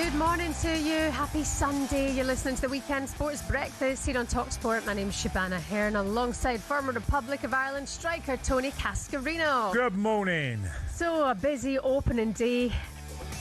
Good morning to you. Happy Sunday. You're listening to the Weekend Sports Breakfast here on talkSPORT. My name's Shebahn Aherne alongside former Republic of Ireland striker Tony Cascarino. Good morning. So a busy opening day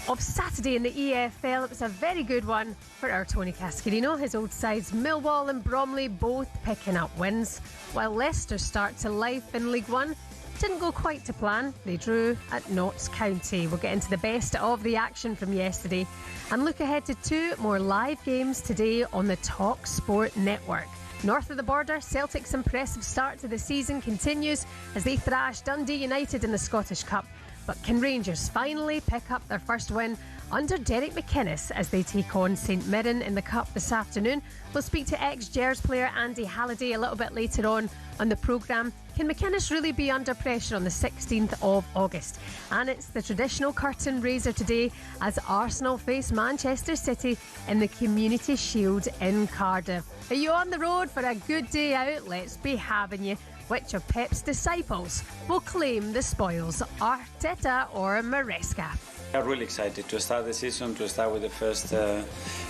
of Saturday in the EFL. It was a very good one for our Tony Cascarino. His old sides Millwall and Bromley both picking up wins, while Leicester's start to life in League One didn't go quite to plan. They drew at Notts County. We'll get into the best of the action from yesterday and look ahead to two more live games today on the talkSPORT network. North of the border, Celtic's impressive start to the season continues as they thrash Dundee United in the Scottish Cup. But can Rangers finally pick up their first win under Derek McInnes as they take on St Mirren in the Cup this afternoon? We'll speak to ex-Gers player Andy Halliday a little bit later on the programme. Can McInnes really be under pressure on the 16th of August? And it's the traditional curtain raiser today as Arsenal face Manchester City in the Community Shield in Cardiff. Are you on the road for a good day out? Let's be having you. Which of Pep's disciples will claim the spoils, Arteta or Maresca? I'm really excited to start the season, to start with the first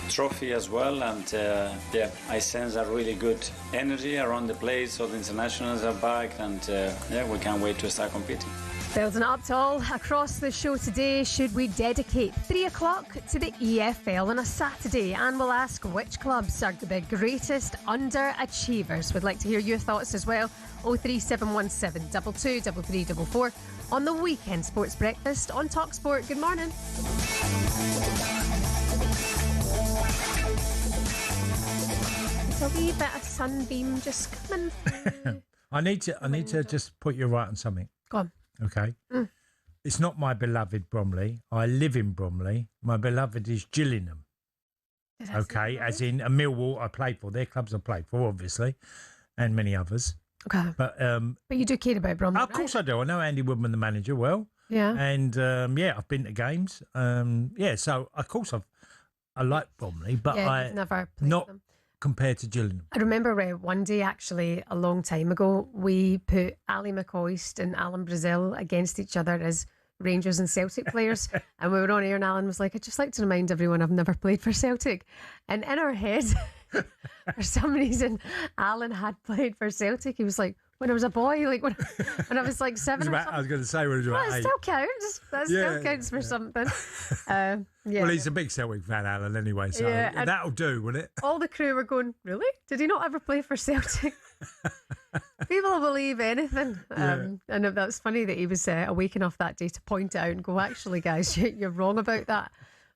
trophy as well, and I sense a really good energy around the place. So the internationals are back, and we can't wait to start competing. Building up to all across the show today, should we dedicate 3 o'clock to the EFL on a Saturday? And we'll ask which clubs are the greatest underachievers. We'd like to hear your thoughts as well. 03717 22 3344 on the Weekend Sports Breakfast on talkSPORT. Good morning. It's a wee bit of sunbeam just coming through. I need to just put you right on something. Go on. Okay. It's not my beloved Bromley. I live in Bromley. My beloved is Gillingham. Okay, as in a Millwall I played for. Their clubs I played for, obviously, and many others. Okay. But you do care about Bromley, of course I do. I know Andy Woodman, the manager, well. Yeah. And I've been to games. So of course I like Bromley, but I've never played not them. Compared to Gillingham. I remember one day, actually, a long time ago, we put Ali McCoist and Alan Brazil against each other as Rangers and Celtic players. And we were on air and Alan was like, I'd just like to remind everyone I've never played for Celtic. And in our head, for some reason, Alan had played for Celtic. He was like, when I was a boy, like when I was like 7 or something. I was going to say when I was about 8. That still counts. That still counts for something. Well, he's a big Celtic fan, Alan, anyway, so that'll do, won't it? All the crew were going, really? Did he not ever play for Celtic? People will believe anything. And that's funny that he was awake enough that day to point it out and go, actually, guys, you're wrong about that.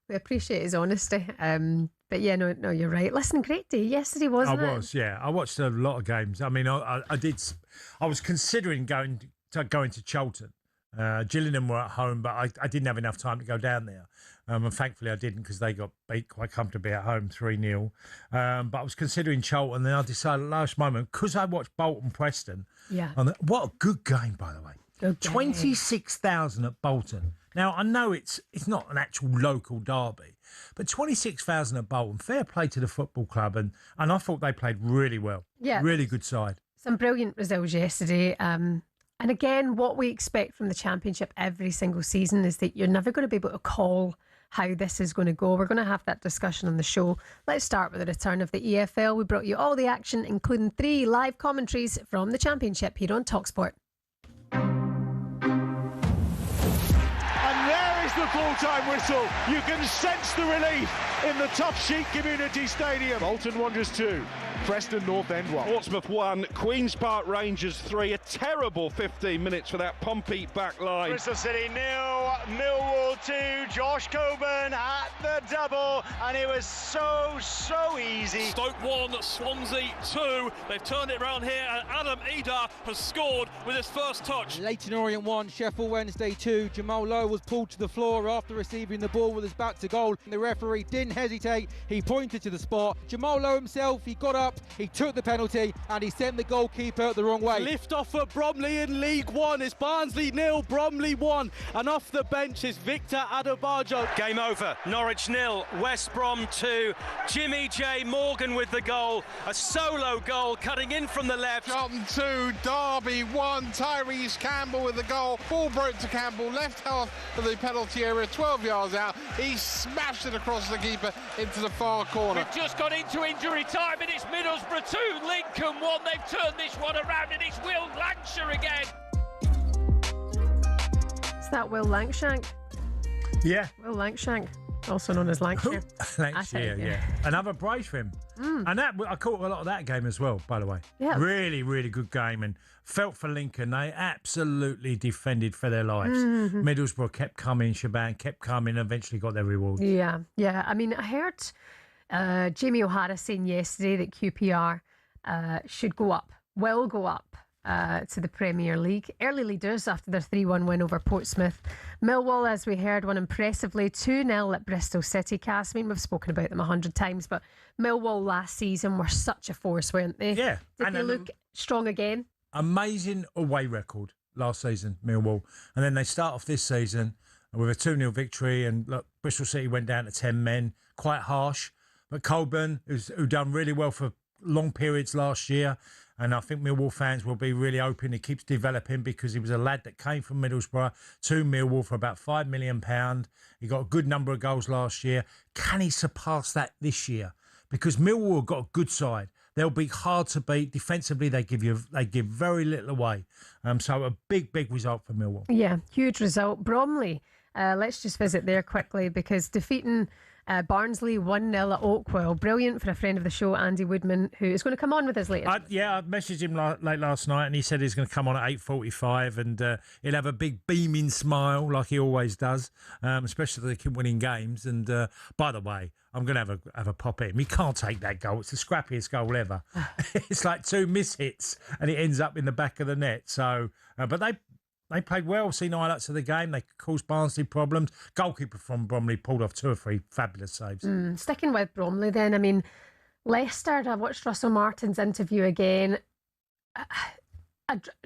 We appreciate his honesty. But yeah, no, you're right. Listen, great day yesterday, wasn't it? I was, yeah. I watched a lot of games. I mean, I was considering going to Charlton. Gillingham were at home, but I didn't have enough time to go down there. And thankfully I didn't, because they got beat quite comfortably at home 3-0. But I was considering Charlton, and then I decided last moment, because I watched Bolton Preston. Yeah. What a good game, by the way. 26,000 at Bolton. Now, I know it's not an actual local derby, but 26,000 at Bolton, fair play to the football club, and I thought they played really well. Yeah. Really good side. Some brilliant results yesterday. And again, what we expect from the Championship every single season is that you're never going to be able to call how this is going to go. We're going to have that discussion on the show. Let's start with the return of the EFL. We brought you all the action, including 3 live commentaries from the Championship here on talkSPORT. The full-time whistle. You can sense the relief in the Top Sheet Community Stadium. Bolton Wanderers 2, Preston North End 1. Portsmouth 1, Queen's Park Rangers 3. A terrible 15 minutes for that Pompey back line. Bristol City 0, Millwall 2. Josh Coburn at the double, and it was so easy. Stoke 1, Swansea 2. They've turned it around here, and Adam Eder has scored with his first touch. Leyton Orient 1, Sheffield Wednesday 2. Jamal Lowe was pulled to the floor after receiving the ball with his back to goal. The referee didn't hesitate. He pointed to the spot. Jamal Lowe himself, he got up, up, he took the penalty, and he sent the goalkeeper the wrong way. Lift off for Bromley in League One. It's Barnsley 0, Bromley 1. And off the bench is Victor Adebayo. Game over. Norwich 0, West Brom 2. Jimmy J. Morgan with the goal. A solo goal cutting in from the left. Charlton 2, Derby 1. Tyrese Campbell with the goal. Ball broke to Campbell, left half of the penalty area, 12 yards out. He smashed it across the keeper into the far corner. We've just got into injury time and it's Middlesbrough 2, Lincoln 1. They've turned this one around and it's Will Lancashire again. Is that Will Langshank? Yeah. Will Langshank, also known as Lancashire. Lancashire, yeah. Another brace for him. And that I caught a lot of that game as well, by the way. Yeah. Really, really good game, and felt for Lincoln. They absolutely defended for their lives. Middlesbrough kept coming, Shebahn kept coming, eventually got their reward. Yeah. I mean, I heard Jamie O'Hara saying yesterday that QPR should go up, will go up to the Premier League. Early leaders after their 3-1 win over Portsmouth. Millwall, as we heard, won impressively 2-0 at Bristol City. Cass, I mean, we've spoken about them 100 times, but Millwall last season were such a force, weren't they? Yeah. Did they look strong again? Amazing away record last season, Millwall. And then they start off this season with a 2-0 victory. And look, Bristol City went down to 10 men, quite harsh. But Colburn, who done really well for long periods last year, and I think Millwall fans will be really hoping he keeps developing, because he was a lad that came from Middlesbrough to Millwall for about £5 million. He got a good number of goals last year. Can he surpass that this year? Because Millwall have got a good side. They'll be hard to beat. Defensively, they give very little away. So a big result for Millwall. Yeah, huge result. Bromley, let's just visit there quickly, because defeating Barnsley 1-0 at Oakwell. Brilliant for a friend of the show, Andy Woodman, who is going to come on with us later. I messaged him late last night, and he said he's going to come on at 8:45, and he'll have a big beaming smile like he always does, especially if they keep winning games. And by the way, I'm going to have a pop at him. He can't take that goal. It's the scrappiest goal ever. It's like 2 mishits, and it ends up in the back of the net. So, but they played well. Seen highlights of the game. They caused Barnsley problems. Goalkeeper from Bromley pulled off 2 or 3 fabulous saves. Sticking with Bromley then, I mean, Leicester, I watched Russell Martin's interview again.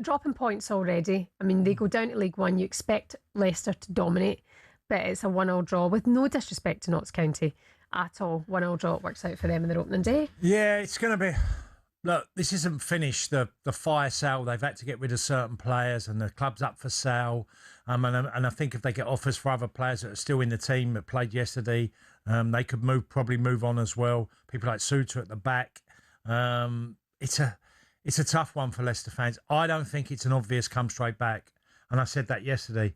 Dropping points already. I mean, they go down to League One. You expect Leicester to dominate, but it's a 1-1 draw, with no disrespect to Notts County at all. 1-1 draw works out for them in their opening day. Yeah, it's going to be... Look, this isn't finished. The fire sale, they've had to get rid of certain players, and the club's up for sale. And I think if they get offers for other players that are still in the team that played yesterday, they could probably move on as well. People like Suter at the back. It's a tough one for Leicester fans. I don't think it's an obvious come straight back. And I said that yesterday.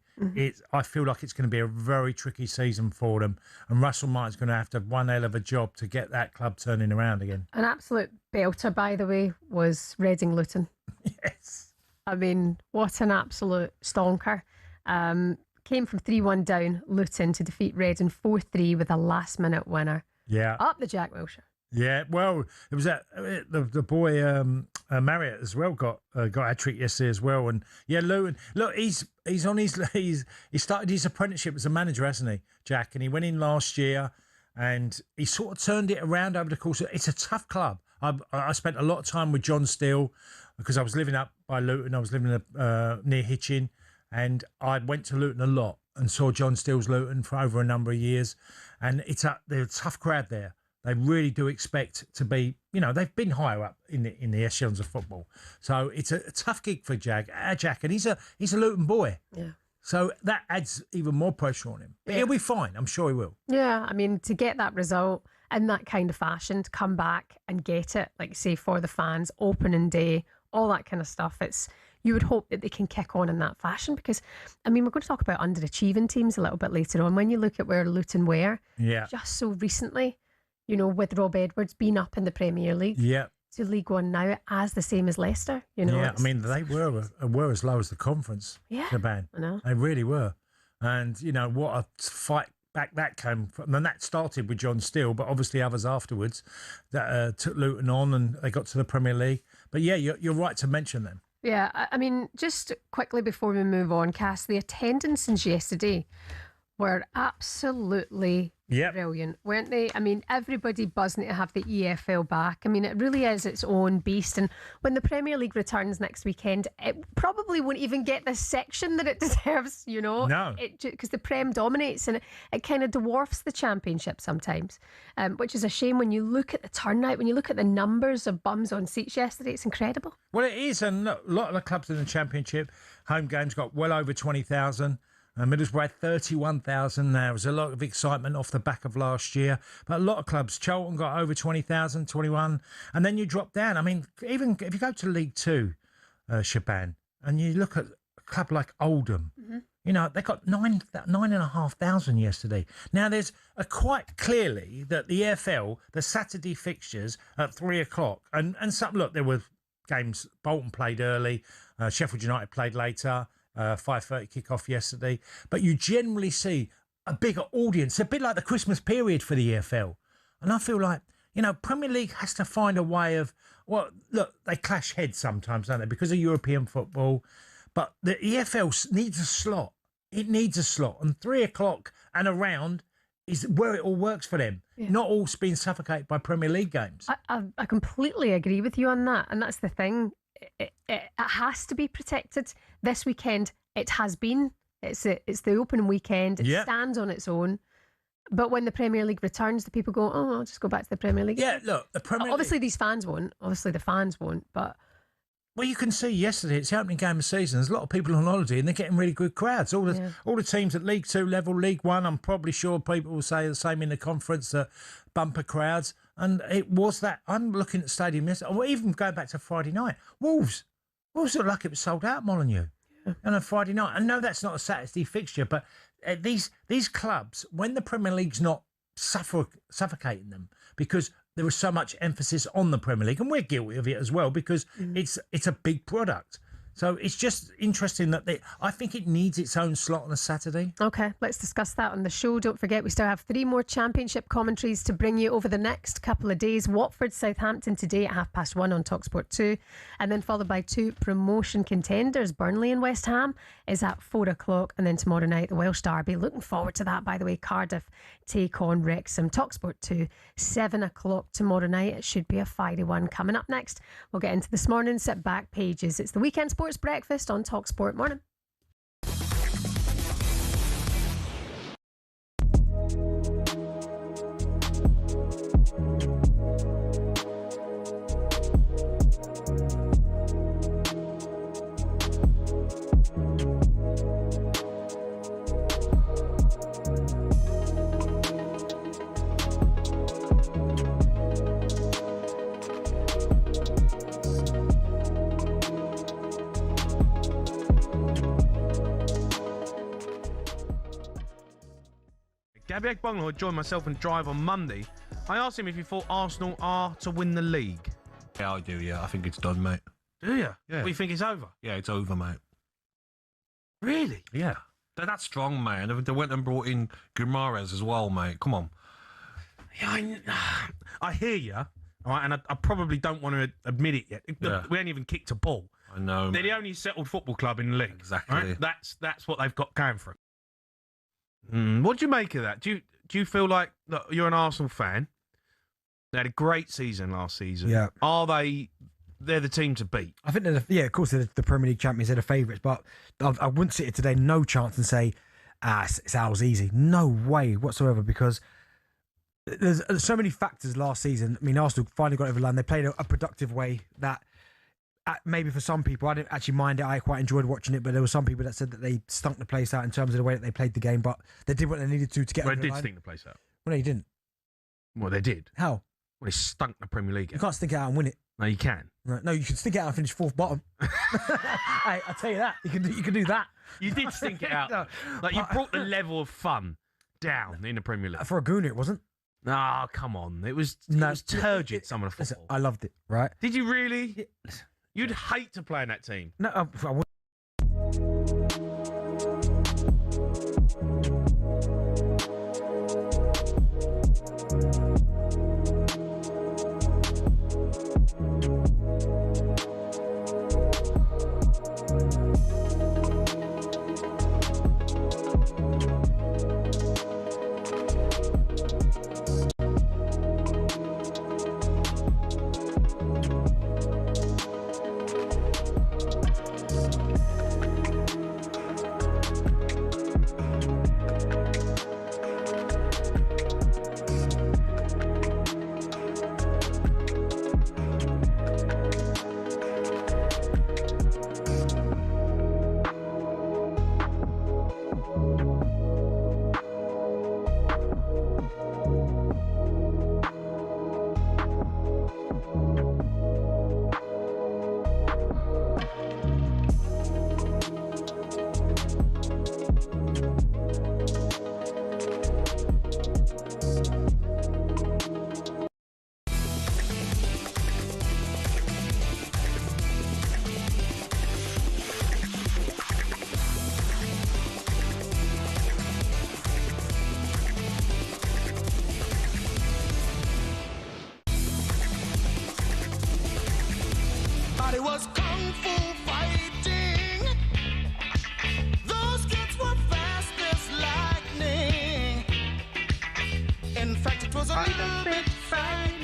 I feel like it's going to be a very tricky season for them. And Russell Martin's going to have one hell of a job to get that club turning around again. An absolute belter, by the way, was Reading Luton. Yes. I mean, what an absolute stonker. Came from 3-1 down, Luton, to defeat Reading 4-3 with a last-minute winner. Yeah. Up the Jack Wilshere. Yeah, well, it was the boy Marriott as well got a trick yesterday as well, and yeah, Luton. Look, he's started his apprenticeship as a manager, hasn't he, Jack? And he went in last year, and he sort of turned it around over the course. It's a tough club. I spent a lot of time with John Steele because I was living up by Luton. I was living near Hitchin, and I went to Luton a lot and saw John Steele's Luton for over a number of years, and they're a tough crowd there. They really do expect to be, they've been higher up in the echelons of football. So it's a tough gig for Jack, and he's a Luton boy. Yeah. So that adds even more pressure on him. But he'll be fine. I'm sure he will. Yeah, I mean, to get that result in that kind of fashion, to come back and get it, like say for the fans, opening day, all that kind of stuff, you would hope that they can kick on in that fashion, because, I mean, we're going to talk about underachieving teams a little bit later on. When you look at where Luton were, just so recently, with Rob Edwards being up in the Premier League to League One now, as the same as Leicester. I mean, they were as low as the conference. Yeah, Shebahn. I know. They really were. And, what a fight back that came from. And that started with John Steele, but obviously others afterwards that took Luton on, and they got to the Premier League. But yeah, you're right to mention them. Yeah, I mean, just quickly before we move on, Cass, the attendance since yesterday were absolutely brilliant, weren't they? I mean, everybody buzzing to have the EFL back. I mean, it really is its own beast. And when the Premier League returns next weekend, it probably won't even get the section that it deserves, you know? No. Because the Prem dominates and it kind of dwarfs the Championship sometimes, which is a shame when you look at the turnout, when you look at the numbers of bums on seats yesterday. It's incredible. Well, it is. And a lot of the clubs in the Championship, home games got well over 20,000. Middlesbrough had 31,000. There was a lot of excitement off the back of last year. But a lot of clubs, Charlton got over 20,000, 21. And then you drop down. I mean, even if you go to League Two, Shebahn, and you look at a club like Oldham, you know, they got 9,500 yesterday. Now, there's quite clearly that the EFL, the Saturday fixtures at 3 o'clock, and some, look, there were games, Bolton played early, Sheffield United played later, 5:30 kickoff yesterday, but you generally see a bigger audience, a bit like the Christmas period for the EFL. And I feel like, you know, Premier League has to find a way of, well, look, they clash heads sometimes, don't they, because of European football, but the EFL needs a slot. It needs a slot, and 3 o'clock and around is where it all works for them. Yeah. Not all being suffocated by Premier League games. I completely agree with you on that, and that's the thing. It has to be protected this weekend. It has been. It's the opening weekend. It stands on its own. But when the Premier League returns, the people go, oh, I'll just go back to the Premier League. Yeah, look, the Premier League. Obviously, these fans won't. Obviously, the fans won't. But well, you can see yesterday, it's the opening game of the season. There's a lot of people on holiday and they're getting really good crowds. All the teams at League Two level, League One, I'm probably sure people will say the same in the conference, bumper crowds. And it was that. I'm looking at the stadium yesterday, or even going back to Friday night. Wolves looked like it was sold out, Molyneux, on a Friday night. I know that's not a Saturday fixture, but these clubs, when the Premier League's not suffocating them, because there is so much emphasis on the Premier League, and we're guilty of it as well, because it's a big product. So it's just interesting that I think it needs its own slot on a Saturday. Okay, let's discuss that on the show. Don't forget, we still have 3 more Championship commentaries to bring you over the next couple of days. Watford, Southampton today at 1:30 on talkSPORT 2, and then followed by 2 promotion contenders. Burnley and West Ham is at 4 o'clock, and then tomorrow night, the Welsh Derby. Looking forward to that, by the way. Cardiff take on Wrexham. talkSPORT 2, 7 o'clock tomorrow night. It should be a fiery one. Coming up next, we'll get into this morning's back pages. It's the Weekend Sports Breakfast on talkSPORT. Morning. Gabby Bungler joined myself and Drive on Monday. I asked him if he thought Arsenal are to win the league. Yeah, I do, yeah. I think it's done, mate. Do you? Yeah. We think it's over? Yeah, it's over, mate. Really? Yeah. They're that strong, man. They went and brought in Guimaraes as well, mate. Come on. Yeah, I hear you, all right, and I probably don't want to admit it yet. Yeah. We ain't even kicked a ball. I know, They're the only settled football club in the league. Exactly. Right? That's what they've got going for them. What do you make of that? Do you feel like, look, you're an Arsenal fan? They had a great season last season. Yeah. They're the team to beat? I think of course they're the Premier League champions. They're the favourites, but I wouldn't sit here today, no chance, and say, it's ours easy. No way whatsoever, because there's so many factors last season. I mean, Arsenal finally got over the line. They played a productive way that maybe for some people, I didn't actually mind it. I quite enjoyed watching it, but there were some people that said that they stunk the place out in terms of the way that they played the game, but they did what they needed to get over the line. Well, they did stink the place out. Well, no, you didn't. Well, they did. How? Well, they stunk the Premier League out. You can't stink it out and win it. No, you can. Right. No, you can stick it out and finish 4th bottom. Hey, I'll tell you that. You can do that. You did stink it out. No, like, you brought the level of fun down in the Premier League. For a Gooner, it wasn't. Oh, come on. It was turgid, some of the football. Listen, I loved it, right? Did you really? You'd hate to play in that team. No, I wouldn't.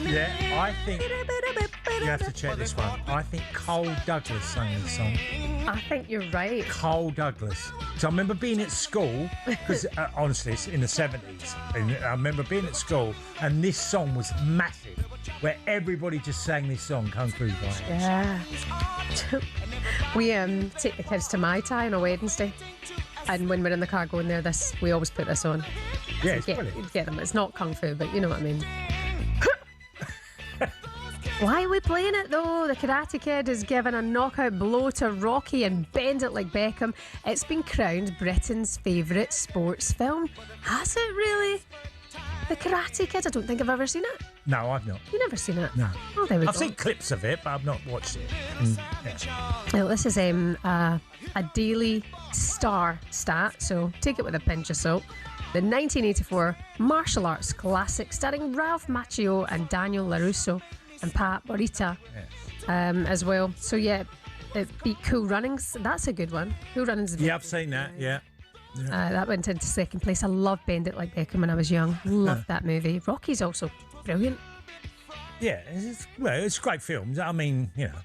Yeah, I think you have to check this one. I think Cole Douglas sang this song. I think you're right. Cole Douglas. So I remember being at school, because honestly, it's in the 70s. And I remember being at school, and this song was massive, where everybody just sang this song, Kung Fu Fighting. Yeah. We take the kids to Mai Tai on a Wednesday, and when we're in the car going there, we always put this on. Yeah, it's brilliant. Get them. It's not Kung Fu, but you know what I mean. Why are we playing it though? The Karate Kid has given a knockout blow to Rocky and Bend It Like Beckham. It's been crowned Britain's favourite sports film. Has it really? The Karate Kid? I don't think I've ever seen it. No, I've not. You've never seen it? No. Oh, there we go. I've seen clips of it, but I've not watched it. Well, this is a Daily Star stat, so take it with a pinch of salt. The 1984 martial arts classic starring Ralph Macchio and Daniel LaRusso and Pat Morita as well. So yeah, it beat Cool Runnings. That's a good one. Cool Runnings. Yeah, I've seen that. Yeah. That went into second place. I loved Bend It Like Beckham when I was young. Loved that movie. Rocky's also brilliant. Yeah, it's great films. I mean, you know,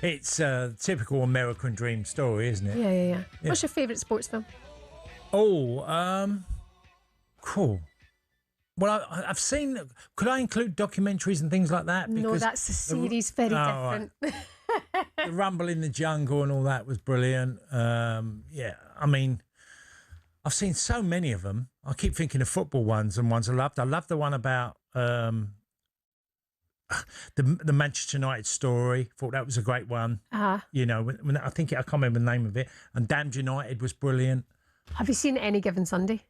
it's a typical American dream story, isn't it? Yeah. What's your favourite sports film? Oh, cool. Well, I've seen. Could I include documentaries and things like that? Because no, that's a series. Very different. Right. The Rumble in the Jungle and all that was brilliant. Yeah, I mean, I've seen so many of them. I keep thinking of football ones and ones I loved. I loved the one about the Manchester United story. Thought that was a great one. You know, when I can't remember the name of it. And Damned United was brilliant. Have you seen Any Given Sunday?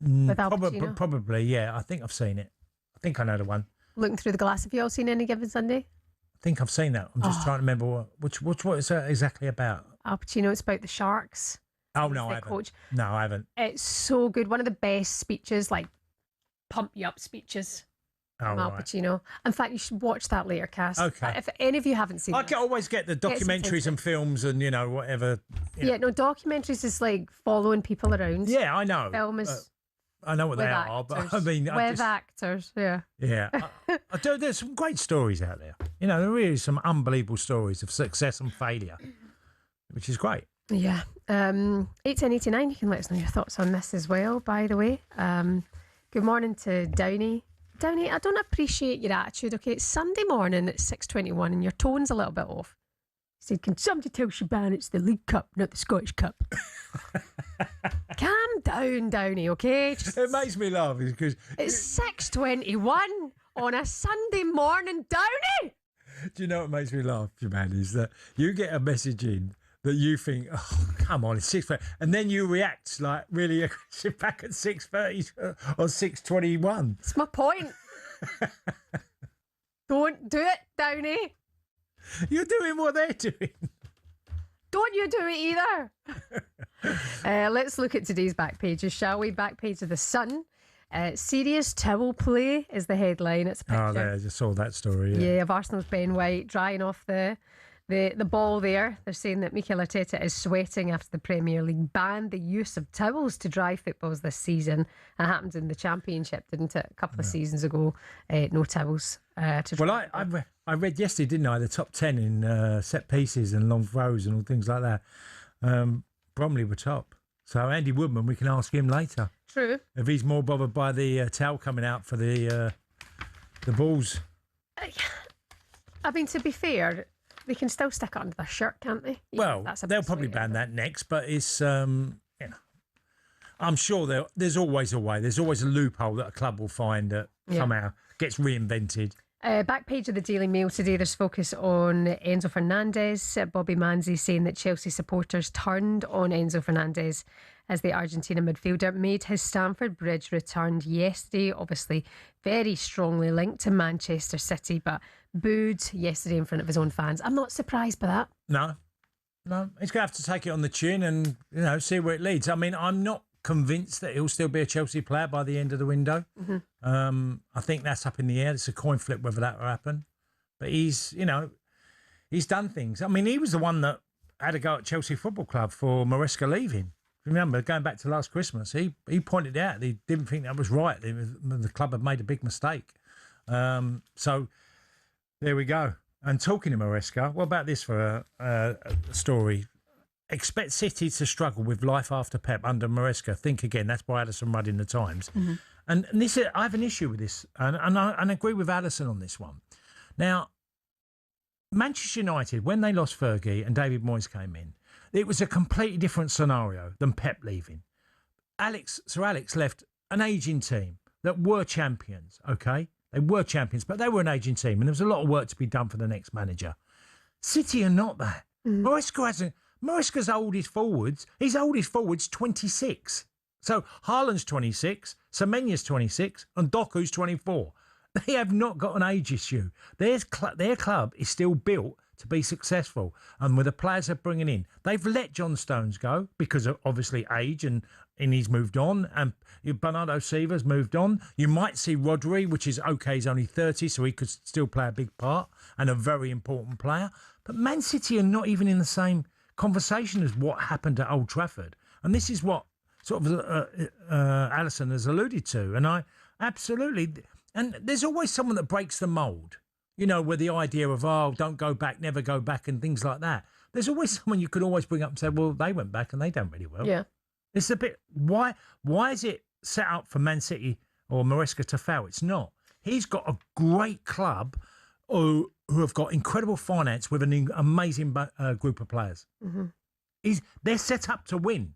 With Al Pacino? Probably, yeah. I think I've seen it. I think I know the one. Looking Through the Glass. Have you all seen Any Given Sunday? I think I've seen that. I'm just trying to remember what is that exactly about. Al Pacino. It's about the Sharks. Oh no, I haven't. Coach. No, I haven't. It's so good. One of the best speeches, like pump you up speeches. Al Pacino. In fact, you should watch that later, Cass. Okay. If any of you haven't seen it. I always get the documentaries and films and, you know, whatever. Yeah, no, documentaries is like following people around. Yeah, I know. Film is... I know what they are, but I mean... actors, yeah. Yeah. There's some great stories out there. You know, there are really some unbelievable stories of success and failure, which is great. Yeah. 81089, you can let us know your thoughts on this as well, by the way. Good morning to Downey. Downey, I don't appreciate your attitude, okay? It's Sunday morning at 6:21 and your tone's a little bit off. He said, can somebody tell Shebahn it's the League Cup, not the Scottish Cup? Calm down, Downey, okay? It makes me laugh because... It's 6:21 on a Sunday morning, Downey! Do you know what makes me laugh, Shebahn, is that you get a message in that you think, oh, come on, it's 6:30, and then you react like really aggressive back at 6:30 or 6:21. It's my point. Don't do it, Downey. You're doing what they're doing. Don't you do it either. Let's look at today's back pages, shall we? Back page of the Sun. Serious towel play is the headline. It's a picture. Oh, there, I just saw that story. Yeah, of Arsenal's Ben White drying off the ball there. They're saying that Mikel Arteta is sweating after the Premier League banned the use of towels to dry footballs this season. That happened in the Championship, didn't it? A couple of seasons ago. No towels to dry. Well, I read yesterday, didn't I? The top 10 in set pieces and long throws and all things like that. Bromley were top. So Andy Woodman, we can ask him later. True. If he's more bothered by the towel coming out for the balls. I mean, to be fair, they can still stick it under their shirt, can't they? Well, they'll probably ban that next, but it's, I'm sure there's always a way. There's always a loophole that a club will find that somehow gets reinvented. Back page of the Daily Mail today, there's focus on Enzo Fernandez. Bobby Manzi saying that Chelsea supporters turned on Enzo Fernandez as the Argentina midfielder made his Stamford Bridge return yesterday. Obviously, very strongly linked to Manchester City, but booed yesterday in front of his own fans. I'm not surprised by that. No, he's going to have to take it on the chin and see where it leads. I mean, I'm not convinced that he'll still be a Chelsea player by the end of the window. Mm-hmm. I think that's up in the air. It's a coin flip whether that will happen. But he's done things. I mean, he was the one that had a go at Chelsea Football Club for Maresca leaving. Remember, going back to last Christmas, he pointed out he didn't think that was right. The club had made a big mistake. So there we go. And talking to Maresca, what about this for a story? Expect City to struggle with life after Pep under Maresca. Think again. That's by Alison Rudd in the Times. Mm-hmm. And this, I have an issue with this, and I agree with Alison on this one. Now, Manchester United, when they lost Fergie and David Moyes came in, it was a completely different scenario than Pep leaving. Sir Alex left an ageing team that were champions, okay? They were champions, but they were an ageing team, and there was a lot of work to be done for the next manager. City are not that. Maresca's oldest forwards, his oldest forward's 26. So Haaland's 26, Semenya's 26, and Doku's 24. They have not got an age issue. Their club is still built to be successful. And with the players they're bringing in, they've let John Stones go because of obviously age and he's moved on. And Bernardo Silva's moved on. You might see Rodri, which is okay, he's only 30, so he could still play a big part and a very important player. But Man City are not even in the same conversation as what happened at Old Trafford. And this is what sort of Alison has alluded to. And I absolutely... And there's always someone that breaks the mould, you know, with the idea of, don't go back, never go back and things like that. There's always someone you could always bring up and say, well, they went back and they done really well. Yeah. It's a bit, why is it set up for Man City or Maresca to fail? It's not. He's got a great club who have got incredible finance with an amazing group of players. Mm-hmm. They're set up to win.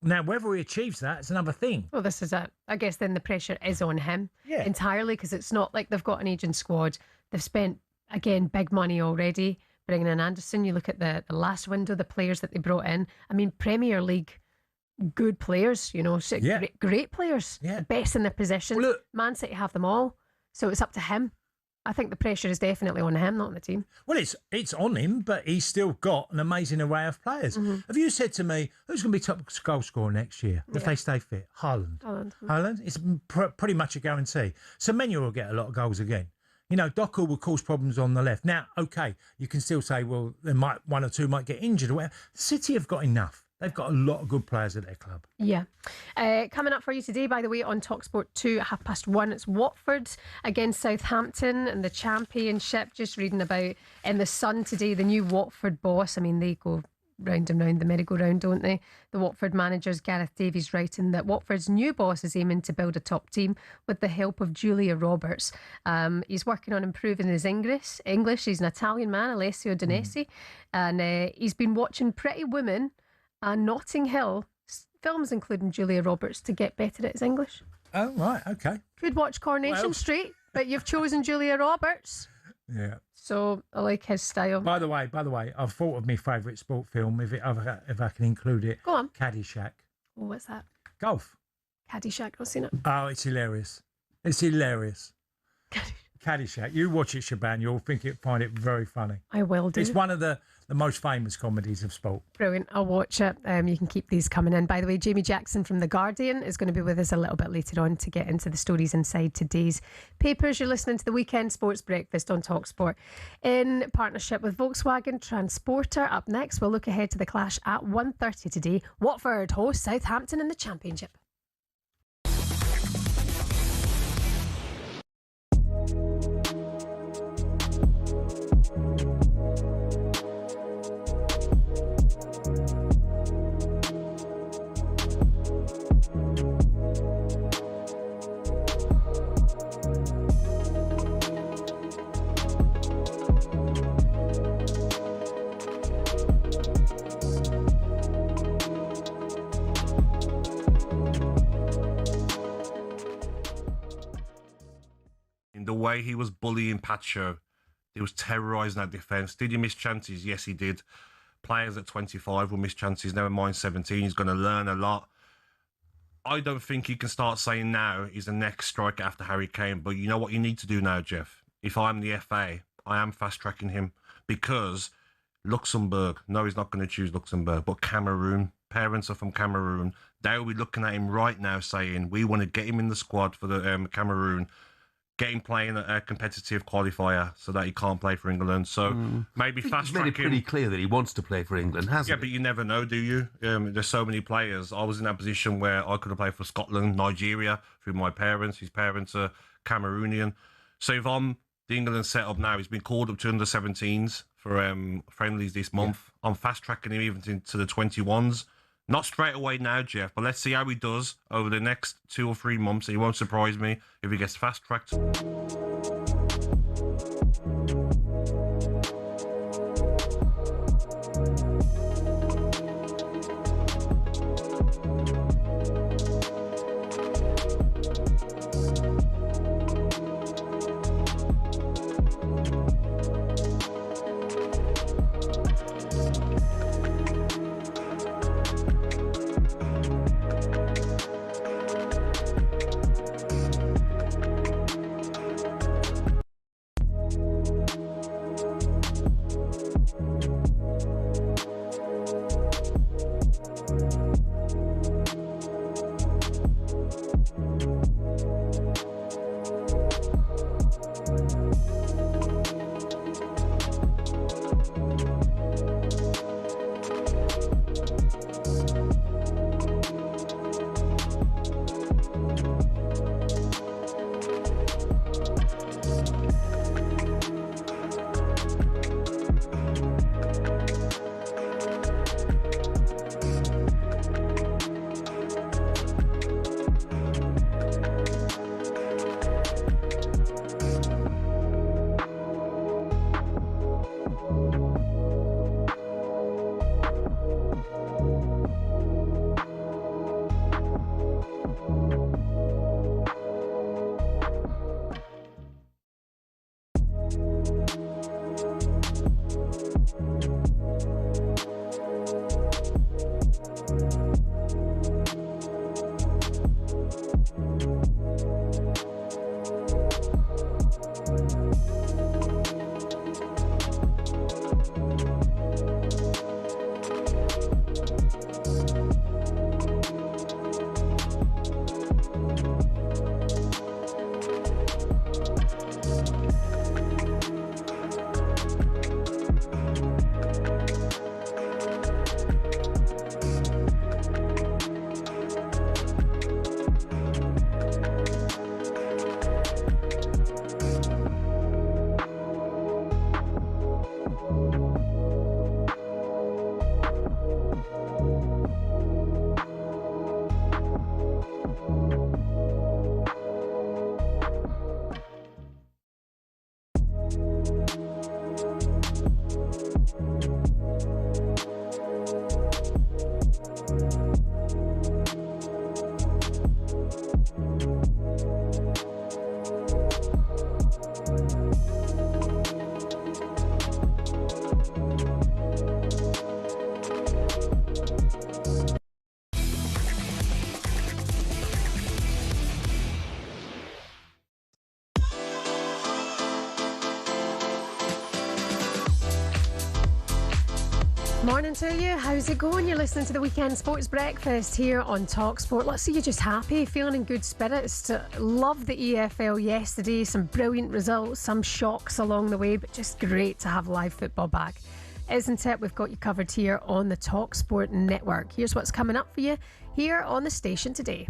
Now, whether he achieves that is another thing. Well, this is it. I guess then the pressure is on him entirely, because it's not like they've got an aging squad. They've spent, again, big money already bringing in Anderson. You look at the last window, the players that they brought in. I mean, Premier League, good players, you know, great players, best in their position. Well, look, Man City have them all, so it's up to him. I think the pressure is definitely on him, not on the team. Well, it's on him, but he's still got an amazing array of players. Mm-hmm. Have you said to me, who's going to be top goal scorer next year if they stay fit? Haaland. It's pretty much a guarantee. Semenya will get a lot of goals again. You know, Doku will cause problems on the left. Now, okay, you can still say, well, one or two might get injured or whatever. City have got enough. They've got a lot of good players at their club. Yeah. Coming up for you today, by the way, on talkSPORT 2 at 1:30, it's Watford against Southampton in the Championship. Just reading about in the Sun today, the new Watford boss. I mean, they go round and round the merry-go-round, don't they? The Watford manager's Gareth Davies writing that Watford's new boss is aiming to build a top team with the help of Julia Roberts. He's working on improving his English. He's an Italian man, Alessio Donesi, and he's been watching Pretty Woman and Notting Hill films, including Julia Roberts, to get better at his English. Oh, right, okay. Could watch Coronation Street, but you've chosen Julia Roberts. Yeah. So I like his style. By the way, I've thought of my favourite sport film, if I can include it. Go on. Caddyshack. Oh, what's that? Golf. Caddyshack, I've seen it. Oh, it's hilarious. Caddyshack. You watch it, Shebahn, you'll find it very funny. I will do. It's one of the most famous comedies of sport. Brilliant. I'll watch it. You can keep these coming in. By the way, Jamie Jackson from The Guardian is going to be with us a little bit later on to get into the stories inside today's papers. You're listening to the Weekend Sports Breakfast on talkSPORT in partnership with Volkswagen Transporter. Up next, we'll look ahead to the clash at 1:30 today. Watford host Southampton in the Championship. The way he was bullying Pacho, he was terrorising that defence. Did he miss chances? Yes, he did. Players at 25 will miss chances, never mind 17. He's going to learn a lot. I don't think he can start saying now he's the next striker after Harry Kane. But you know what you need to do now, Jeff? If I'm the FA, I am fast-tracking him because Luxembourg, no, he's not going to choose Luxembourg, but Cameroon, parents are from Cameroon. They'll be looking at him right now saying, we want to get him in the squad for the Cameroon. get him playing a competitive qualifier so that he can't play for England. So maybe fast track him. He's made it pretty clear that he wants to play for England, hasn't he? Yeah, but you never know, do you? There's so many players. I was in that position where I could have played for Scotland, Nigeria, through my parents. His parents are Cameroonian. So if I'm the England setup now, he's been called up to under-17s for friendlies this month. Yeah. I'm fast-tracking him even into the 21s. Not straight away now, Jeff, but let's see how he does over the next 2 or 3 months. He won't surprise me if he gets fast-tracked. Morning to you. How's it going? You're listening to the Weekend Sports Breakfast here on talkSPORT. Let's see, you're just happy, feeling in good spirits. Love the EFL yesterday. Some brilliant results, some shocks along the way, but just great to have live football back. Isn't it? We've got you covered here on the talkSPORT network. Here's what's coming up for you here on the station today.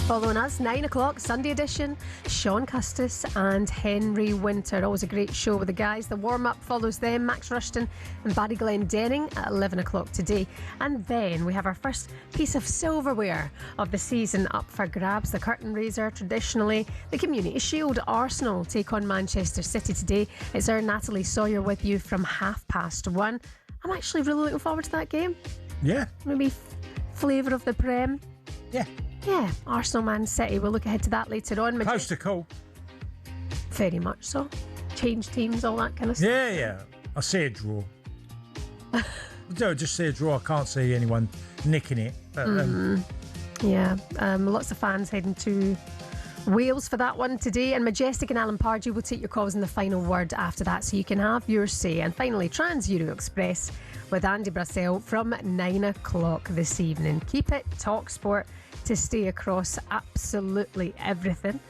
Following us, 9 o'clock, Sunday edition, Sean Custis and Henry Winter. Always a great show with the guys. The warm-up follows them, Max Rushton and Barry Glendenning at 11 o'clock today. And then we have our first piece of silverware of the season up for grabs. The curtain raiser, traditionally, the Community Shield. Arsenal take on Manchester City today. It's our Natalie Sawyer with you from 1:30. I'm actually really looking forward to that game. Yeah. Maybe flavour of the Prem. Yeah. Yeah, Arsenal Man City. We'll look ahead to that later on. Close to call. Very much so. Change teams, all that kind of stuff. Yeah. I see a draw. I just see a draw. I can't see anyone nicking it. But, lots of fans heading to Wales for that one today. And Majestic and Alan Pardew will take your calls in the final word after that, so you can have your say. And finally, Trans-Euro Express with Andy Brassell from 9 o'clock this evening. Keep it talkSPORT to stay across absolutely everything.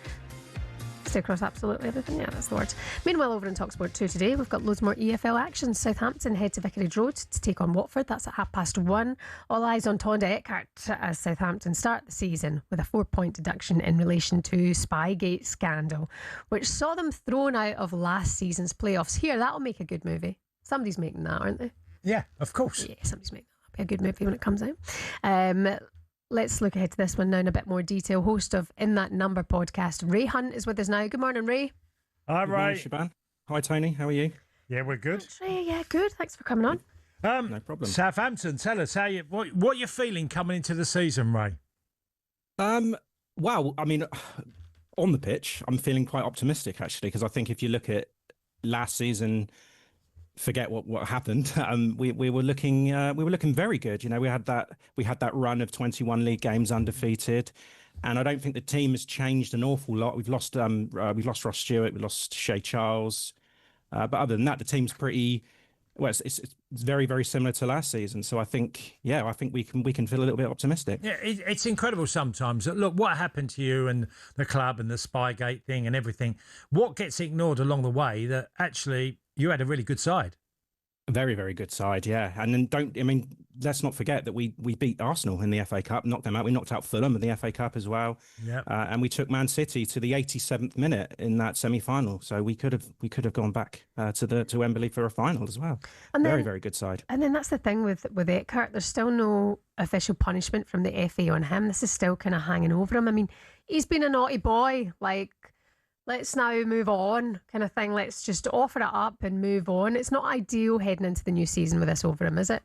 nasty across absolutely everything. Yeah, that's the word. Meanwhile, over in talkSPORT 2 today, we've got loads more EFL action. Southampton head to Vicarage Road to take on Watford. That's at 1:30. All eyes on Tonda Eckhart as Southampton start the season with a 4-point deduction in relation to Spygate scandal, which saw them thrown out of last season's playoffs. Here, that'll make a good movie. Somebody's making that, aren't they? Yeah, of course. Yeah, somebody's making that. That'll be a good movie when it comes out. Let's look ahead to this one now in a bit more detail. Host of In That Number podcast, Ray Hunt, is with us now. Good morning, Ray. Hi, Good Ray. morning, Shebahn. Hi, Tony. How are you? Yeah, we're good. Ray, yeah, good. Thanks for coming on. No problem. Southampton, tell us what you're feeling coming into the season, Ray. Well, I mean, on the pitch, I'm feeling quite optimistic actually, because I think if you look at last season, forget what happened. We were looking very good. You know, we had that run of 21 league games undefeated, and I don't think the team has changed an awful lot. We've lost Ross Stewart, we lost Shea Charles, but other than that, the team's pretty. Well, it's very, very similar to last season. So I think we can feel a little bit optimistic. Yeah, it's incredible sometimes. Look, what happened to you and the club and the Spygate thing and everything, what gets ignored along the way that actually you had a really good side. Very, very good side, yeah. And then let's not forget that we beat Arsenal in the FA Cup, knocked them out. We knocked out Fulham in the FA Cup as well. Yeah. And we took Man City to the 87th minute in that semi-final. So we could have gone back to Wembley for a final as well. And very, very good side. And then that's the thing with Eckhart. There's still no official punishment from the FA on him. This is still kind of hanging over him. I mean, he's been a naughty boy, like, let's now move on kind of thing. Let's just offer it up and move on. It's not ideal heading into the new season with this over him, is it?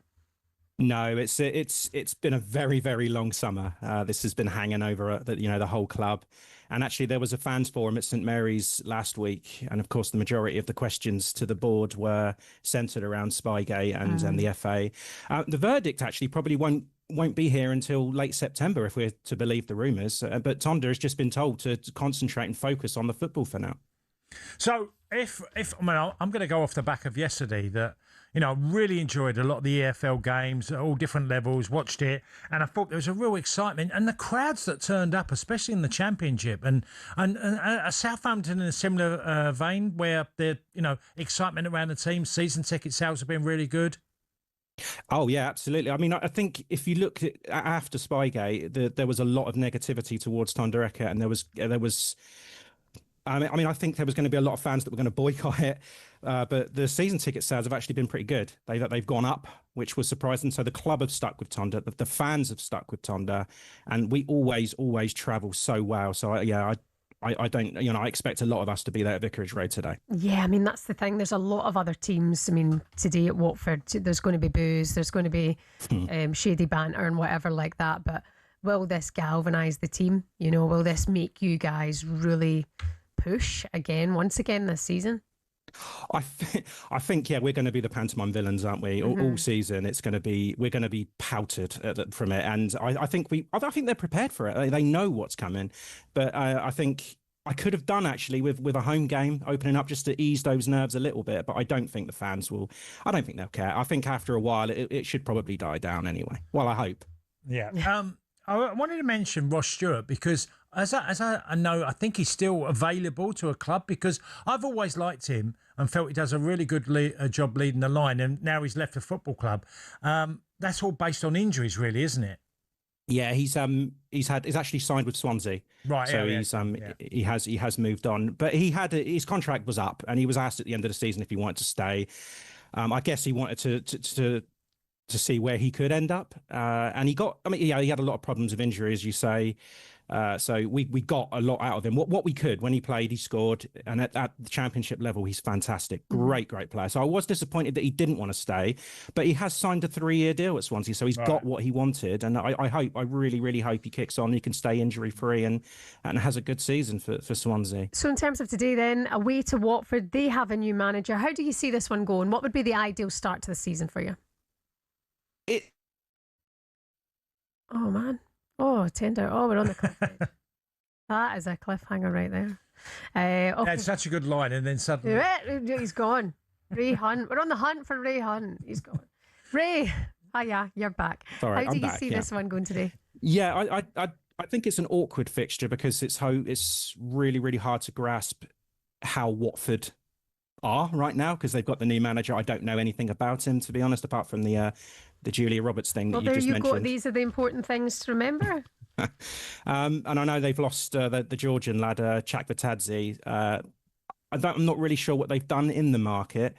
No, it's been a very, very long summer. This has been hanging over the whole club. And actually, there was a fans forum at St Mary's last week, and of course, the majority of the questions to the board were centred around Spygate and the FA. The verdict actually probably won't be here until late September, if we're to believe the rumours. But Tonda has just been told to concentrate and focus on the football for now. So I'm going to go off the back of yesterday that, I really enjoyed a lot of the EFL games at all different levels, watched it, and I thought there was a real excitement. And the crowds that turned up, especially in the Championship, and Southampton in a similar vein, where the excitement around the team, season ticket sales have been really good. Oh, yeah, absolutely. I mean, I think if you look at after Spygate, there was a lot of negativity towards Tonda Eckhart, and there was. I think there was going to be a lot of fans that were going to boycott it, but the season ticket sales have actually been pretty good. They've gone up, which was surprising. So the club have stuck with Tonda, the fans have stuck with Tonda, and we always travel so well. So I don't, I expect a lot of us to be there at Vicarage Road today. Yeah, I mean, that's the thing. There's a lot of other teams. I mean, today at Watford, there's going to be boos, there's going to be shady banter and whatever like that. But will this galvanise the team? Will this make you guys really push once again this season? I think we're going to be the pantomime villains, aren't we? All season, we're going to be pouted from it, and I think they're prepared for it. They know what's coming, but I think I could have done actually with a home game opening up just to ease those nerves a little bit. But I don't think the fans will. I don't think they'll care. I think after a while it should probably die down anyway. Well, I hope. Yeah. I wanted to mention Ross Stewart because as I know, I think he's still available to a club because I've always liked him and felt he does a really good job leading the line, and now he's left the football club. That's all based on injuries, really, isn't it? Yeah, he's actually signed with Swansea, right? So he has moved on, but his contract was up, and he was asked at the end of the season if he wanted to stay. I guess he wanted to see where he could end up, and he had a lot of problems with injury, as you say. So we got a lot out of him. What we could. When he played, he scored, and at the Championship level, he's fantastic. Great player. So I was disappointed that he didn't want to stay, but he has signed a 3-year deal at Swansea, so he's got what he wanted. And I really hope he kicks on. He can stay injury free and has a good season for Swansea. So in terms of today, then away to Watford, they have a new manager. How do you see this one going? What would be the ideal start to the season for you? Oh man. Oh, tender. Oh, we're on the cliff edge. That is a cliffhanger right there. Okay. That's such a good line, and then suddenly he's gone. Ray Hunt. We're on the hunt for Ray Hunt. He's gone. Ray, hiya, you're back. Sorry, How do you back, see this one going today? Yeah, I think it's an awkward fixture because it's really, really hard to grasp how Watford are right now because they've got the new manager. I don't know anything about him, to be honest, apart from the Julia Roberts thing that you just mentioned. Go. These are the important things to remember. And I know they've lost the Georgian lad, Chakvetadze. I'm not really sure what they've done in the market.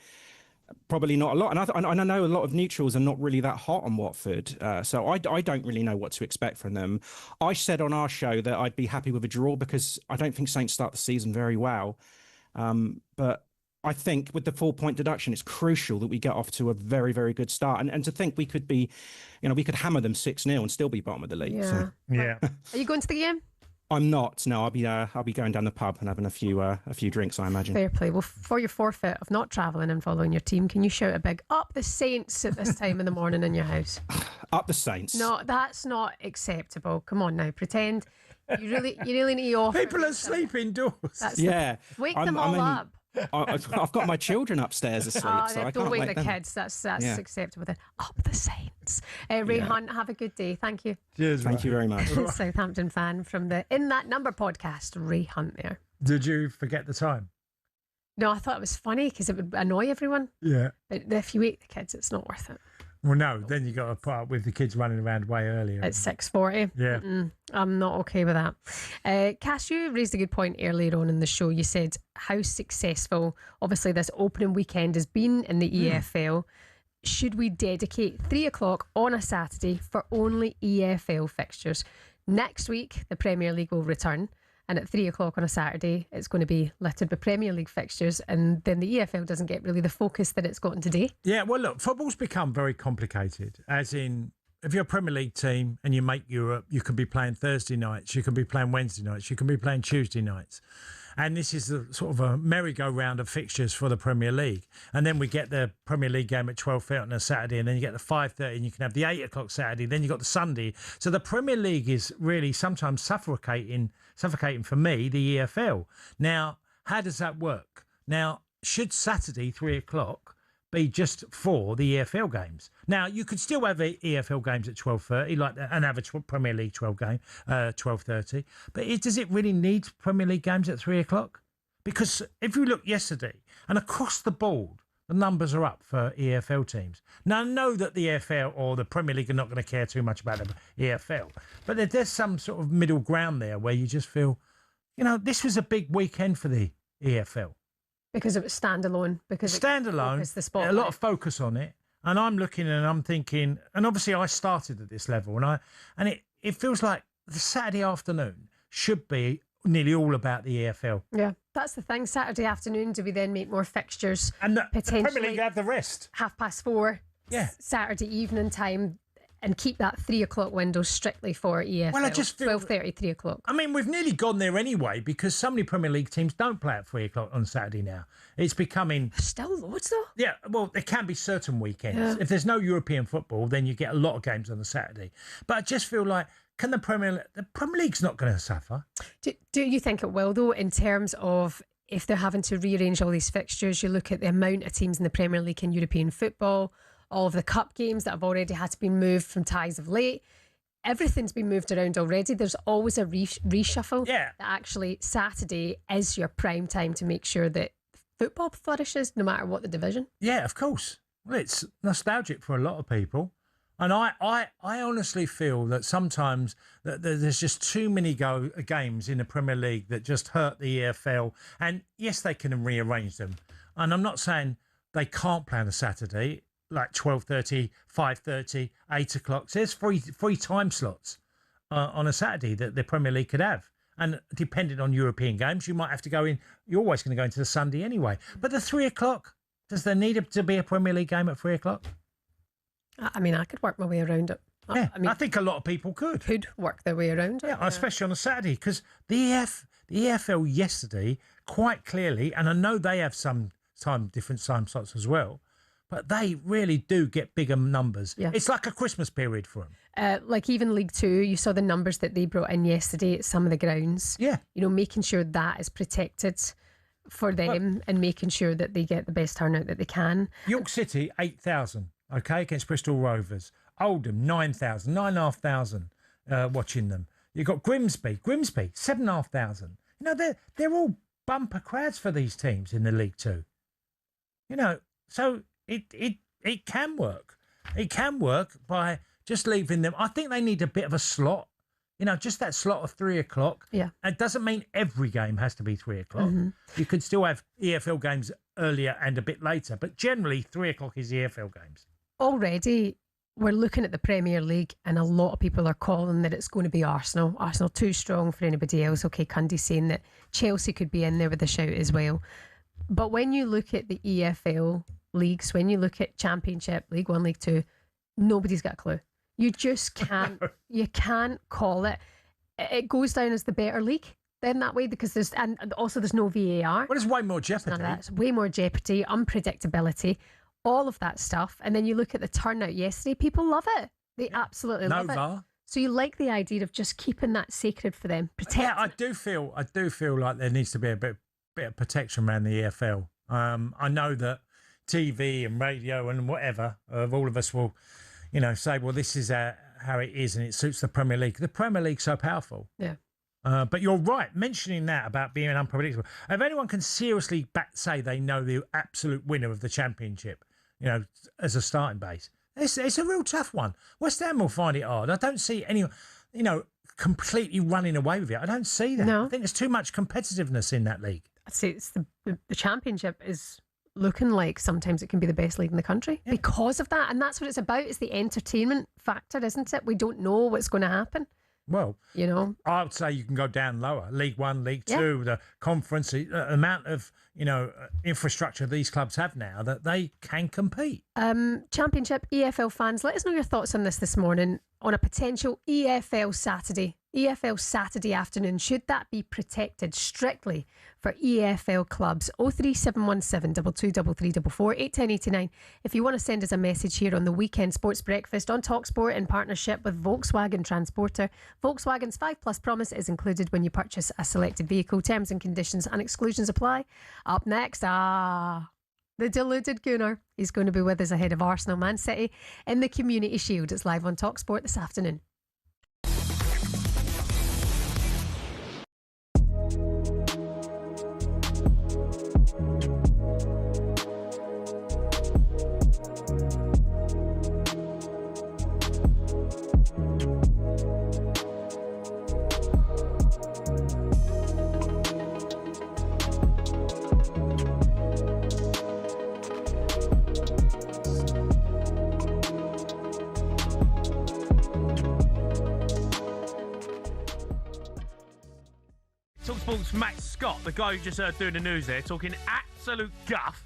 Probably not a lot. And I know a lot of neutrals are not really that hot on Watford. So I don't really know what to expect from them. I said on our show that I'd be happy with a draw because I don't think Saints start the season very well. But I think with the 4-point deduction, it's crucial that we get off to a very, very good start. And to think we could be, we could hammer them 6-0 and still be bottom of the league. Yeah. So. Yeah. Are you going to the game? I'm not. No, I'll be going down the pub and having a few drinks, I imagine. Fair play. Well, for your forfeit of not travelling and following your team, can you shout a big "Up the Saints" at this time in the morning in your house? Up the Saints. No, that's not acceptable. Come on now, pretend you really need to offer. People are sleeping indoors. Wake them all up. I've got my children upstairs asleep, so I don't can't wake the them. kids. That's acceptable. Then up the Saints. Ray Hunt, have a good day. Thank you. Cheers. Thank you very much. Southampton fan from the In That Number podcast, Ray Hunt there. Did you forget the time? No, I thought it was funny because it would annoy everyone. Yeah. But if you wake the kids, it's not worth it. Well, no, then you got to put up with the kids running around way earlier. At 6:40. Yeah. I'm not okay with that. Cass, you raised a good point earlier on in the show. You said how successful, obviously, this opening weekend has been in the EFL. Should we dedicate 3 o'clock on a Saturday for only EFL fixtures? Next week, the Premier League will return. And at 3 o'clock on a Saturday, it's going to be littered with Premier League fixtures. And then the EFL doesn't get really the focus that it's gotten today. Yeah, well, look, football's become very complicated. As in, if you're a Premier League team and you make Europe, you can be playing Thursday nights, you can be playing Wednesday nights, you can be playing Tuesday nights. And this is the sort of a merry-go-round of fixtures for the Premier League. And then we get the Premier League game at 12:30 on a Saturday, and then you get the 5:30, and you can have the 8 o'clock Saturday, then you got the Sunday. So the Premier League is really sometimes suffocating for me, the EFL. Now, how does that work? Now, should Saturday, 3 o'clock, be just for the EFL games? Now, you could still have EFL games at 12:30, and have a Premier League 12:30. But does it really need Premier League games at 3 o'clock? Because if you look yesterday, and across the board, the numbers are up for EFL teams. Now, I know that the EFL or the Premier League are not going to care too much about the EFL, but there's some sort of middle ground there where you just feel, this was a big weekend for the EFL. Because it was standalone. Standalone, the spotlight. a lot of focus on it. And I'm looking and I'm thinking, and obviously I started at this level, and it feels like the Saturday afternoon should be nearly all about the EFL. Yeah, that's the thing. Saturday afternoon, do we then make more fixtures? And the potentially Premier League have the rest. 4:30. Yeah. Saturday evening time. And keep that 3 o'clock window strictly for EFL. Well, I just feel 12:30, 3 o'clock. I mean, we've nearly gone there anyway because so many Premier League teams don't play at 3 o'clock on Saturday now. It's becoming still loads though. Yeah, well, there can be certain weekends. Yeah. If there's no European football, then you get a lot of games on the Saturday. But I just feel like the Premier League's not going to suffer. Do you think it will though? In terms of if they're having to rearrange all these fixtures, you look at the amount of teams in the Premier League in European football. All of the cup games that have already had to be moved from ties of late. Everything's been moved around already. There's always a reshuffle. Yeah. That actually Saturday is your prime time to make sure that football flourishes no matter what the division. Yeah, of course. Well, it's nostalgic for a lot of people. And I honestly feel that sometimes that there's just too many games in the Premier League that just hurt the EFL. And yes, they can rearrange them. And I'm not saying they can't play on a Saturday, like 12:30, 5:30, 8 o'clock. So there's free time slots on a Saturday that the Premier League could have. And depending on European games, you might have to go in. You're always going to go into the Sunday anyway. But the 3 o'clock, does there need to be a Premier League game at 3 o'clock? I mean, I could work my way around it. Yeah, I mean, I think a lot of people could work their way around it. Yeah, especially on a Saturday, because the EFL yesterday, quite clearly, and I know they have some different time slots as well, but they really do get bigger numbers. Yeah. It's like a Christmas period for them. Like even League Two, you saw the numbers that they brought in yesterday at some of the grounds. Yeah. Making sure that is protected for them and making sure that they get the best turnout that they can. York City, 8,000, okay, against Bristol Rovers. Oldham, 9,000, 9,500 watching them. You've got Grimsby, 7,500. You know, they're all bumper crowds for these teams in the League Two. You know, so it can work. It can work by just leaving them. I think they need a bit of a slot. You know, just that slot of 3 o'clock. Yeah. It doesn't mean every game has to be 3 o'clock. Mm-hmm. You could still have EFL games earlier and a bit later, but generally 3 o'clock is EFL games. Already, we're looking at the Premier League, and a lot of people are calling that it's going to be Arsenal. Arsenal too strong for anybody else. Okay, Cundy's saying that Chelsea could be in there with a shout as well. But when you look at the EFL leagues, when you look at Championship, League One, League Two, nobody's got a clue. You just can't. You can't call it. It goes down as the better league then that way, because there's no VAR. Well, there's way more jeopardy. None of that. It's way more jeopardy, unpredictability, all of that stuff. And then you look at the turnout yesterday. People love it. They absolutely love VAR. it. So you like the idea of just keeping that sacred for them. Protect. Yeah, I do feel like there needs to be a bit of protection around the EFL. I know that TV and radio and whatever of all of us will, you know, say, well, this is how it is and it suits the Premier League. The Premier League's so powerful. Yeah. But you're right, mentioning that about being unpredictable. If anyone can seriously say they know the absolute winner of the Championship, you know, as a starting base, it's a real tough one. West Ham will find it hard. I don't see anyone, you know, completely running away with it. I don't see that. No. I think there's too much competitiveness in that league. I'd say it's the Championship is looking like sometimes it can be the best league in the country because of that. And that's what it's about. It's the entertainment factor, isn't it? We don't know what's going to happen. Well, you know, I would say you can go down lower. League One, League Two, the conference, the amount of, you know, infrastructure these clubs have now that they can compete. Championship EFL fans, let us know your thoughts on this morning on a potential EFL Saturday afternoon. Should that be protected strictly for EFL clubs? 03717 223344 81089. If you want to send us a message here on the Weekend Sports Breakfast on talkSPORT in partnership with Volkswagen Transporter. Volkswagen's 5+ promise is included when you purchase a selected vehicle. Terms and conditions and exclusions apply. Up next, the deluded Gunnar. He's going to be with us ahead of Arsenal Man City in the Community Shield. It's live on talkSPORT this afternoon. talkSPORT's Matt Scott, the guy who just heard doing the news there, talking absolute guff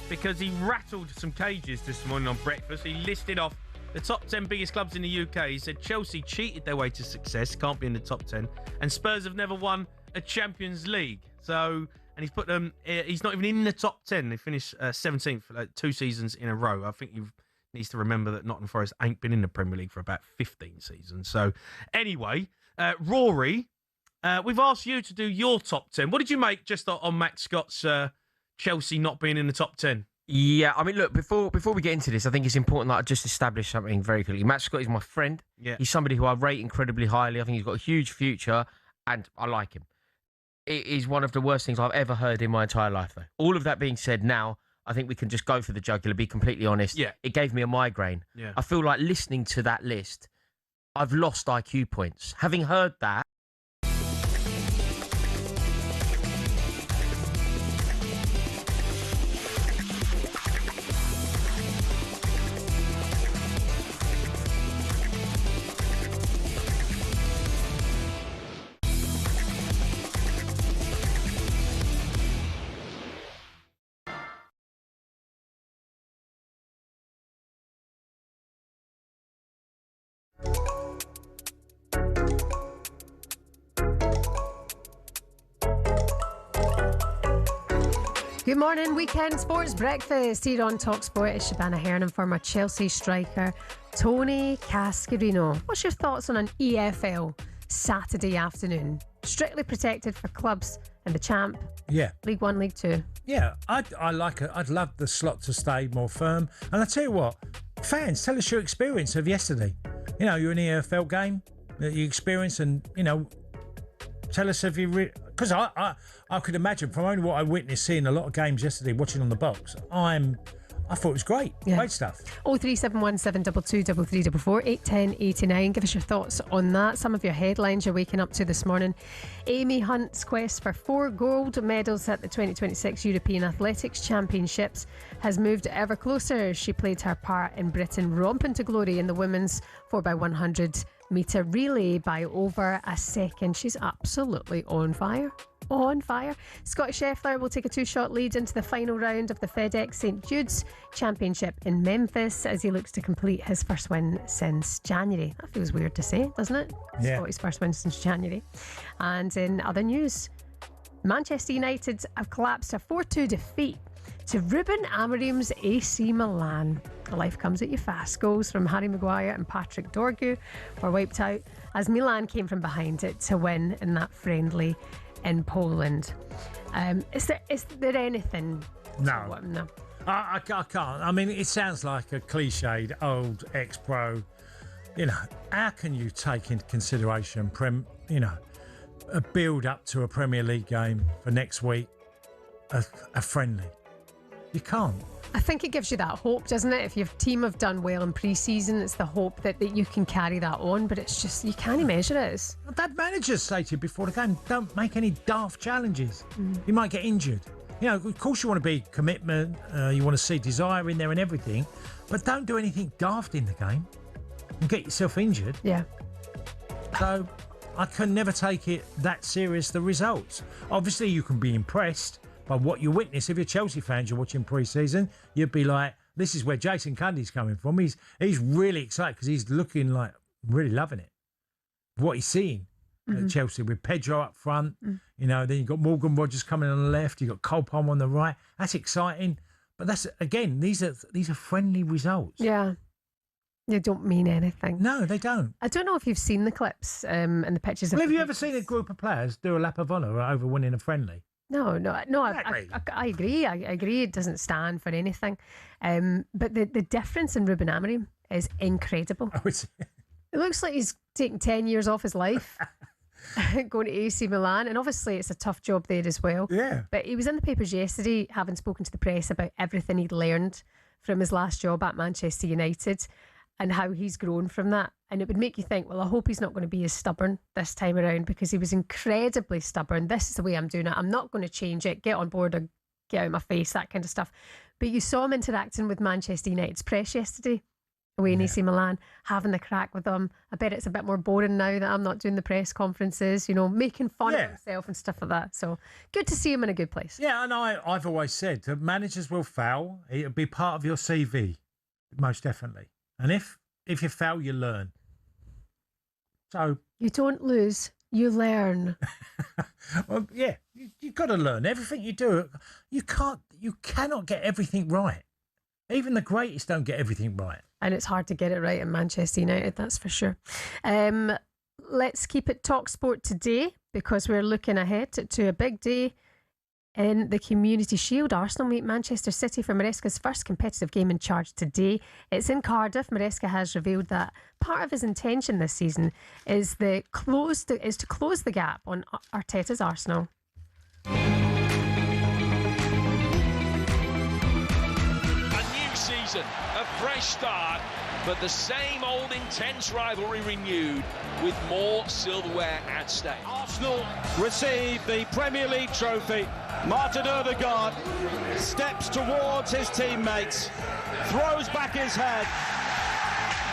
because he rattled some cages this morning on breakfast. He listed off the top 10 biggest clubs in the UK. He said Chelsea cheated their way to success, can't be in the top 10, and Spurs have never won a Champions League. So, and he's put them, he's not even in the top 10. They finished 17th for like 2 seasons in a row. I think he needs to remember that Nottingham Forest ain't been in the Premier League for about 15 seasons. So, anyway, Rory, we've asked you to do your top 10. What did you make just on Matt Scott's Chelsea not being in the top 10? Yeah, I mean, look, before we get into this, I think it's important that I just establish something very clearly. Matt Scott is my friend. Yeah. He's somebody who I rate incredibly highly. I think he's got a huge future, and I like him. It is one of the worst things I've ever heard in my entire life, though. All of that being said, now I think we can just go for the jugular, be completely honest. Yeah. It gave me a migraine. Yeah. I feel like listening to that list, I've lost IQ points. Having heard that, Good morning, Weekend Sports Breakfast here on talkSPORT. It's Shebahn Aherne and former Chelsea striker Tony Cascarino. What's your thoughts on an EFL Saturday afternoon? Strictly protected for clubs and the champ. Yeah. League One, League Two. Yeah, I like it. I'd love the slot to stay more firm. And I tell you what, fans, tell us your experience of yesterday. You know, you're in an EFL game. that you experience, and tell us if you because I could imagine from only what I witnessed seeing a lot of games yesterday, watching on the box. I thought it was great. Yeah. Great stuff. 03717223344 81089. Give us your thoughts on that. Some of your headlines you're waking up to this morning. Amy Hunt's quest for 4 gold medals at the 2026 European Athletics Championships has moved ever closer. She played her part in Britain romping to glory in the women's 4x100 metre relay by over a second. She's absolutely on fire. On fire. Scott Scheffler will take a 2-shot lead into the final round of the FedEx St. Jude's Championship in Memphis as he looks to complete his first win since January. That feels weird to say, doesn't it? Yeah. Scotty's first win since January. And in other news, Manchester United have collapsed a 4-2 defeat to Ruben Amorim's AC Milan. Life comes at you fast. Goals from Harry Maguire and Patrick Dorgu were wiped out as Milan came from behind it to win in that friendly in Poland. Is there anything? No. No. I can't. I mean, it sounds like a cliched old ex-pro. How can you take into consideration a build up to a Premier League game for next week, a friendly? You can't. I think it gives you that hope, doesn't it? If your team have done well in pre-season, it's the hope that you can carry that on, but it's just, you can't measure it. That managers say to you before the game, don't make any daft challenges. You might get injured. Of course you want to be commitment, you want to see desire in there and everything, but don't do anything daft in the game and get yourself injured. Yeah. So I can never take it that serious, the results. Obviously you can be impressed by what you witness. If you're Chelsea fans, you're watching pre-season, you'd be like, this is where Jason Cundy's coming from. He's really excited because he's looking like really loving it. What he's seeing at Chelsea with Pedro up front, then you've got Morgan Rogers coming on the left, you've got Cole Palmer on the right. That's exciting. But that's, again, these are friendly results. Yeah. They don't mean anything. No, they don't. I don't know if you've seen the clips and the pictures. Well, have you ever seen a group of players do a lap of honour over winning a friendly? No. Exactly. I agree. I agree. It doesn't stand for anything. But the difference in Ruben Amorim is incredible. It looks like he's taking 10 years off his life going to AC Milan, and obviously it's a tough job there as well. Yeah. But he was in the papers yesterday, having spoken to the press about everything he'd learned from his last job at Manchester United and how he's grown from that. And it would make you think, well, I hope he's not going to be as stubborn this time around, because he was incredibly stubborn. This is the way I'm doing it. I'm not going to change it. Get on board or get out of my face, that kind of stuff. But you saw him interacting with Manchester United's press yesterday, away in AC Milan, having the crack with them. I bet it's a bit more boring now that I'm not doing the press conferences, making fun of himself and stuff like that. So good to see him in a good place. Yeah, and I've always said that managers will fail. It'll be part of your CV, most definitely. And if you fail, you learn. So you don't lose, you learn. Well, yeah, you've got to learn. Everything you do, you cannot get everything right. Even the greatest don't get everything right. And it's hard to get it right in Manchester United, that's for sure. Let's keep it talkSPORT today, because we're looking ahead to a big day in the Community Shield. Arsenal meet Manchester City for Maresca's first competitive game in charge today. It's in Cardiff. Maresca has revealed that part of his intention this season is to close the gap on Arteta's Arsenal. A new season, a fresh start, but the same old intense rivalry renewed with more silverware at stake. Arsenal receive the Premier League trophy. Martin Odegaard steps towards his teammates, throws back his head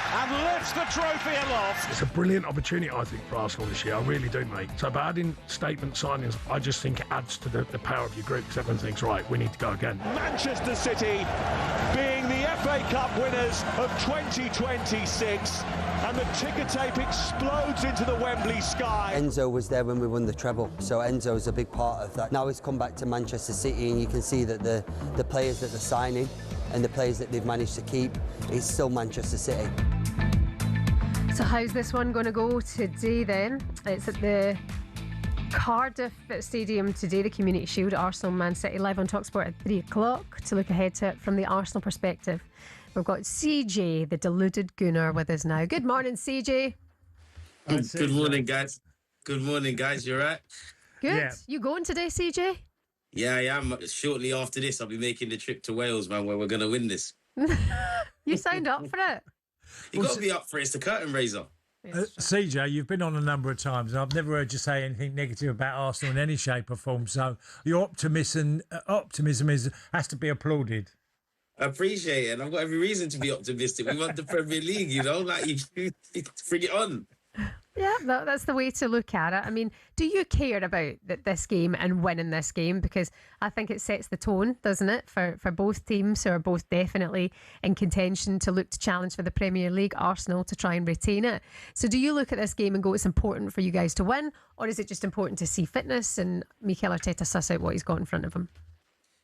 and lifts the trophy aloft. It's a brilliant opportunity, I think, for Arsenal this year. I really do, mate. So by adding statement signings, I just think it adds to the power of your group, because everyone thinks, right, we need to go again. Manchester City being the FA Cup winners of 2026, and the ticker tape explodes into the Wembley sky. Enzo was there when we won the treble, so Enzo's a big part of that. Now he's come back to Manchester City, and you can see that the players that they're signing and the players that they've managed to keep, it's still Manchester City. So how's this one going to go today then? It's at the Cardiff Stadium today, the Community Shield, Arsenal Man City, live on talkSPORT at 3 o'clock to look ahead to it from the Arsenal perspective. We've got CJ, the deluded Gooner, with us now. Good morning, CJ. Good morning, guys. Good morning, guys. You all right? Good. Yeah. You going today, CJ? Yeah, I am. Shortly after this, I'll be making the trip to Wales, man, where we're going to win this. You signed up for it. You got to be up for it. It's the curtain raiser. CJ, you've been on a number of times, and I've never heard you say anything negative about Arsenal in any shape or form. So your optimism has to be applauded. I appreciate it, and I've got every reason to be optimistic. We want the Premier League, you know, like you bring it on. Yeah, that's the way to look at it. I mean, do you care about this game and winning this game? Because I think it sets the tone, doesn't it, for both teams who are both definitely in contention to look to challenge for the Premier League, Arsenal to try and retain it. So do you look at this game and go, it's important for you guys to win, or is it just important to see fitness and Mikel Arteta suss out what he's got in front of him?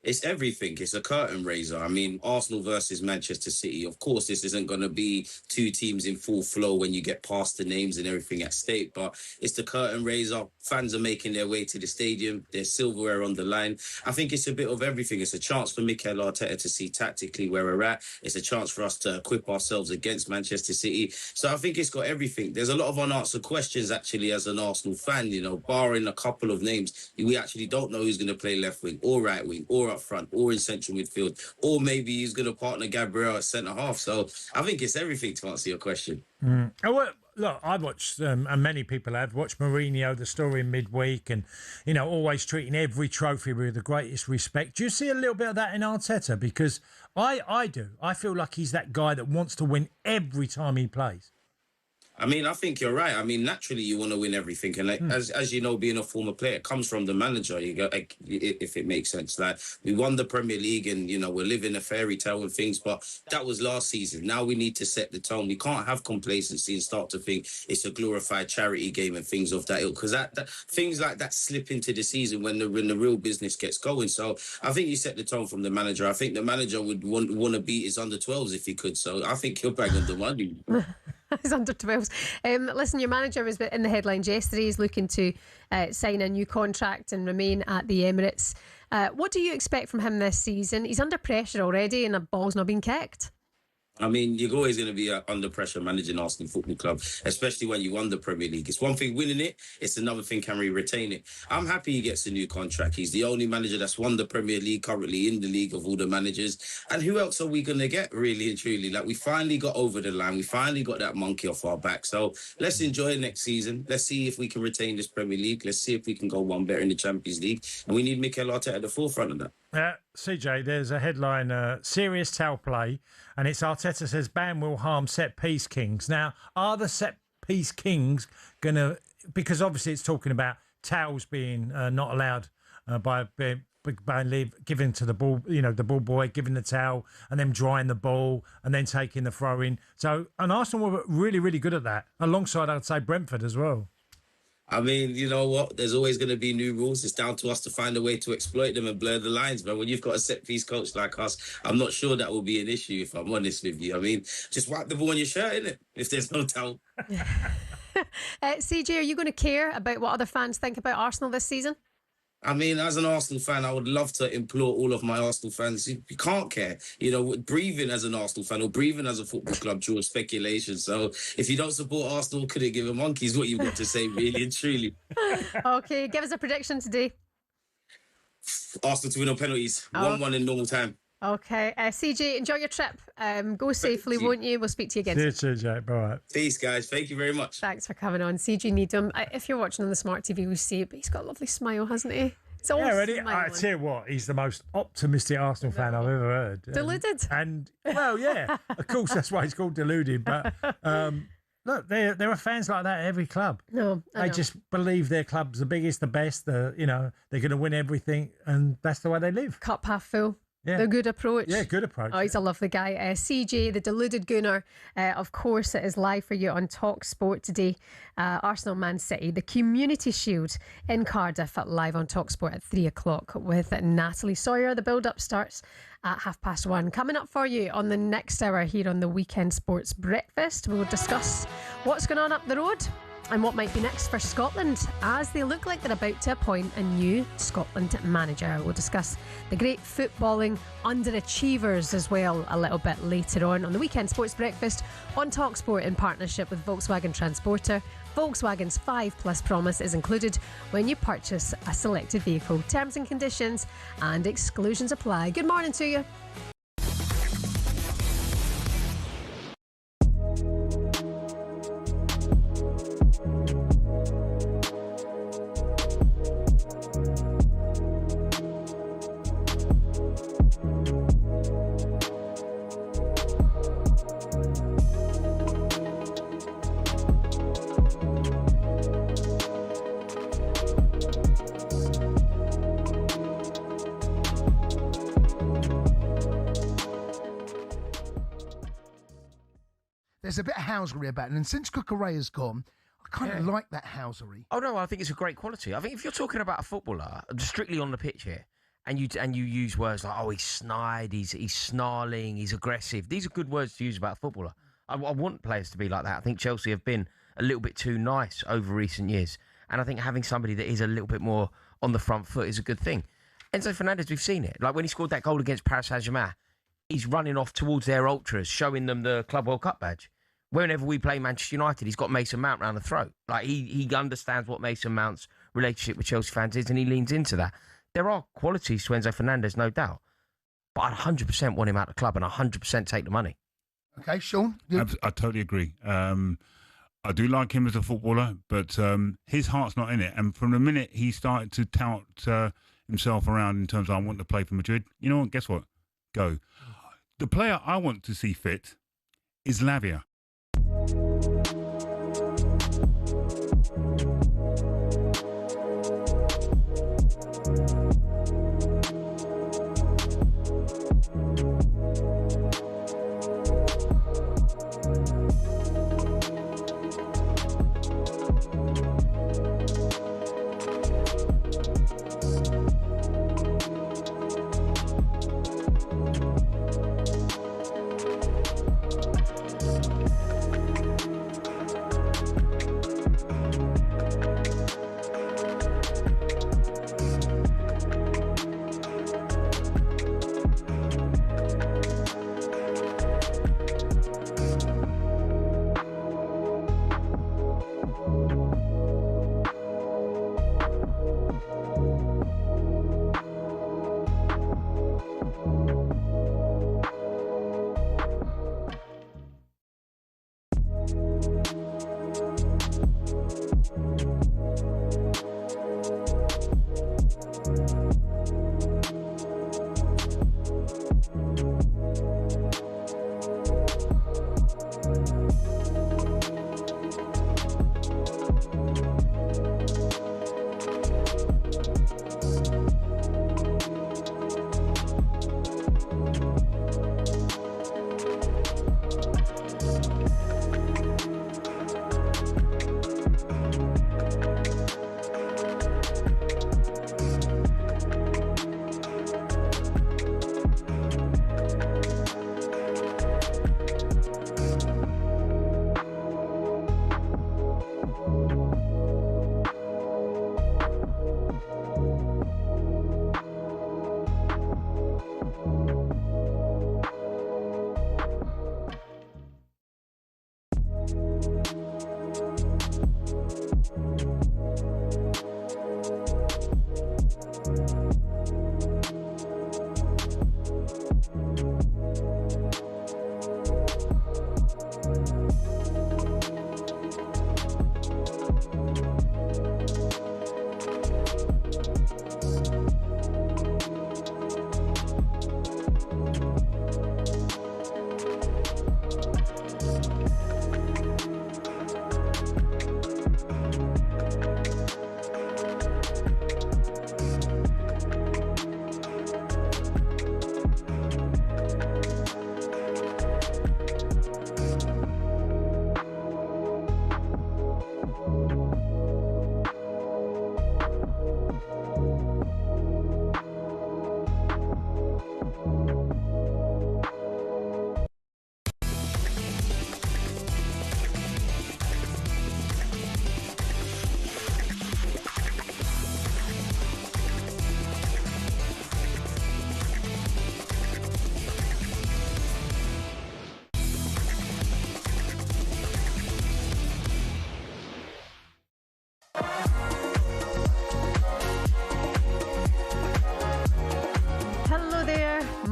It's everything. It's a curtain raiser. I mean, Arsenal versus Manchester City. Of course, this isn't going to be two teams in full flow when you get past the names and everything at stake, but it's the curtain raiser. Fans are making their way to the stadium. There's silverware on the line. I think it's a bit of everything. It's a chance for Mikel Arteta to see tactically where we're at. It's a chance for us to equip ourselves against Manchester City. So I think it's got everything. There's a lot of unanswered questions, actually, as an Arsenal fan, you know, barring a couple of names. We actually don't know who's going to play left wing or right wing or up front or in central midfield, or maybe he's going to partner Gabriel at centre half. So I think it's everything to answer your question. Oh, well, look, I watched, and many people have watched Mourinho, the story in midweek, and you know, always treating every trophy with the greatest respect. Do you see a little bit of that in Arteta? Because I do. I feel like he's that guy that wants to win every time he plays. I mean, I think you're right. I mean, naturally, you want to win everything. And as you know, being a former player, it comes from the manager, you go, if it makes sense. Like, we won the Premier League and, you know, we're living a fairy tale and things, but that was last season. Now we need to set the tone. We can't have complacency and start to think it's a glorified charity game and things of that ilk, because that things like that slip into the season when the real business gets going. So I think you set the tone from the manager. I think the manager would want to beat his under-12s if he could. So I think he'll bang on the money. He's under 12s. Listen, your manager was in the headlines yesterday. He's looking to sign a new contract and remain at the Emirates. What do you expect from him this season? He's under pressure already and the ball's not been kicked. I mean, you're always going to be under pressure managing Arsenal Football Club, especially when you won the Premier League. It's one thing winning it, it's another thing can we retain it. I'm happy he gets a new contract. He's the only manager that's won the Premier League, currently in the league of all the managers. And who else are we going to get, really and truly? Like, we finally got over the line. We finally got that monkey off our back. So let's enjoy next season. Let's see if we can retain this Premier League. Let's see if we can go one better in the Champions League. And we need Mikel Arteta at the forefront of that. CJ, there's a headline, serious towel play, and it's Arteta says ban will harm set-piece kings. Now, are the set-piece kings going to... Because obviously it's talking about towels being not allowed by giving to the ball, you know, the ball boy, giving the towel, and then drying the ball, and then taking the throw-in. So, and Arsenal were really, really good at that, alongside, I'd say, Brentford as well. I mean, you know what? There's always going to be new rules. It's down to us to find a way to exploit them and blur the lines. But when you've got a set-piece coach like us, I'm not sure that will be an issue, if I'm honest with you. I mean, just wipe the ball on your shirt, innit? If there's no towel. CJ, are you going to care about what other fans think about Arsenal this season? I mean, as an Arsenal fan, I would love to implore all of my Arsenal fans, you can't care. You know, breathing as an Arsenal fan or breathing as a football club draws speculation. So if you don't support Arsenal, couldn't give a monkey's what you've got to say, really and truly. Okay, give us a prediction today. Arsenal to win on penalties. 1-1 in normal time. Okay. CJ, enjoy your trip. Go safely, won't you? We'll speak to you again. See you, CJ. Bye. Peace, guys. Thank you very much. Thanks for coming on. CJ Needham. If you're watching on the smart TV, we see it, but he's got a lovely smile, hasn't he? He's always smiling. I tell you what, he's the most optimistic Arsenal fan I've ever heard. Deluded. And well, yeah, of course, that's why he's called deluded. But look, there are fans like that at every club. No, they just believe their club's the biggest, the best. You know, they're going to win everything, and that's the way they live. Cup half full. Yeah. The good approach. Yeah, good approach. Oh, he's a lovely guy. CJ, the deluded gooner. Of course, it is live for you on talkSPORT today. Arsenal Man City, the Community Shield in Cardiff, live on talkSPORT at 3 o'clock with Natalie Sawyer. The build-up starts at 1:30. Coming up for you on the next hour here on the Weekend Sports Breakfast, we'll discuss what's going on up the road and what might be next for Scotland as they look like they're about to appoint a new Scotland manager. We'll discuss the great footballing underachievers as well a little bit later on the Weekend Sports Breakfast on talkSPORT in partnership with Volkswagen Transporter. Volkswagen's 5+ promise is included when you purchase a selected vehicle. Terms and conditions and exclusions apply. Good morning to you. There's a bit of housery about it, and since Cucurella's gone, I kind of like that housery. Oh no, I think it's a great quality. I think if you're talking about a footballer, strictly on the pitch here, and you use words like, oh, he's snide, he's snarling, he's aggressive. These are good words to use about a footballer. I want players to be like that. I think Chelsea have been a little bit too nice over recent years, and I think having somebody that is a little bit more on the front foot is a good thing. Enzo Fernandez, we've seen it. Like when he scored that goal against Paris Saint-Germain, he's running off towards their ultras, showing them the Club World Cup badge. Whenever we play Manchester United, he's got Mason Mount round the throat. Like he understands what Mason Mount's relationship with Chelsea fans is, and he leans into that. There are qualities to Enzo Fernandez, no doubt, but I'd 100% want him out of the club and 100% take the money. Okay, Sean? I totally agree. I do like him as a footballer, but his heart's not in it. And from the minute he started to tout himself around in terms of I want to play for Madrid, you know what? Guess what? Go. The player I want to see fit is Lavia.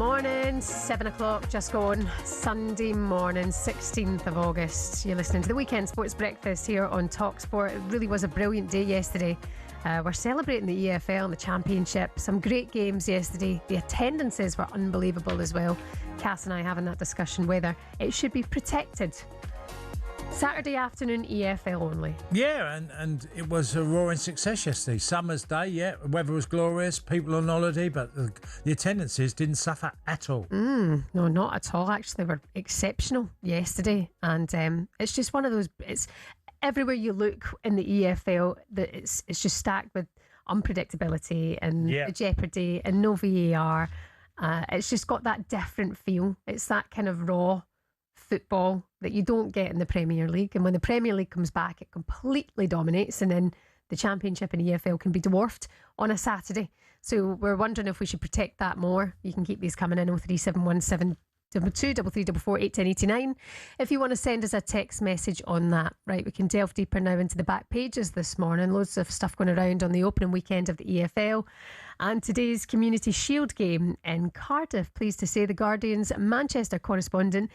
morning, 7 o'clock, just gone. Sunday morning, 16th of August. You're listening to the Weekend Sports Breakfast here on talkSPORT. It really was a brilliant day yesterday. We're celebrating the EFL and the Championship. Some great games yesterday. The attendances were unbelievable as well. Cass and I having that discussion whether it should be protected. Saturday afternoon EFL only. Yeah, and it was a roaring success yesterday. Summer's day, yeah, weather was glorious, people on holiday, but the attendances didn't suffer at all. No, not at all. Actually, they were exceptional yesterday, and it's just one of those. It's everywhere you look in the EFL that it's just stacked with unpredictability and jeopardy and no VAR. It's just got that different feel. It's that kind of raw football that you don't get in the Premier League, and when the Premier League comes back it completely dominates, and then the Championship and EFL can be dwarfed on a Saturday. So we're wondering if we should protect that more. You can keep these coming in 03717 23344 81089 if you want to send us a text message on that. Right, we can delve deeper now into the back pages this morning. Loads of stuff going around on the opening weekend of the EFL and today's Community Shield game in Cardiff. Pleased to say the Guardian's Manchester correspondent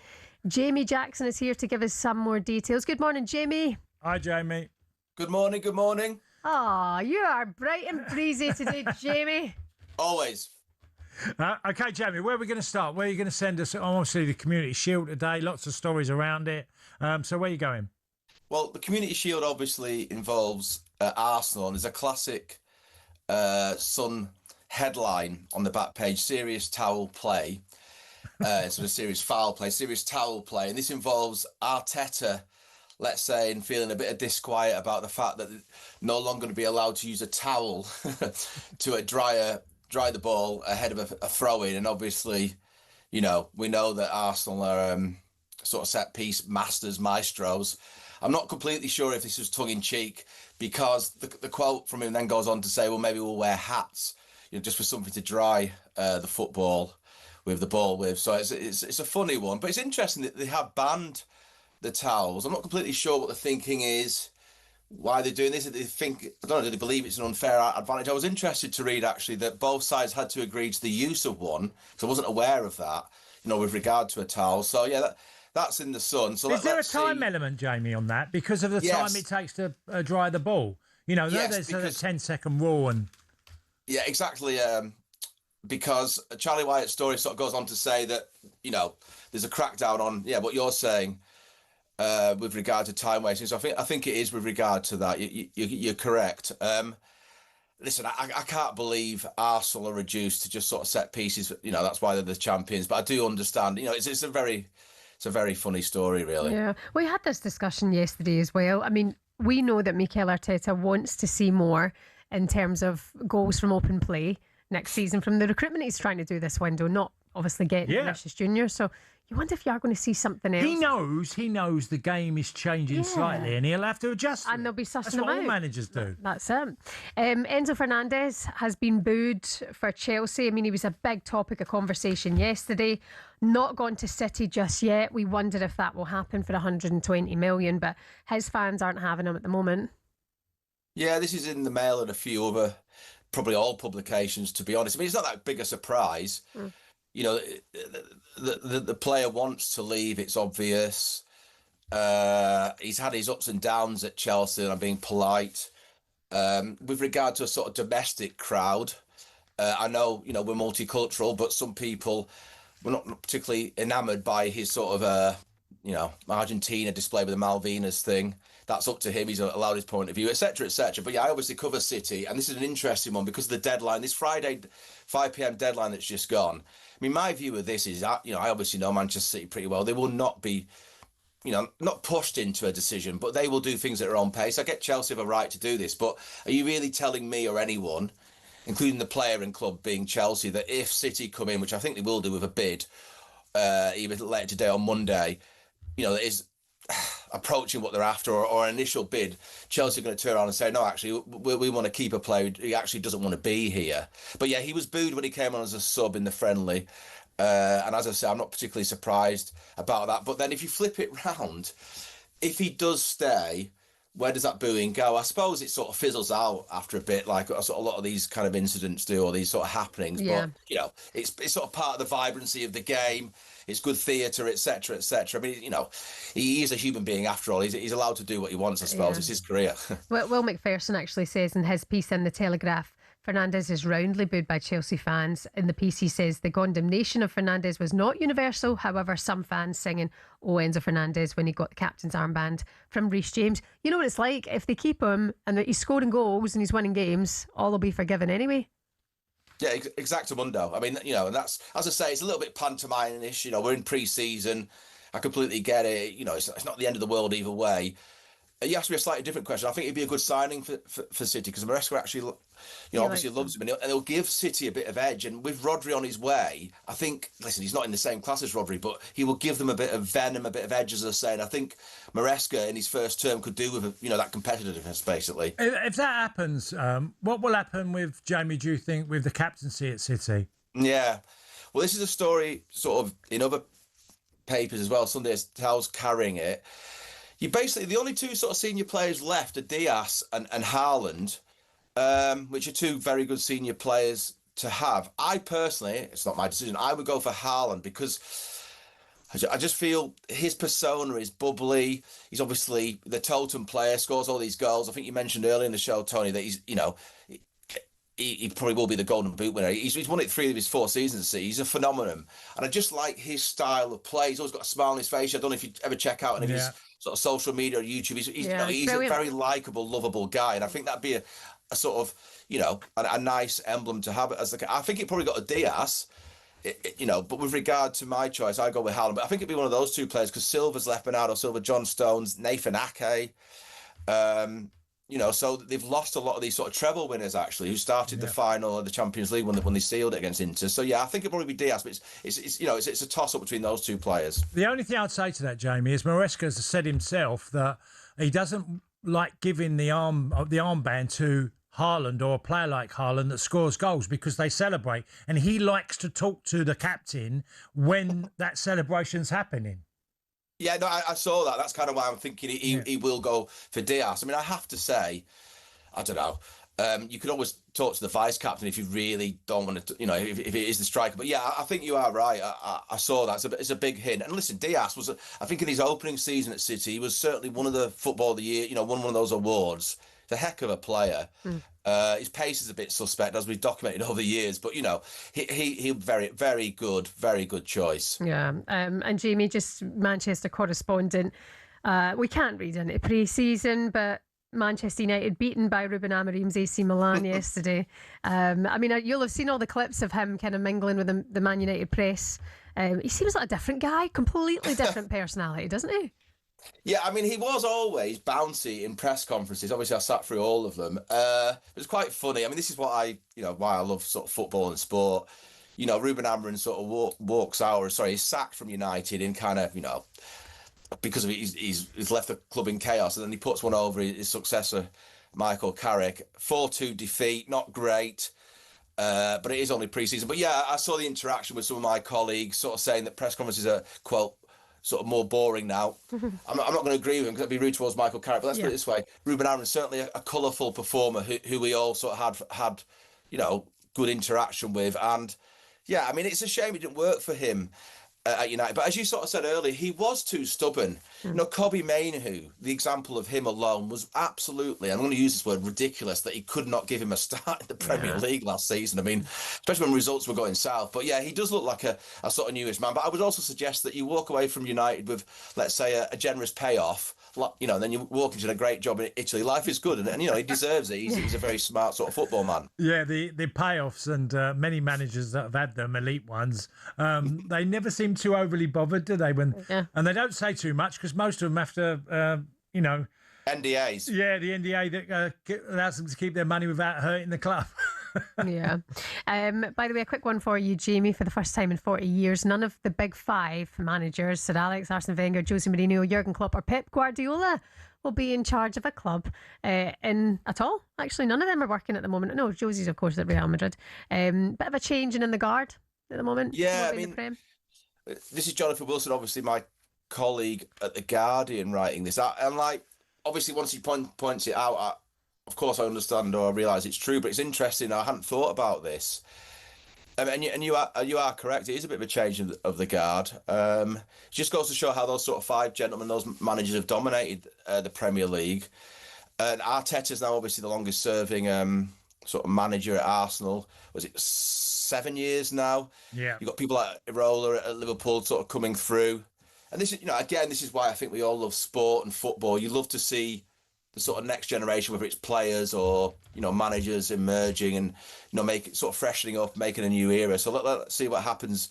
Jamie Jackson is here to give us some more details. Good morning, Jamie. Hi, Jamie. Good morning, good morning. Oh, you are bright and breezy today, Jamie. Always. Okay, Jamie, where are we going to start? Where are you going to send us? Obviously, the Community Shield today, lots of stories around it. So where are you going? Well, the Community Shield obviously involves Arsenal, and there's a classic Sun headline on the back page, serious towel play. Sort of serious foul play, serious towel play. And this involves Arteta, let's say, and feeling a bit of disquiet about the fact that they're no longer going to be allowed to use a towel to dry the ball ahead of a throw-in. And obviously, you know, we know that Arsenal are sort of set-piece masters, maestros. I'm not completely sure if this was tongue-in-cheek, because the quote from him then goes on to say, well, maybe we'll wear hats, you know, just for something to dry the football with the ball with. So it's a funny one, but it's interesting that they have banned the towels. I'm not completely sure what the thinking is, why they're doing this. They think, I don't know, do they believe it's an unfair advantage? I was interested to read actually that both sides had to agree to the use of one, because I wasn't aware of that, you know, with regard to a towel. So yeah, that's in the Sun. So is there a time element, Jamie, on that, because of the time it takes to dry the ball? You know, there's a 10-second rule and yeah, exactly. Because Charlie Wyatt's story sort of goes on to say that, you know, there's a crackdown on what you're saying with regard to time wasting. So I think it is with regard to that. You're correct. Listen, I can't believe Arsenal are reduced to just sort of set pieces. You know, that's why they're the champions. But I do understand. You know, it's a very funny story, really. Yeah, we had this discussion yesterday as well. I mean, we know that Mikel Arteta wants to see more in terms of goals from open play next season from the recruitment he's trying to do this window, not obviously getting Vinicius Junior. So you wonder if you are going to see something else. He knows the game is changing slightly, and he'll have to adjust. And they'll be sussing That's them what out. all managers do. That's it. Enzo Fernandez has been booed for Chelsea. I mean, he was a big topic of conversation yesterday. Not gone to City just yet. We wonder if that will happen for 120 million, but his fans aren't having him at the moment. Yeah, this is in the Mail and a few other, probably all publications, to be honest. I mean, it's not that big a surprise. You know, the player wants to leave, it's obvious. He's had his ups and downs at Chelsea, and I'm being polite. With regard to a sort of domestic crowd, I know, you know, we're multicultural, but some people were not particularly enamoured by his sort of, you know, Argentina display with the Malvinas thing. That's up to him. He's allowed his point of view, etc., etc. But yeah, I obviously cover City, and this is an interesting one because of the deadline, this Friday 5 p.m. deadline that's just gone. I mean, my view of this is, you know, I obviously know Manchester City pretty well. They will not be, you know, not pushed into a decision, but they will do things at their own pace. I get Chelsea have a right to do this, but are you really telling me or anyone, including the player and club being Chelsea, that if City come in, which I think they will do with a bid, either later today or Monday, you know, that is approaching what they're after, or an initial bid, Chelsea are going to turn around and say, no, actually, we want to keep a player who actually doesn't want to be here. But yeah, he was booed when he came on as a sub in the friendly. And as I say, I'm not particularly surprised about that. But then if you flip it round, if he does stay, where does that booing go? I suppose it sort of fizzles out after a bit, like sort of a lot of these kind of incidents do, or these sort of happenings. Yeah. But it's sort of part of the vibrancy of the game. It's good theatre, etc., etc. I mean, he is a human being after all. He's allowed to do what he wants, I suppose. Yeah. It's his career. Will McPherson actually says in his piece in the Telegraph, Fernandes is roundly booed by Chelsea fans. In the piece, he says the condemnation of Fernandes was not universal. However, some fans singing "Oh, Enzo Fernandes" when he got the captain's armband from Reece James. You know what it's like? If they keep him and he's scoring goals and he's winning games, all will be forgiven anyway. Yeah, exactamundo. I mean, and that's, as I say, it's a little bit pantomime-ish. We're in pre-season. I completely get it. It's not the end of the world either way. You asked me a slightly different question. I think it'd be a good signing for City because Maresca actually, obviously loves him, and he'll give City a bit of edge. And with Rodri on his way, I think, listen, he's not in the same class as Rodri, but he will give them a bit of venom, a bit of edge, as I say. And I think Maresca in his first term could do with that competitiveness, basically. If that happens, what will happen with Jamie? Do you think with the captaincy at City? Yeah, well, this is a story sort of in other papers as well. Sunday Times carrying it. You basically, the only two sort of senior players left are Diaz and Haaland, which are two very good senior players to have. I personally, it's not my decision, I would go for Haaland because I just feel his persona is bubbly. He's obviously the totem player, scores all these goals. I think you mentioned earlier in the show, Tony, that he's, he probably will be the Golden Boot winner. He's won it 3 of his 4 seasons. He's a phenomenon. And I just like his style of play. He's always got a smile on his face. I don't know if you ever check out any of his sort of social media or YouTube. He's a very likeable, lovable guy. And I think that'd be a sort of, a nice emblem to have. I think it probably got a Diaz, but with regard to my choice, I go with Haaland. But I think it'd be one of those two players because Silva's left, Bernardo Silva, John Stones, Nathan Ake. So they've lost a lot of these sort of treble winners, actually, who started the final of the Champions League when they sealed it against Inter. So, yeah, I think it'll probably be Diaz, but it's a toss-up between those two players. The only thing I'd say to that, Jamie, is Maresca has said himself that he doesn't like giving the armband to Haaland or a player like Haaland that scores goals because they celebrate. And he likes to talk to the captain when that celebration's happening. Yeah, no, I saw that. That's kind of why I'm thinking he will go for Diaz. I mean, I have to say, I don't know. You could always talk to the vice captain if you really don't want to, if it is the striker. But yeah, I think you are right. I saw that. It's a big hint. And listen, Diaz was, I think in his opening season at City, he was certainly one of the Football of the Year, won one of those awards. He's a heck of a player. His pace is a bit suspect, as we've documented over the years. But, he very, very good choice. Yeah. And Jamie, just Manchester correspondent. We can't read into pre-season, but Manchester United beaten by Ruben Amorim's AC Milan yesterday. You'll have seen all the clips of him kind of mingling with the Man United press. He seems like a different guy, completely different personality, doesn't he? Yeah, I mean, he was always bouncy in press conferences. Obviously, I sat through all of them. It was quite funny. I mean, this is why I love sort of football and sport. Ruben Amorim sort of walks out, he's sacked from United in kind of, because of he's left the club in chaos, and then he puts one over his successor, Michael Carrick. 4-2 defeat, not great, but it is only pre-season. But yeah, I saw the interaction with some of my colleagues sort of saying that press conferences are, quote, sort of more boring now. I'm not going to agree with him because I'd be rude towards Michael Carrick, but let's put it this way. Ruben Amorim is certainly a colourful performer who we all sort of had good interaction with. And yeah, I mean, it's a shame it didn't work for him at United. But as you sort of said earlier, he was too stubborn. Kobbie Mainoo, the example of him alone was absolutely, I'm going to use this word, ridiculous that he could not give him a start in the Premier League last season. I mean, especially when results were going south. But yeah, he does look like a sort of newish man. But I would also suggest that you walk away from United with, let's say, a generous payoff. And then you walk into a great job in Italy. Life is good, and he deserves it. He's a very smart sort of football man. Yeah, the payoffs and many managers that have had them, elite ones, they never seem too overly bothered, do they? And they don't say too much because most of them have to, NDAs. Yeah, the NDA that allows them to keep their money without hurting the club. Yeah. By the way, a quick one for you, Jamie. For the first time in 40 years, none of the big 5 managers, Sir Alex, Arsene Wenger, Jose Mourinho, Jurgen Klopp or Pep Guardiola, will be in charge of a club in at all. Actually, none of them are working at the moment. No, Jose's, of course, at Real Madrid. Bit of a changing in the guard at the moment. Yeah, I mean, this is Jonathan Wilson, obviously my colleague at The Guardian, writing this. I'm like, obviously, once he points it out, of course I understand or I realise it's true, but it's interesting. I hadn't thought about this. And you are correct. It is a bit of a change of the guard. It just goes to show how those sort of 5 gentlemen, those managers, have dominated the Premier League. And Arteta's now obviously the longest serving sort of manager at Arsenal. Was it 7 years now? Yeah. You've got people like Irola at Liverpool sort of coming through. And this is, again, this is why I think we all love sport and football. You love to see the sort of next generation, whether it's players or, managers emerging and, make it sort of freshening up, making a new era. So let's see what happens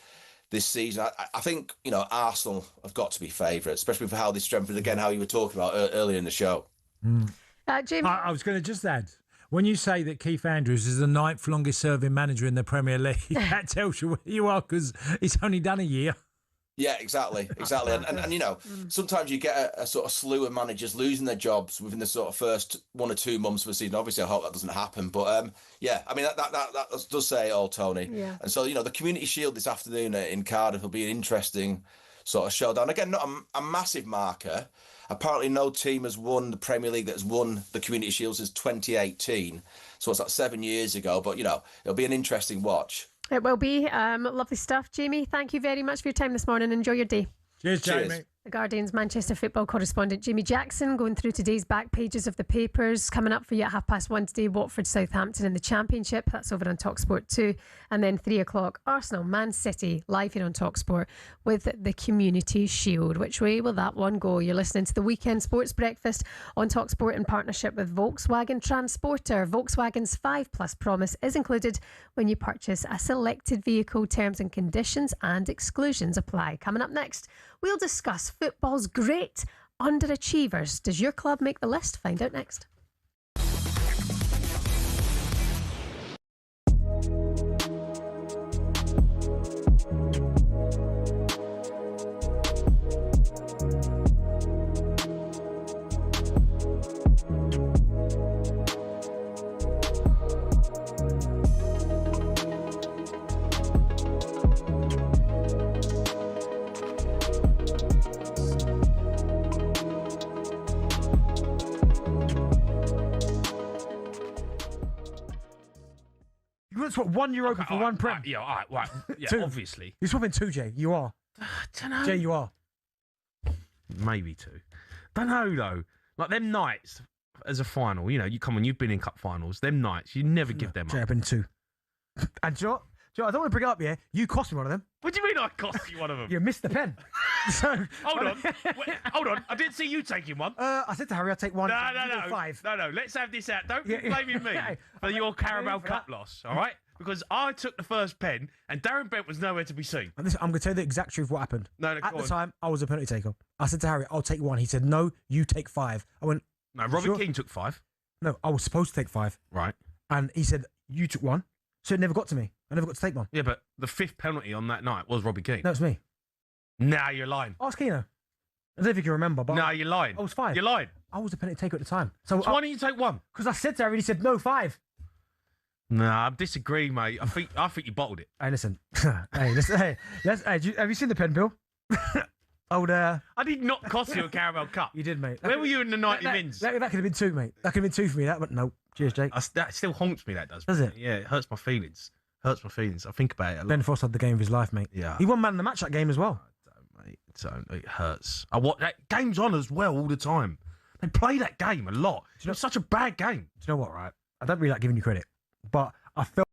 this season. I think, Arsenal have got to be favourites, especially for how they strengthened, again, how you were talking about earlier in the show. Jamie? I was going to just add, when you say that Keith Andrews is the 9th longest serving manager in the Premier League, that tells you where you are, because he's only done a year. Yeah, exactly. And sometimes you get a sort of slew of managers losing their jobs within the sort of first 1 or 2 months of the season. Obviously, I hope that doesn't happen. But, that does say it all, Tony. Yeah. And so, the Community Shield this afternoon in Cardiff will be an interesting sort of showdown. Again, not a massive marker. Apparently, no team has won the Premier League that has won the Community Shield since 2018. So it's like 7 years ago. But, it'll be an interesting watch. It will be. Lovely stuff. Jamie, thank you very much for your time this morning. Enjoy your day. Cheers, Jamie. The Guardian's Manchester football correspondent Jamie Jackson going through today's back pages of the papers. Coming up for you at 1:30 today, Watford Southampton in the Championship. That's over on talkSPORT 2. And then 3 o'clock, Arsenal Man City live here on talkSPORT with the Community Shield. Which way will that one go? You're listening to the Weekend Sports Breakfast on talkSPORT in partnership with Volkswagen Transporter. Volkswagen's 5+ promise is included when you purchase a selected vehicle. Terms and conditions and exclusions apply. Coming up next, we'll discuss football's great underachievers. Does your club make the list? Find out next. You want to swap one Europa for one Prem? Yeah, all right. Yeah, Two. obviously. You're swapping 2, Jay. You are. I don't know. Jay, you are. Maybe 2. Don't know, though. Like, them nights as a final, you've been in cup finals. Them nights, you never give them Jay, up. I've been 2. And do you know what? I don't want to bring it up, yeah? You cost me one of them. What do you mean I cost you one of them? You missed the pen. So Hold on. Wait, hold on. I didn't see you taking one. I said to Harry, I'll take one. No. 5. No. Let's have this out. Don't be blaming me for your Carabao Cup loss, all right? Because I took the first pen and Darren Bent was nowhere to be seen. And listen, I'm going to tell you the exact truth of what happened. No, At the time, I was a penalty taker. I said to Harry, I'll take 1. He said, no, you take 5. I went, no, Robin King took 5. No, I was supposed to take 5. Right. And he said, you took 1. So it never got to me. I never got to take 1. Yeah, but the 5th penalty on that night was Robbie Keane. No, it's me. Nah, you're lying. Ask Keno. I don't know if you can remember, but... Nah, you're lying. I was 5. You're lying. I was a penalty taker at the time. So why don't you take 1? Because I said to Harry, he said, no, 5. Nah, I disagree, mate. I think you bottled it. Hey, listen. Have you seen the pen, Bill? I did not cost you a Carabao Cup. You did, mate. Where were you in the 90 mins? That could have been 2, mate. That could have been 2 for me. No. Cheers, Jake. That still haunts me, that does. Does it? Yeah, it hurts my feelings. I think about it a lot. Ben Foss had the game of his life, mate. Yeah. He won man of the match that game as well. It hurts. That game's on as well all the time. They play that game a lot. It's such a bad game. Do you know what, right? I don't really like giving you credit, but I felt...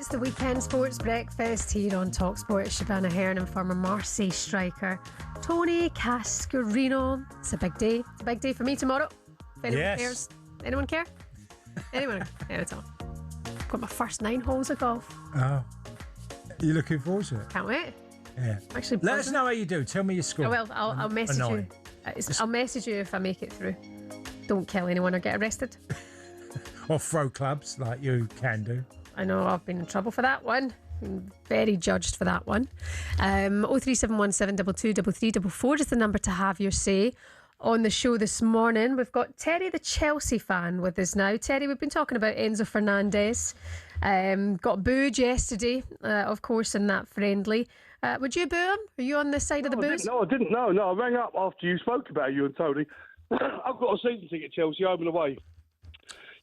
It's the Weekend Sports Breakfast here on talkSPORT. Shebahn Aherne and former Marseille striker Tony Cascarino. It's a big day. It's a big day for me tomorrow. If anyone cares. Anyone care? Anyone care at all? Got my first 9 holes of golf. Oh. You looking forward to it? Can't wait. Yeah. Actually, let us know how you do. Tell me your score. I will. I'll message you. I'll message you if I make it through. Don't kill anyone or get arrested. Or throw clubs like you can do. I know I've been in trouble for that one. Been very judged for that one. 03717223344 is the number to have your say on the show this morning. We've got Terry, the Chelsea fan, with us now. Terry, we've been talking about Enzo Fernandez. Got booed yesterday, of course, in that friendly. Would you boo him? Are you on the side of the boos? No, I didn't. No, I rang up after you spoke about you and Tony. I've got a season ticket, Chelsea, home and away.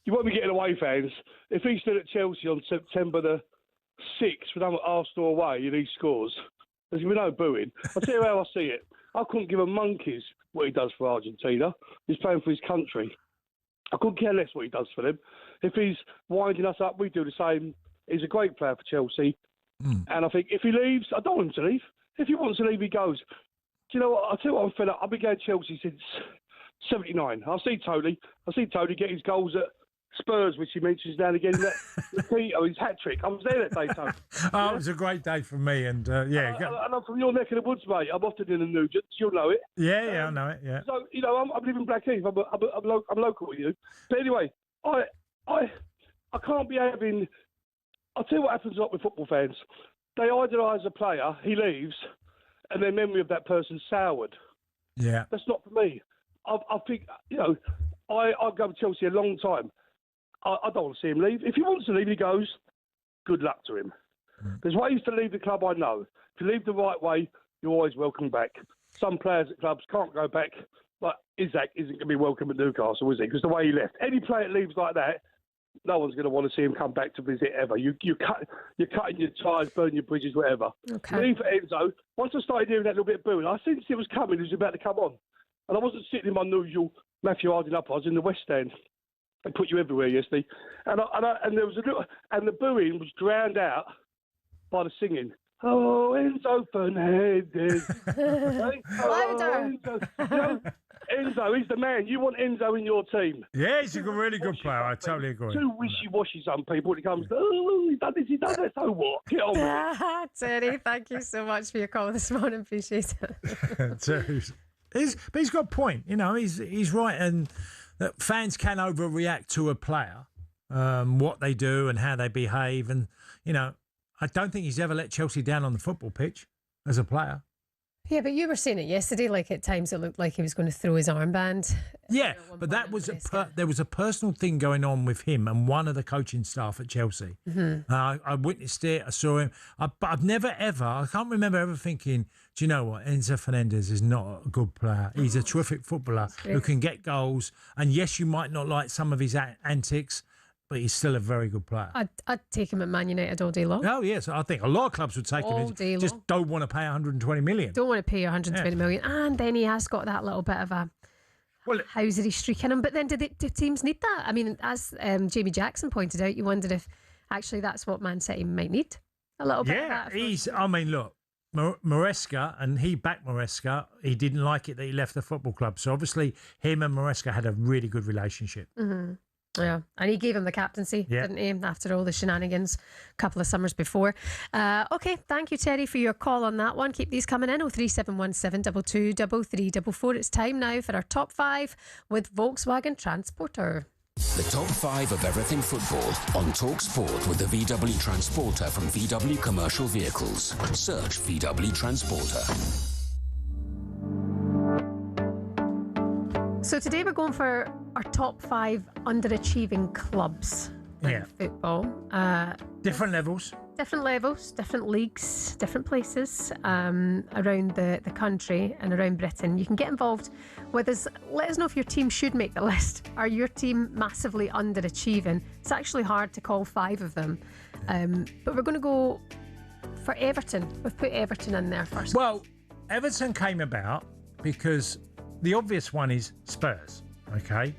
You won't be getting away, fans. If he's still at Chelsea on September the 6th, when I'm at Arsenal away and he scores, there's going to be no booing. I'll tell you how I see it. I couldn't give a monkey's what he does for Argentina. He's playing for his country. I couldn't care less what he does for them. If he's winding us up, we do the same. He's a great player for Chelsea. And I think if he leaves, I don't want him to leave. If he wants to leave, he goes. Do you know what? I'll tell you what I'm fed up. I've been going to Chelsea since 79. I see Tony get his goals at Spurs, which he mentions now and again. His hat trick. I was there that day, Tony. Oh, it was a great day for me, and And I'm from your neck of the woods, mate. I'm often in the Nugent. You'll know it. Yeah, I know it. Yeah. So I'm living in Blackheath. I'm local with you. But anyway, I can't be having. I'll tell you what happens a lot with football fans. They idolise a player, he leaves, and their memory of that person's soured. Yeah. That's not for me. I think, I've gone to Chelsea a long time. I don't want to see him leave. If he wants to leave, he goes. Good luck to him. There's ways to leave the club, I know. If you leave the right way, you're always welcome back. Some players at clubs can't go back. Like Isaac isn't going to be welcome at Newcastle, is he? Because the way he left. Any player that leaves like that, no one's going to want to see him come back to visit ever. You're cutting your ties, burning your bridges, whatever. Okay. Leave for Enzo. Once I started hearing that little bit of booing, I sensed it was coming. It was about to come on. And I wasn't sitting in my usual Matthew Harding up. I was in the West Stand. They put you everywhere yesterday. And there was a little, and the booing was drowned out by the singing. Oh, Enzo Fernandez. Enzo, he's the man. You want Enzo in your team. Yeah, he's a really good player. I totally agree. Too wishy-washy, some people, when it comes to, oh, he done this, he done that, so what? Get on with it. Terry, thank you so much for your call this morning. Appreciate it. But he's got a point. He's right, and that fans can overreact to a player, what they do and how they behave. And, I don't think he's ever let Chelsea down on the football pitch as a player. Yeah, but you were saying it yesterday, like at times it looked like he was going to throw his armband. Yeah, but that was there was a personal thing going on with him and one of the coaching staff at Chelsea. Mm-hmm. I witnessed it, I saw him, but I've never ever, I can't remember ever thinking, do you know what, Enzo Fernandez is not a good player. He's a terrific footballer who can get goals. And yes, you might not like some of his antics, but he's still a very good player. I'd take him at Man United all day long. Oh, yes. I think a lot of clubs would take all him. Day long. Just don't want to pay 120 million. Don't want to pay 120 million. And then he has got that little bit of a housery streak in him. But then do teams need that? I mean, as Jamie Jackson pointed out, you wondered if actually that's what Man City might need. A little bit of that. Look, Maresca, and he backed Maresca. He didn't like it that he left the football club. So obviously him and Maresca had a really good relationship. Mm-hmm. Yeah, and he gave him the captaincy, didn't he, after all the shenanigans a couple of summers before. Okay, thank you, Terry, for your call on that one. Keep these coming in, 03717 223344. It's time now for our top 5 with Volkswagen Transporter. The top 5 of everything football on talkSPORT with the VW Transporter from VW Commercial Vehicles. Search VW Transporter. So today we're going for our top 5 underachieving clubs in football. Different levels. Different levels, different leagues, different places around the country and around Britain. You can get involved with us. Let us know if your team should make the list. Are your team massively underachieving? It's actually hard to call 5 of them. But we're going to go for Everton. We've put Everton in there first. Well, Everton came about because the obvious one is Spurs, okay?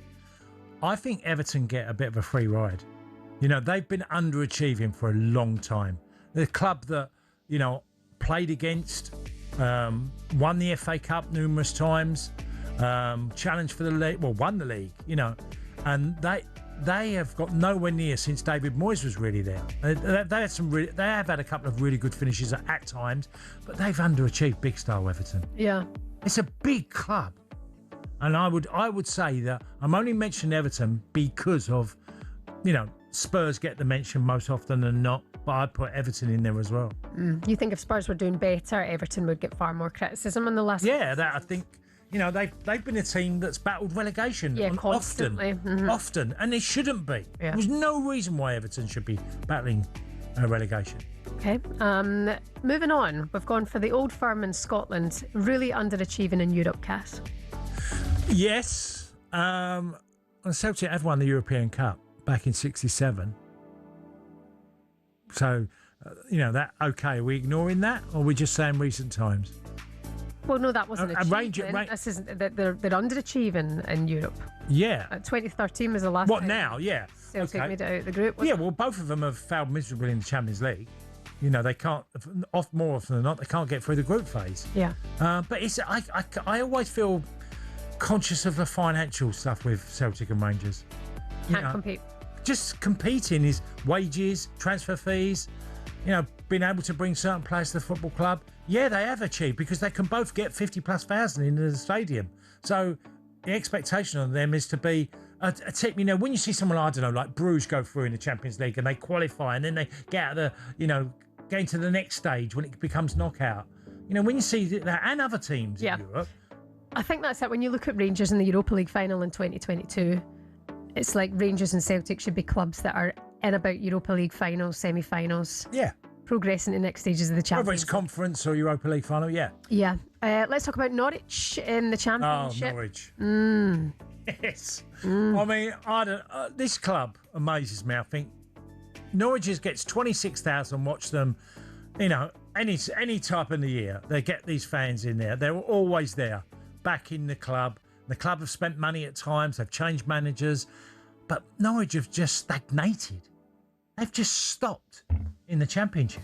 I think Everton get a bit of a free ride You know, they've been underachieving for a long time. The club that, you know, played against, won the FA Cup numerous times, challenged for the league, well, won the league, you know, and they have got nowhere near since David Moyes was really there. They have had a couple of really good finishes at times, but they've underachieved big style Everton. Yeah. It's a big club. And I would say that I'm only mentioning Everton because of, you know, Spurs get the mention most often than not, but I'd put Everton in there as well. You think if Spurs were doing better, Everton would get far more criticism in the last... Yeah, that I think, you know, they've been a team that's battled relegation constantly. Often, and they shouldn't be. Yeah. There's no reason why Everton should be battling relegation. Okay, moving on. We've gone for the old firm in Scotland, really underachieving in Europe, Cass. Yes, Celtic have won the European Cup back in '67. So, you know, that okay, are we ignoring that, or are we just saying recent times? Well, no, that wasn't achievement. Rangers. This isn't, they're underachieving in Europe. Yeah. 2013 was the last What time now? Yeah. Celtic made it out of the group. Yeah, well, both of them have failed miserably in the Champions League. You know, they can't, more often than not, they can't get through the group phase. Yeah. But it's I always feel conscious of the financial stuff with Celtic and Rangers. Can't compete. Just competing is wages, transfer fees, you know, being able to bring certain players to the football club. Yeah, they have achieved because they can both get 50,000+ into the stadium. So the expectation on them is to be a tip. You know, when you see someone, I don't know, like Bruges go through in the Champions League and they qualify and then they get out of the, you know, get into the next stage when it becomes knockout. You know, when you see that and other teams in Europe. I think that's it. When you look at Rangers in the Europa League final in 2022, it's like Rangers and Celtic should be clubs that are in about Europa League finals, semi-finals. Yeah. Progressing to the next stages of the Champions Whether it's conference or Europa League final, yeah. Yeah. Let's talk about Norwich in the Championship. Oh, Norwich. Mm. Yes. I mean, this club amazes me. I think Norwich gets 26,000. Watch them, you know, any type of the year. They get these fans in there. They're always there, backing the club. The club have spent money at times. They've changed managers, but Norwich have just stagnated. They've just stopped in the Championship.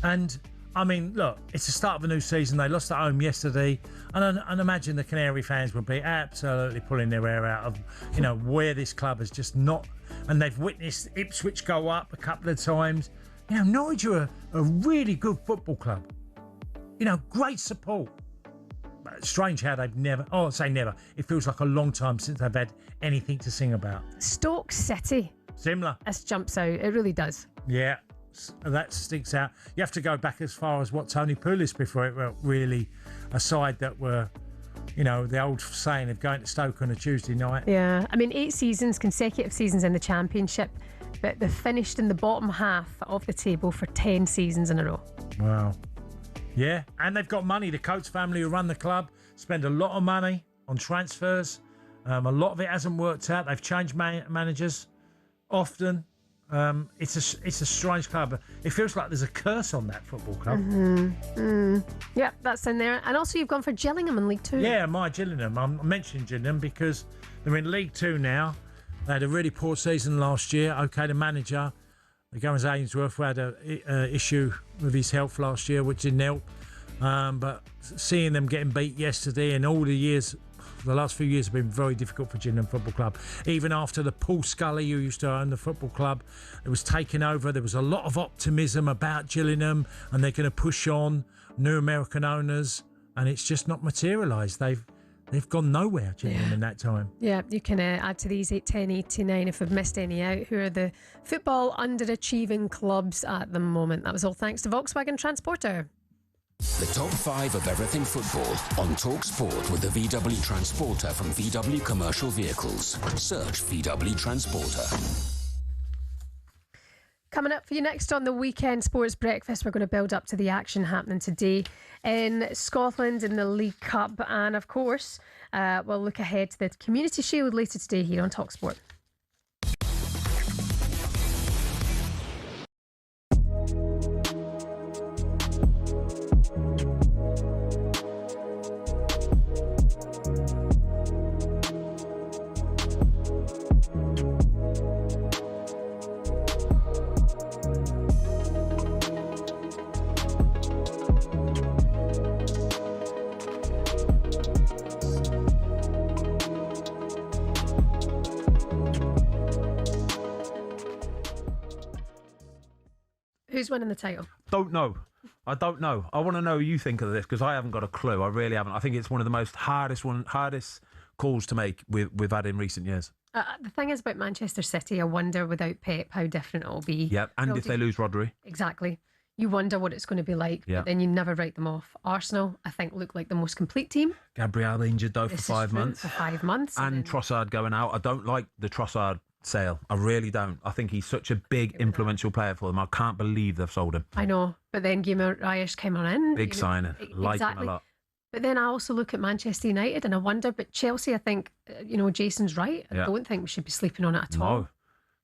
And I mean, look, it's the start of a new season. They lost at home yesterday, and I imagine the Canary fans would be absolutely pulling their hair out of, you know, where this club has just not. And they've witnessed Ipswich go up a couple of times. You know, Norwich are a really good football club. You know, great support. But strange how they've never. Oh, I say never. It feels like a long time since they've had anything to sing about. Stoke City. Similar. This jumps out. It really does. Yeah. That sticks out. You have to go back as far as what Tony Pulis before it were really a side that were, you know, the old saying of going to Stoke on a Tuesday night. Yeah, I mean, 8 seasons, consecutive seasons in the Championship, but they've finished in the bottom half of the table for 10 seasons in a row. Wow. Yeah, and they've got money. The Coates family who run the club spend a lot of money on transfers. A lot of it hasn't worked out. They've changed managers often. It's a strange club. It feels like there's a curse on that football club. Yeah, that's in there. And also you've gone for Gillingham in League 2. Yeah, my Gillingham. I'm mentioning Gillingham because they're in League 2 now. They had a really poor season last year. Okay, the manager, Gareth Ainsworth, who had an issue with his health last year, which didn't help. But seeing them getting beat yesterday and all the years, the last few years have been very difficult for Gillingham Football Club. Even after the Paul Scully, who used to own the football club, it was taken over. There was a lot of optimism about Gillingham and they're going to push on, new American owners, and it's just not materialised. They've gone nowhere, Gillingham, in that time. Yeah, you can add to these 8, 10, 89 if we've missed any out. Who are the football underachieving clubs at the moment? That was all thanks to Volkswagen Transporter. The top 5 of everything football on talkSPORT with the VW Transporter from VW Commercial Vehicles. Search VW Transporter. Coming up for you next on the Weekend Sports Breakfast, we're going to build up to the action happening today in Scotland in the League Cup. And of course, we'll look ahead to the Community Shield later today here on talkSPORT. Who's winning the title? Don't know. I don't know. I want to know what you think of this because I haven't got a clue. I really haven't. I think it's one of the most hardest calls to make we've had in recent years. The thing is about Manchester City, I wonder without Pep how different it'll be. Yeah, and if they lose Rodri. Exactly. You wonder what it's going to be like, but then you never write them off. Arsenal, I think, look like the most complete team. Gabriel injured though for 5 months. For 5 months. And Trossard going out. I don't like the Trossard sale. I really don't. I think he's such a big, influential player for them. I can't believe they've sold him. I know, but then Guimaraes came on in. Big signing. Like him a lot. But then I also look at Manchester United and I wonder, but Chelsea, I think, Jason's right. I don't think we should be sleeping on it at all. No.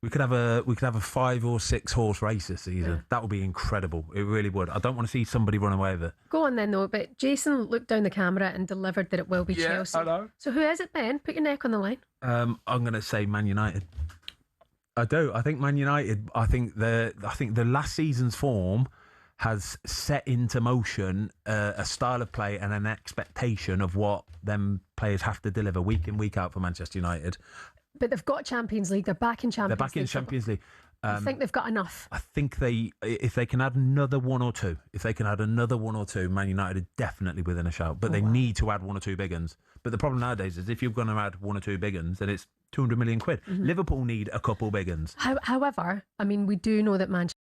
We could have a 5 or 6 horse race this season. Yeah. That would be incredible. It really would. I don't want to see somebody run away with it. Go on then though. But Jason looked down the camera and delivered that it will be Chelsea. I know. So who is it, Ben? Put your neck on the line. I'm going to say Man United. I do. I think Man United. I think the last season's form has set into motion a style of play and an expectation of what them players have to deliver week in, week out for Manchester United. But they've got Champions League. They're back in Champions League. They're back in Champions League. I think they've got enough. I think if they can add another one or two, Man United are definitely within a shout. But they need to add 1 or 2 big uns. But the problem nowadays is if you're going to add 1 or 2 big uns, then it's 200 million quid. Mm-hmm. Liverpool need a couple big uns. However, I mean, we do know that Manchester.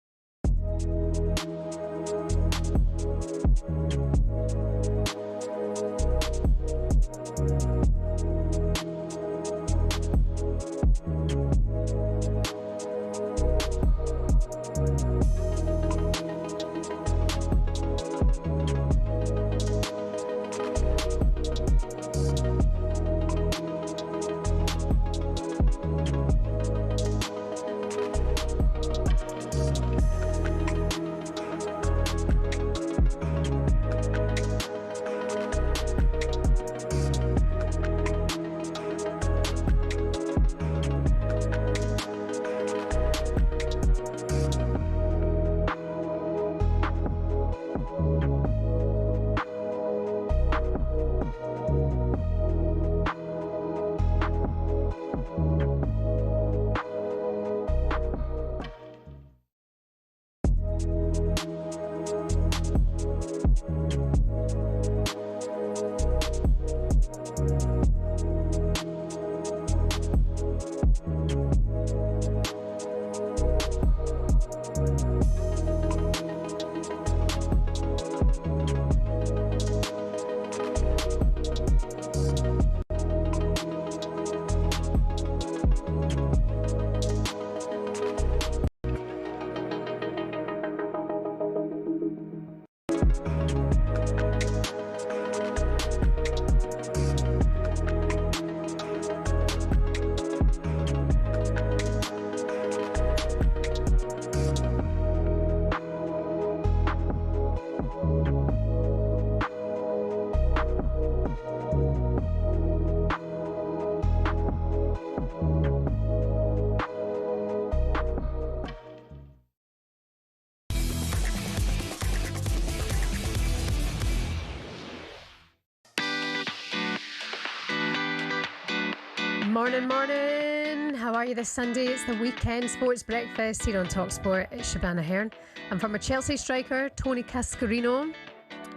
Morning. How are you this Sunday? It's the weekend sports breakfast here on talkSPORT. It's Shebahn Aherne. And from a Chelsea striker, Tony Cascarino.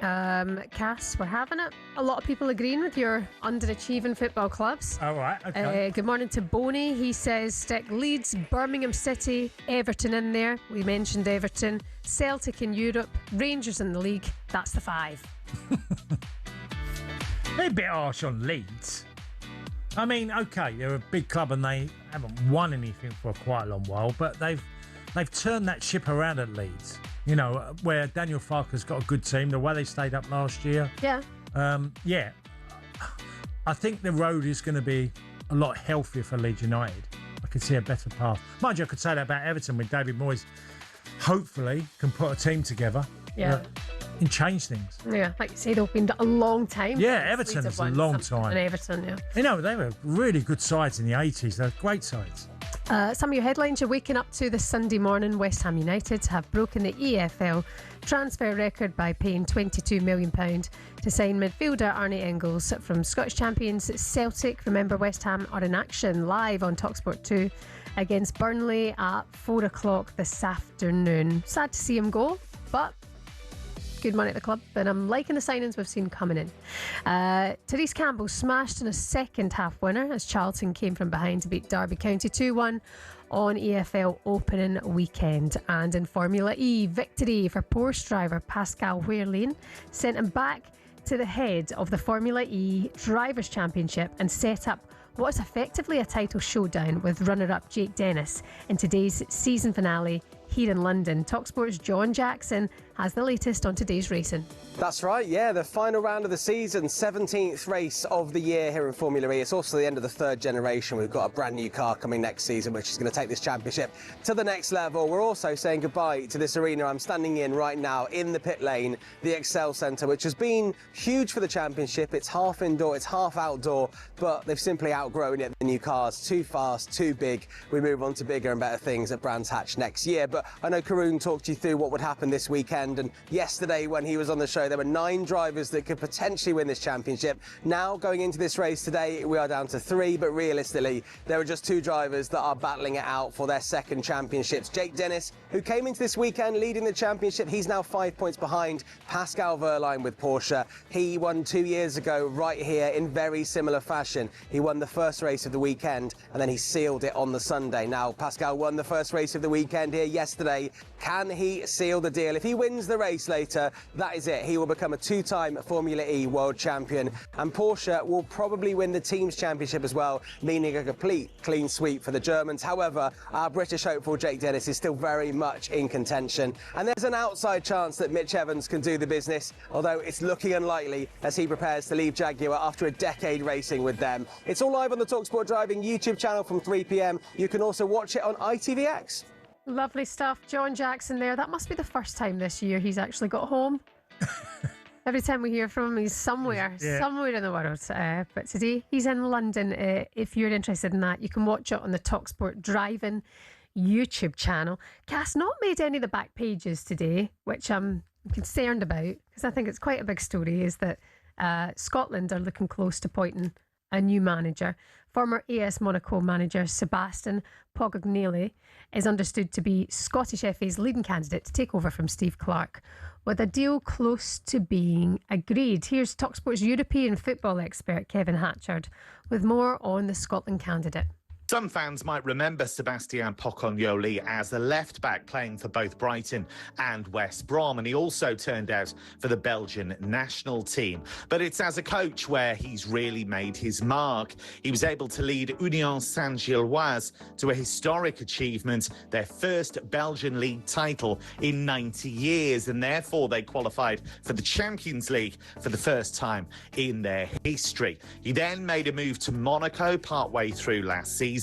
Cass, we're having it. A lot of people agreeing with your underachieving football clubs. All right, okay. Good morning to Boney. He says stick Leeds, Birmingham City, Everton in there. We mentioned Everton. Celtic in Europe, Rangers in the league. That's the 5. They're a bit harsh on Leeds. I mean, okay, they're a big club and they haven't won anything for quite a long while, but they've turned that ship around at Leeds. You know, where Daniel Farke's got a good team, the way they stayed up last year. Yeah. Yeah. I think the road is going to be a lot healthier for Leeds United. I could see a better path. Mind you, I could say that about Everton with David Moyes. Hopefully, can put a team together. Yeah. And change things. Yeah, like you say, they've been a long time. Yeah, Everton is a long time. And Everton, yeah. You know, they were really good sides in the 80s. They're great sides. Some of your headlines you're waking up to this Sunday morning. West Ham United have broken the EFL transfer record by paying £22 million to sign midfielder Arne Engels from Scottish champions Celtic. Remember, West Ham are in action live on talkSPORT 2 against Burnley at 4 o'clock this afternoon. Sad to see him go, but good money at the club, and I'm liking the signings we've seen coming in. Therese Campbell smashed in a second half winner as Charlton came from behind to beat Derby County 2-1 on EFL opening weekend. And in Formula E, victory for Porsche driver Pascal Wehrlein sent him back to the head of the Formula E Drivers' Championship and set up what is effectively a title showdown with runner-up Jake Dennis in today's season finale here in London. talkSPORT's John Jackson has the latest on today's racing. That's right, yeah, the final round of the season, 17th race of the year here in Formula E. It's also the end of the third generation. We've got a brand new car coming next season, which is going to take this championship to the next level. We're also saying goodbye to this arena I'm standing in right now in the pit lane, the Excel Centre, which has been huge for the championship. It's half indoor, it's half outdoor, but they've simply outgrown it. The new cars, too fast, too big. We move on to bigger and better things at Brands Hatch next year. But I know Karun talked you through what would happen this weekend, and yesterday when he was on the show there were 9 drivers that could potentially win this championship. Now going into this race today we are down to 3, but realistically there are just 2 drivers that are battling it out for their second championships. Jake Dennis, who came into this weekend leading the championship, he's now 5 points behind Pascal Wehrlein with Porsche. He won 2 years ago right here in very similar fashion. He won the first race of the weekend and then he sealed it on the Sunday. Now Pascal won the first race of the weekend here yesterday. Can he seal the deal? If he wins the race later, that is it. He will become a 2-time Formula E world champion, and Porsche will probably win the team's championship as well, meaning a complete clean sweep for the Germans. However, our British hopeful Jake Dennis is still very much in contention, and there's an outside chance that Mitch Evans can do the business, although it's looking unlikely as he prepares to leave Jaguar after a decade racing with them. It's all live on the talkSPORT Driving YouTube channel from 3 p.m. You can also watch it on ITVX. Lovely stuff. John Jackson there. That must be the first time this year he's actually got home. Every time we hear from him, he's somewhere in the world. But today, he's in London. If you're interested in that, you can watch it on the talkSPORT Driving YouTube channel. Cass not made any of the back pages today, which I'm concerned about, because I think it's quite a big story, is that Scotland are looking close to appointing a new manager. Former AS Monaco manager Shebahn Aherne is understood to be Scottish FA's leading candidate to take over from Steve Clarke, with a deal close to being agreed. Here's talkSPORT's European football expert Kevin Hatchard with more on the Scotland candidate. Some fans might remember Sebastian Pocognoli as a left-back playing for both Brighton and West Brom, and he also turned out for the Belgian national team. But it's as a coach where he's really made his mark. He was able to lead Union Saint-Gilloise to a historic achievement, their first Belgian league title in 90 years, and therefore they qualified for the Champions League for the first time in their history. He then made a move to Monaco partway through last season,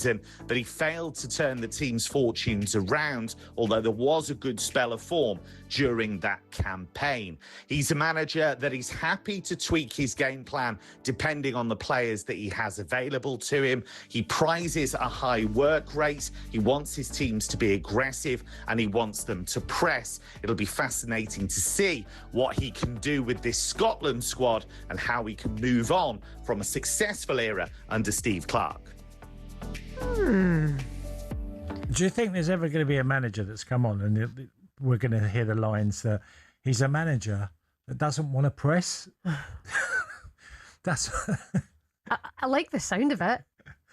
but he failed to turn the team's fortunes around, although there was a good spell of form during that campaign. He's a manager that is happy to tweak his game plan depending on the players that he has available to him. He prizes a high work rate. He wants his teams to be aggressive and he wants them to press. It'll be fascinating to see what he can do with this Scotland squad and how he can move on from a successful era under Steve Clarke. Do you think there's ever going to be a manager that's come on and we're going to hear the lines that he's a manager that doesn't want to press? That's. I like the sound of it.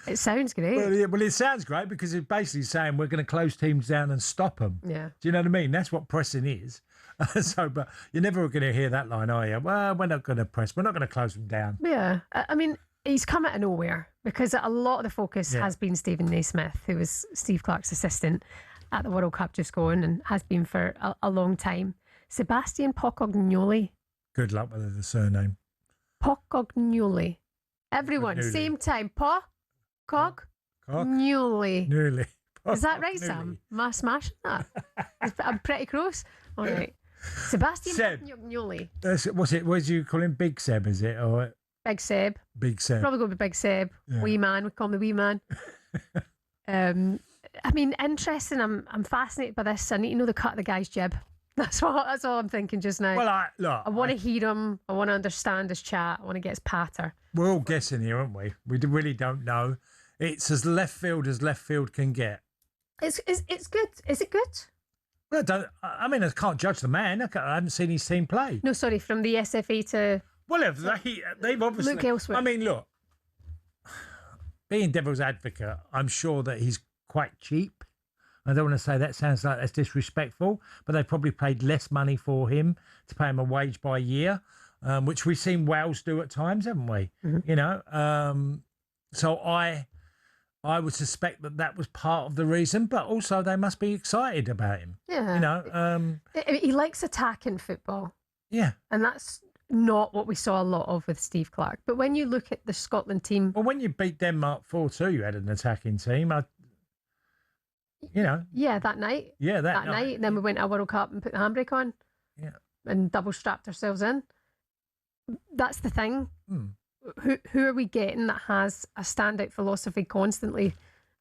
It sounds great. Well, it sounds great because it's basically saying we're going to close teams down and stop them. Yeah. Do you know what I mean? That's what pressing is. But you're never going to hear that line, are you? Well, we're not going to press. We're not going to close them down. Yeah. I mean, he's come out of nowhere because a lot of the focus has been Stephen Naismith, who was Steve Clarke's assistant at the World Cup just going and has been for a long time. Sebastian Pocognoli. Good luck with the surname. Pocognoli. Everyone, same time. Pocognoli. Is that right, Sam? Am I smashing that? I'm pretty close. All right. Sebastian Pocognoli. What's it? What do you call him? Big Seb, is it? Or Big Seb. Big Seb. Probably go with Big Seb. Yeah. Wee man. We call him the wee man. I mean, interesting. I'm fascinated by this. I need to know the cut of the guy's jib. That's all I'm thinking just now. Well, I want to hear him. I want to understand his chat. I want to get his patter. We're all guessing here, aren't we? We really don't know. It's as left field can get. It's good. Is it good? Well, I can't judge the man. I haven't seen his team play. No, sorry, from the SFA to... Well, they've obviously... Look elsewhere. I mean, look, being devil's advocate, I'm sure that he's quite cheap. I don't want to say that sounds like that's disrespectful, but they've probably paid less money for him to pay him a wage by year, which we've seen Wales do at times, haven't we? Mm-hmm. You know, so I would suspect that was part of the reason, but also they must be excited about him. Yeah. You know, he likes attacking football. Yeah. And that's not what we saw a lot of with Steve Clarke. But when you look at the Scotland team... Well, when you beat Denmark 4-2, you had an attacking team. Yeah, that night. Yeah, that night. And then we went to a World Cup and put the handbrake on. Yeah. And double strapped ourselves in. That's the thing. Mm. Who are we getting that has a standout philosophy constantly,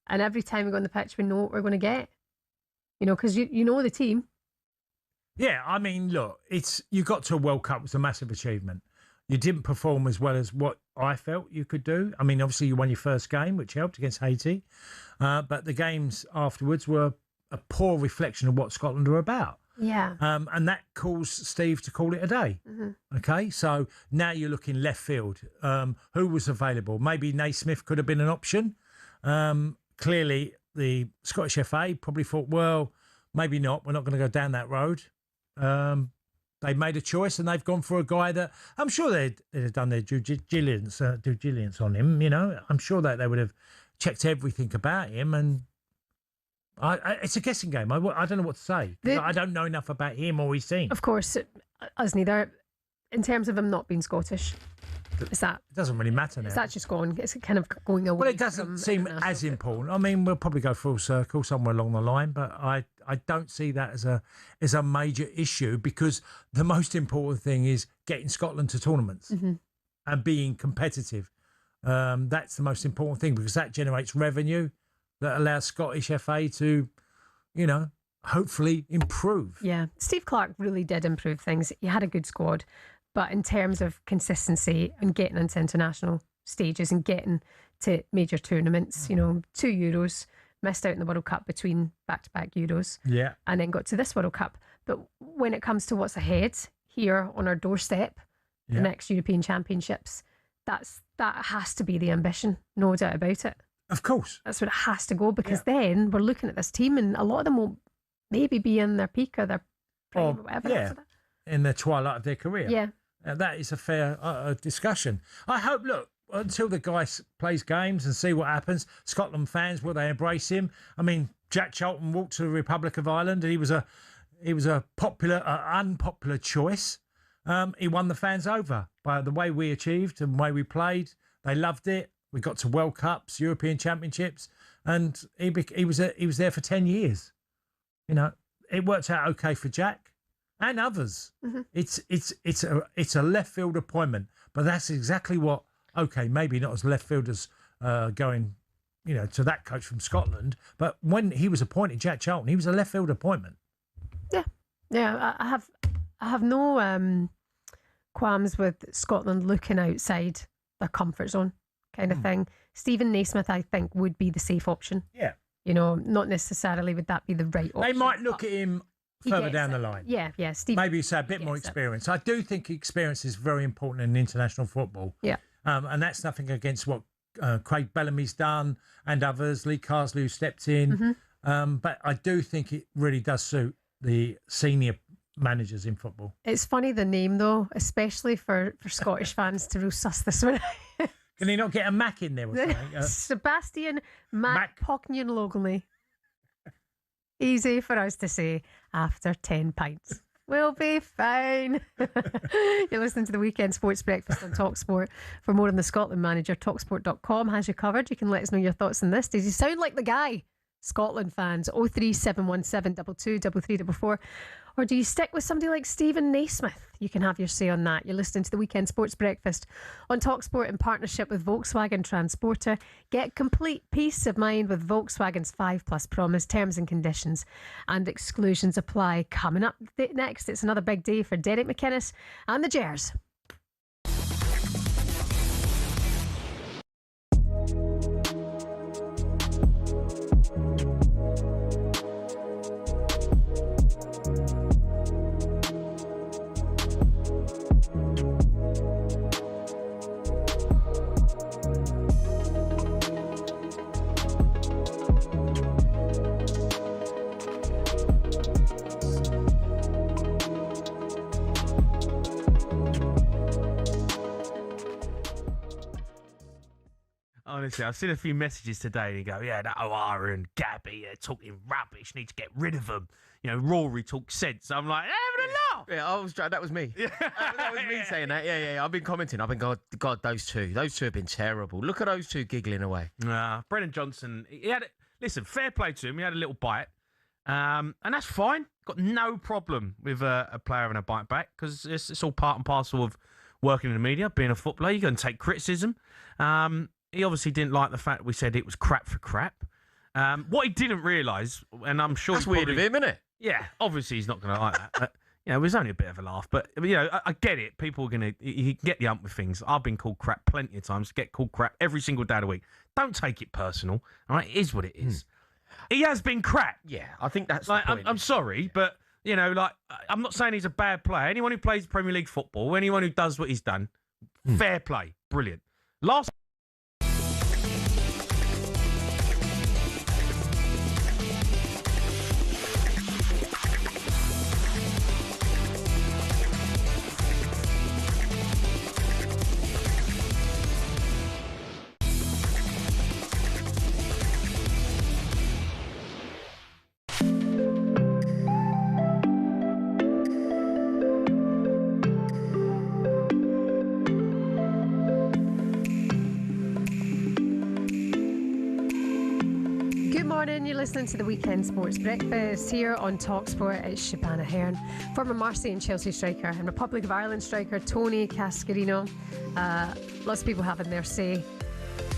and every time we go on the pitch we know what we're going to get, you know, because you know the team. Yeah, I mean, look, you got to a World Cup was a massive achievement. You didn't perform as well as what I felt you could do. I mean, obviously you won your first game, which helped against Haiti, but the games afterwards were a poor reflection of what Scotland were about. Yeah. And that caused Steve to call it a day. Mm-hmm. Okay, so now you're looking left field. Who was available? Maybe Naismith could have been an option. Clearly, the Scottish FA probably thought, well, maybe not. We're not going to go down that road. They made a choice and they've gone for a guy that I'm sure they'd have done their due diligence on him. You know, I'm sure that they would have checked everything about him, and it's a guessing game. I don't know what to say. I don't know enough about him or his team. Of course, us neither. In terms of him not being Scottish, is that... It doesn't really matter now. Is that just going... It's kind of going away. Well, it doesn't seem as important. I mean, we'll probably go full circle somewhere along the line, but I don't see that as a major issue, because the most important thing is getting Scotland to tournaments and being competitive. That's the most important thing, because that generates revenue that allows Scottish FA to, you know, hopefully improve. Yeah, Steve Clarke really did improve things. He had a good squad, but in terms of consistency and getting into international stages and getting to major tournaments, you know, 2 Euros, missed out in the World Cup between back-to-back Euros, yeah, and then got to this World Cup. But when it comes to what's ahead here on our doorstep, the next European Championships, that has to be the ambition, no doubt about it. Of course. That's what it has to go, because then we're looking at this team and a lot of them will maybe be in their peak or their prime or whatever. Yeah, in the twilight of their career. Yeah. That is a fair discussion. I hope, look, until the guy plays games and see what happens, Scotland fans, will they embrace him? I mean, Jack Charlton walked to the Republic of Ireland and he was a popular, unpopular choice. He won the fans over by the way we achieved and the way we played. They loved it. We got to World Cups, European Championships, and he was there for 10 years. You know, it worked out okay for Jack and others. Mm-hmm. It's a left field appointment, but that's exactly what. Okay, maybe not as left fielders going, you know, to that coach from Scotland, but when he was appointed, Jack Charlton, he was a left field appointment. Yeah. I have no qualms with Scotland looking outside their comfort zone, kind of thing. Stephen Naismith, I think, would be the safe option. Yeah. You know, not necessarily would that be the right option. They might look at him further down the line. Yeah. Steve. Maybe say a bit more experience. I do think experience is very important in international football. Yeah. And that's nothing against what Craig Bellamy's done and others, Lee Carsley who stepped in. But I do think it really does suit the senior managers in football. It's funny, the name, though, especially for Scottish fans to real suss this one. Can he not get a Mac in there or something? Sebastian Mac Pocknion-Logley. Easy for us to say after 10 pints. We'll be fine. You're listening to the Weekend Sports Breakfast on talkSPORT. For more on the Scotland manager, talksport.com has you covered. You can let us know your thoughts on this. Does he sound like the guy? Scotland fans, 03717 22 3344. Or do you stick with somebody like Stephen Naismith? You can have your say on that. You're listening to the Weekend Sports Breakfast on talkSPORT in partnership with Volkswagen Transporter. Get complete peace of mind with Volkswagen's 5+ promise. Terms and conditions and exclusions apply. Coming up next, it's another big day for Derek McInnes and the Gers. Honestly, I've seen a few messages today and you go, yeah, that O'Hara and Gabby, they're talking rubbish, need to get rid of them. You know, Rory talks sense. I'm like, having a laugh. Yeah, that was me. That was me saying that. Yeah. I've been commenting. I've been, God, those two have been terrible. Look at those two giggling away. Brennan Johnson, listen, fair play to him. He had a little bite. And that's fine. Got no problem with a player having a bite back because it's all part and parcel of working in the media, being a footballer. You're going to take criticism. He obviously didn't like the fact we said it was crap for crap. What he didn't realise, and I'm sure... That's weird of him, isn't it? Yeah, obviously he's not going to like that. But, you know, it was only a bit of a laugh. But, you know, I get it. People are going to... You get the ump with things. I've been called crap plenty of times. Get called crap every single day of the week. Don't take it personal. All right? It is what it is. He has been crap. Yeah, I think that's like, the point. I'm sorry, but, you know, like, I'm not saying he's a bad player. Anyone who plays Premier League football, anyone who does what he's done, fair play. Brilliant. Last... You're listening to the Weekend Sports Breakfast here on talkSPORT. It's Shebahn Aherne. Former Marseille and Chelsea striker and Republic of Ireland striker Tony Cascarino. Lots of people having their say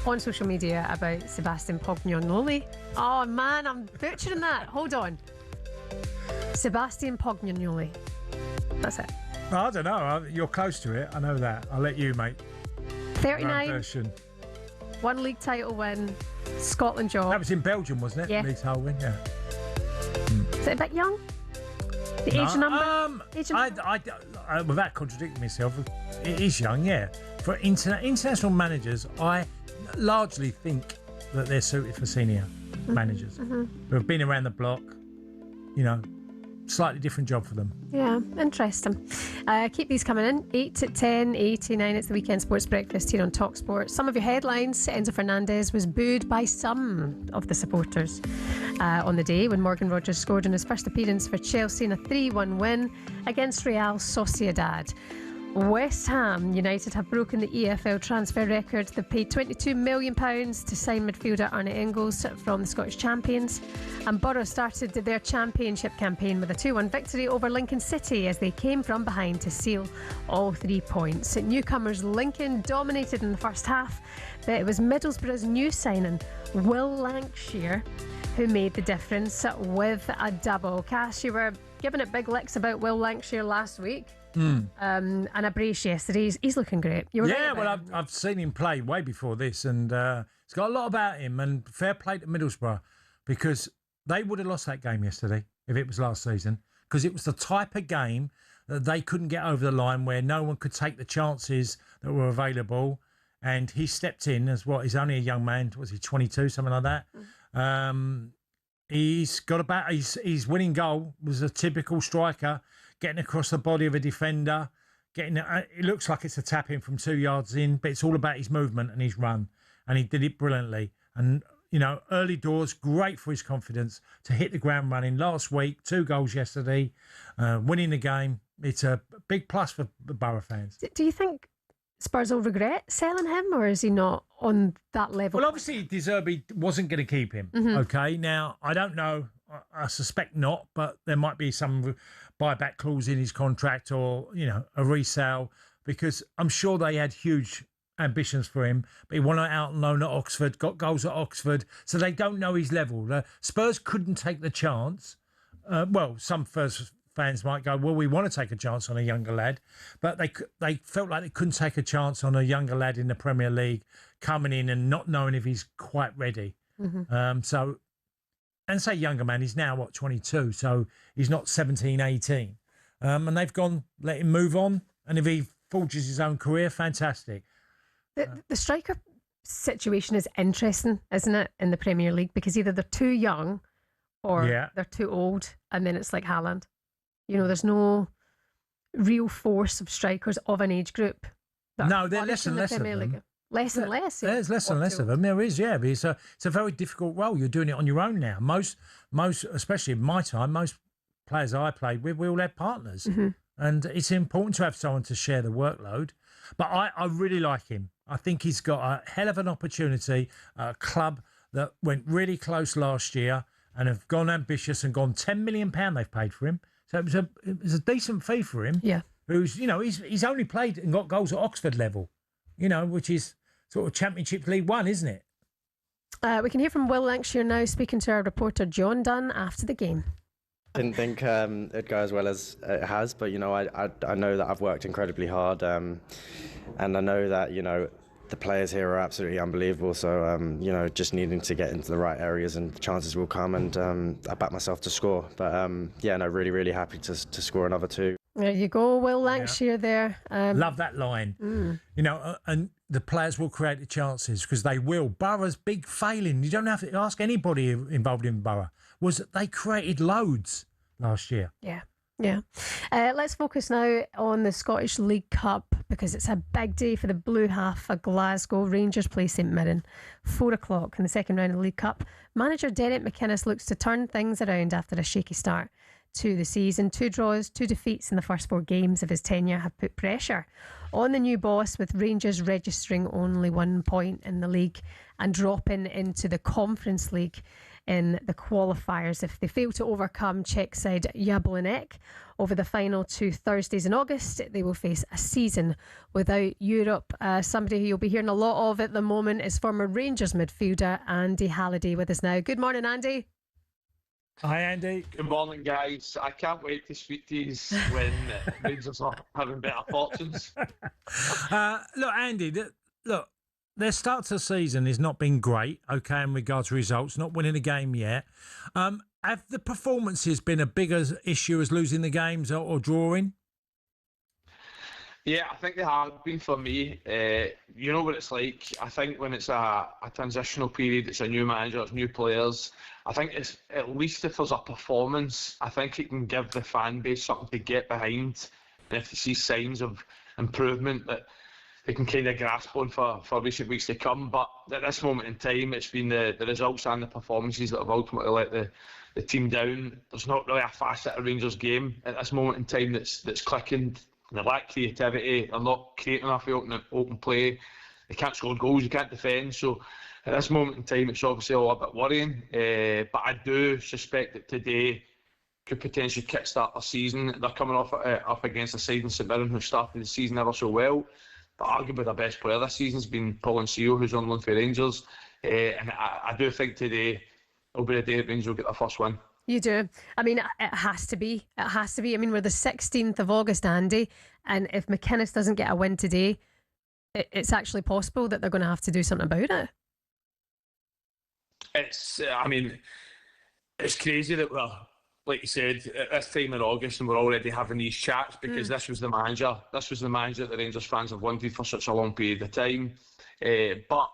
on social media about Sebastian Poglianoli. Oh man, I'm butchering that. Hold on. Sebastian Poglianoli. That's it. Well, I don't know. You're close to it. I know that. I'll let you, mate. 39. One league title win. Scotland job. That was in Belgium, wasn't it? Yeah. League title win, yeah. Is it a bit young? The age number? Without contradicting myself, it is young, yeah. For international managers, I largely think that they're suited for senior managers who have been around the block, you know. Slightly different job for them. Yeah, interesting. Keep these coming in. 8 to 10, 8 to 9. It's the Weekend Sports Breakfast here on talkSPORT. Some of your headlines. Enzo Fernandez was booed by some of the supporters on the day when Morgan Rogers scored in his first appearance for Chelsea in a 3-1 win against Real Sociedad. West Ham United have broken the EFL transfer record. They've paid £22 million to sign midfielder Arne Engels from the Scottish champions. And Borough started their championship campaign with a 2-1 victory over Lincoln City as they came from behind to seal all 3 points. Newcomers Lincoln dominated in the first half, but it was Middlesbrough's new signing, Will Lancashire, who made the difference with a double. Cash, you were giving it big licks about Will Lancashire last week. And a brace yesterday. He's looking great. I've seen him play way before this, and it's got a lot about him. And fair play to Middlesbrough, because they would have lost that game yesterday if it was last season, because it was the type of game that they couldn't get over the line, where no one could take the chances that were available. And he stepped in as he's only a young man. Was he 22, something like that? He's got about his winning goal was a typical striker, getting across the body of a defender, it looks like it's a tap in from 2 yards in, but it's all about his movement and his run, and he did it brilliantly. And you know, early doors, great for his confidence to hit the ground running. Last week, 2 goals yesterday, winning the game. It's a big plus for the Borough fans. Do you think Spurs will regret selling him, or is he not on that level? Well, obviously, De Zerbi wasn't going to keep him. Okay, now I don't know. I suspect not, but there might be some buyback clause in his contract, or a resale, because I'm sure they had huge ambitions for him. But he won out on loan at Oxford, got goals at Oxford, so they don't know his level. Spurs couldn't take the chance. Some Spurs fans might go, well, we want to take a chance on a younger lad, but they felt like they couldn't take a chance on a younger lad in the Premier League coming in and not knowing if he's quite ready. And say younger man, he's now, 22, so he's not 17, 18. And they've gone, let him move on, and if he forges his own career, fantastic. The striker situation is interesting, isn't it, in the Premier League, because either they're too young or they're too old, and then it's like Haaland. There's no real force of strikers of an age group. No, they're less and less of them. less and less. There's less and less of them. There is, yeah. But it's a very difficult role. You're doing it on your own now. Most, especially in my time, most players I played with, we all had partners. And it's important to have someone to share the workload. But I really like him. I think he's got a hell of an opportunity at a club that went really close last year and have gone ambitious and gone £10 million they've paid for him. So it was a decent fee for him. Yeah. Who's, he's only played and got goals at Oxford level, which is sort of Championship League One, isn't it? We can hear from Will Lancashire now, speaking to our reporter John Dunn after the game. Didn't think it'd go as well as it has, but I know that I've worked incredibly hard, and I know that the players here are absolutely unbelievable. So just needing to get into the right areas and the chances will come, and I back myself to score. But really, really happy to score another 2. There you go, Will Lancashire there. Love that line. And the players will create the chances because they will. Borough's big failing, you don't have to ask anybody involved in Borough, was that they created loads last year. Yeah. Let's focus now on the Scottish League Cup because it's a big day for the Blue Half of Glasgow. Rangers play St Mirren, 4 o'clock in the second round of the League Cup. Manager Derek McInnes looks to turn things around after a shaky start to the season. 2 draws, 2 defeats in the first 4 games of his tenure have put pressure on the new boss, with Rangers registering only 1 point in the league and dropping into the Conference League in the qualifiers if they fail to overcome Czech side Jablonec over the final 2 Thursdays in August. They will face a season without Europe. Somebody who you'll be hearing a lot of at the moment is former Rangers midfielder Andy Halliday with us now. Good morning, Andy. Hi, Andy. Good morning, guys. I can't wait to speak to you when Rangers are having better fortunes. Look, Andy, their start to the season has not been great, okay, in regards to results, not winning a game yet. Have the performances been a bigger issue as losing the games or drawing? Yeah, I think they have been for me. You know what it's like. I think when it's a transitional period, it's a new manager, it's new players. I think it's at least if there's a performance, I think it can give the fan base something to get behind. And if they see signs of improvement that they can kind of grasp on for recent weeks to come. But at this moment in time, it's been the results and the performances that have ultimately let the team down. There's not really a facet of Rangers game at this moment in time that's clicking. They lack creativity. They're not creating enough open play. They can't score goals. You can't defend. So at this moment in time, it's obviously a little bit worrying. But I do suspect that today could potentially kickstart their season. They're coming up against a side in St Mirren who started the season ever so well. But arguably their best player this season has been Paul Nseo, who's on loan for Rangers. And I do think today will be the day that Rangers will get their first win. You do. I mean, it has to be. It has to be. I mean, we're the 16th of August, Andy, and if McInnes doesn't get a win today, it's actually possible that they're going to have to do something about it. It's crazy that we're, like you said, at this time in August and we're already having these chats because this was the manager that the Rangers fans have wanted for such a long period of time. But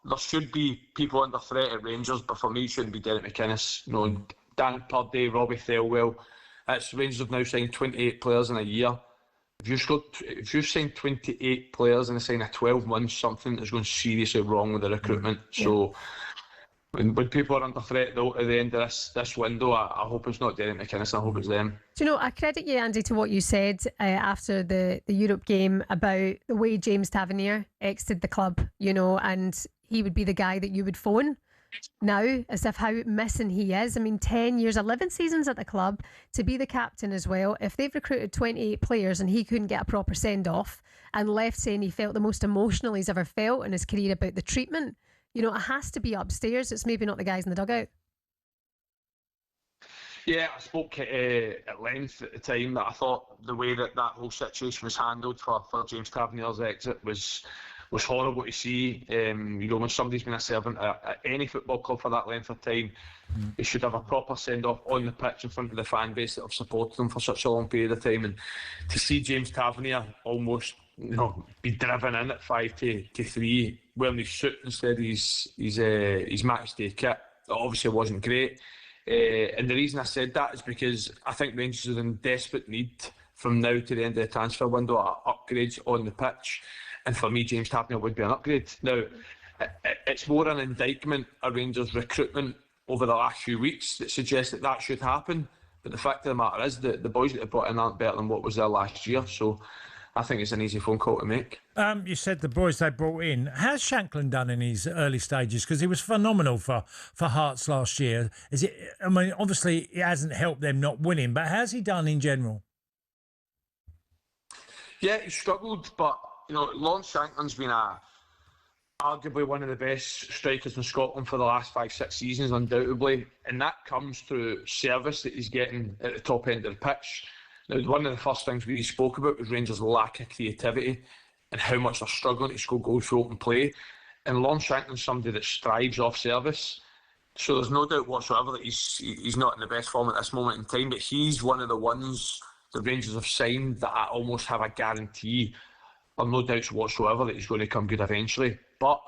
there should be people under threat at Rangers, but for me it shouldn't be Derek McInnes. Dan Purdy, Robbie Thelwell. Rangers have now signed 28 players in a year. If you've signed 28 players in a sign of 12 months, something is going seriously wrong with the recruitment. So when people are under threat though, at the end of this window, I hope it's not Derek McInnes, I hope it's them. Do you know, I credit you, Andy, to what you said after the Europe game about the way James Tavernier exited the club, and he would be the guy that you would phone now, as if how missing he is. I mean, 10 years, 11 seasons at the club, to be the captain as well. If they've recruited 28 players and he couldn't get a proper send-off and left saying he felt the most emotional he's ever felt in his career about the treatment, it has to be upstairs. It's maybe not the guys in the dugout. Yeah, I spoke at length at the time that I thought the way that whole situation was handled for James Tavernier's exit was horrible to see. When somebody's been a servant at any football club for that length of time, they should have a proper send-off on the pitch in front of the fan base that have supported them for such a long period of time. And to see James Tavernier almost be driven in at 5-3 wearing his suit instead of his match day kit, it obviously wasn't great. And the reason I said that is because I think Rangers are in desperate need from now to the end of the transfer window of upgrades on the pitch. And for me, James Tavernier would be an upgrade. Now, it's more an indictment of Rangers' recruitment over the last few weeks that suggests that should happen. But the fact of the matter is that the boys that they brought in aren't better than what was there last year. So I think it's an easy phone call to make. You said the boys they brought in. How's Shanklin done in his early stages? Because he was phenomenal for Hearts last year. Is it? I mean, obviously it hasn't helped them not winning, but how's he done in general? Yeah, he struggled, but Lawrence Shanklin's been arguably one of the best strikers in Scotland for the last 5-6 seasons, undoubtedly, and that comes through service that he's getting at the top end of the pitch. Now, one of the first things we spoke about was Rangers' lack of creativity and how much they're struggling to score goals through open play. And Lawrence Shanklin's somebody that strives off service. So there's no doubt whatsoever that he's not in the best form at this moment in time, but he's one of the ones the Rangers have signed that I almost have a guarantee, or no doubts whatsoever, that he's going to come good eventually. But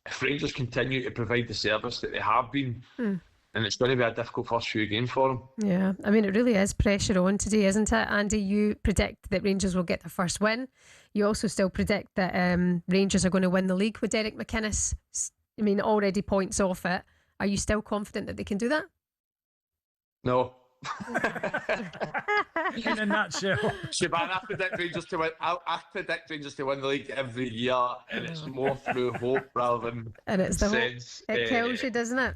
if Rangers continue to provide the service that they have been, then it's going to be a difficult first few games for them. Yeah, I mean, it really is pressure on today, isn't it? Andy, you predict that Rangers will get their first win. You also still predict that Rangers are going to win the league with Derek McInnes. I mean, already points off it. Are you still confident that they can do that? No. In a nutshell. Shebahn, I predict Rangers to win. I predict Rangers to win the league every year, and it's more through hope rather than and it's the sense. Hope. It kills you, doesn't it?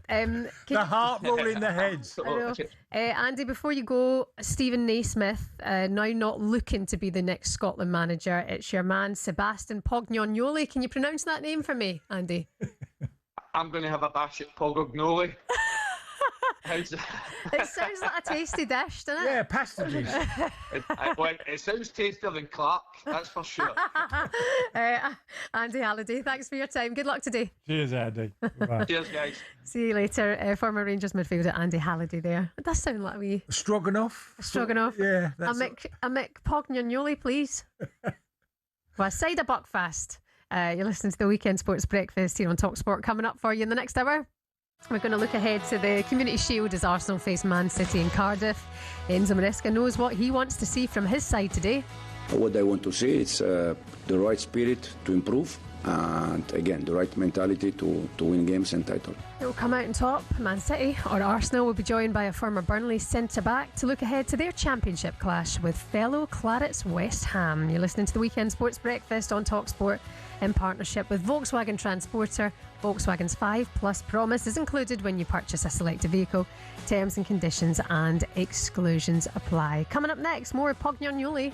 The heart roll in the head. I know. Andy, before you go, Stephen Naismith, now not looking to be the next Scotland manager. It's your man, Sebastian Poggignoli. Can you pronounce that name for me, Andy? I'm going to have a bash at Poggignoli. It sounds like a tasty dish, doesn't it? Yeah, passages. It sounds tastier than Clark, that's for sure. Andy Halliday, thanks for your time. Good luck today. Cheers, Andy. Bye. Cheers, guys. See you later. Former Rangers midfielder Andy Halliday there. It does sound like a wee... Stroganoff? Stroganoff. Yeah. A Mick Poggignoli, please. Well, a side of Buckfast. You're listening to the Weekend Sports Breakfast here on talkSPORT. Coming up for you in the next hour, we're going to look ahead to the Community Shield as Arsenal face Man City in Cardiff. Enzo Maresca knows what he wants to see from his side today. What I want to see is the right spirit to improve and, again, the right mentality to win games and title. It will come out on top. Man City or Arsenal will be joined by a former Burnley centre-back to look ahead to their championship clash with fellow Clarets West Ham. You're listening to the Weekend Sports Breakfast on talkSPORT in partnership with Volkswagen Transporter. Volkswagen's 5+ promise is included when you purchase a selected vehicle. Terms and conditions and exclusions apply. Coming up next, more Poggignoli.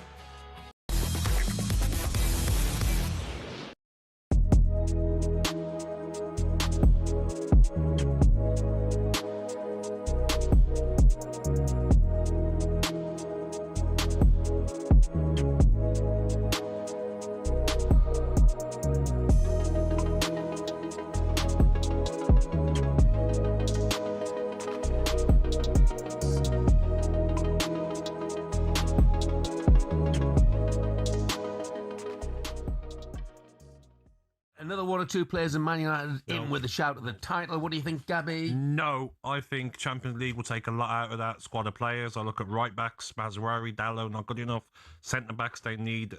Another one or two players in Man United in with a shout at the title. What do you think, Gabby? No, I think Champions League will take a lot out of that squad of players. I look at right backs, Mazraoui, Dalot, not good enough. Centre backs, they need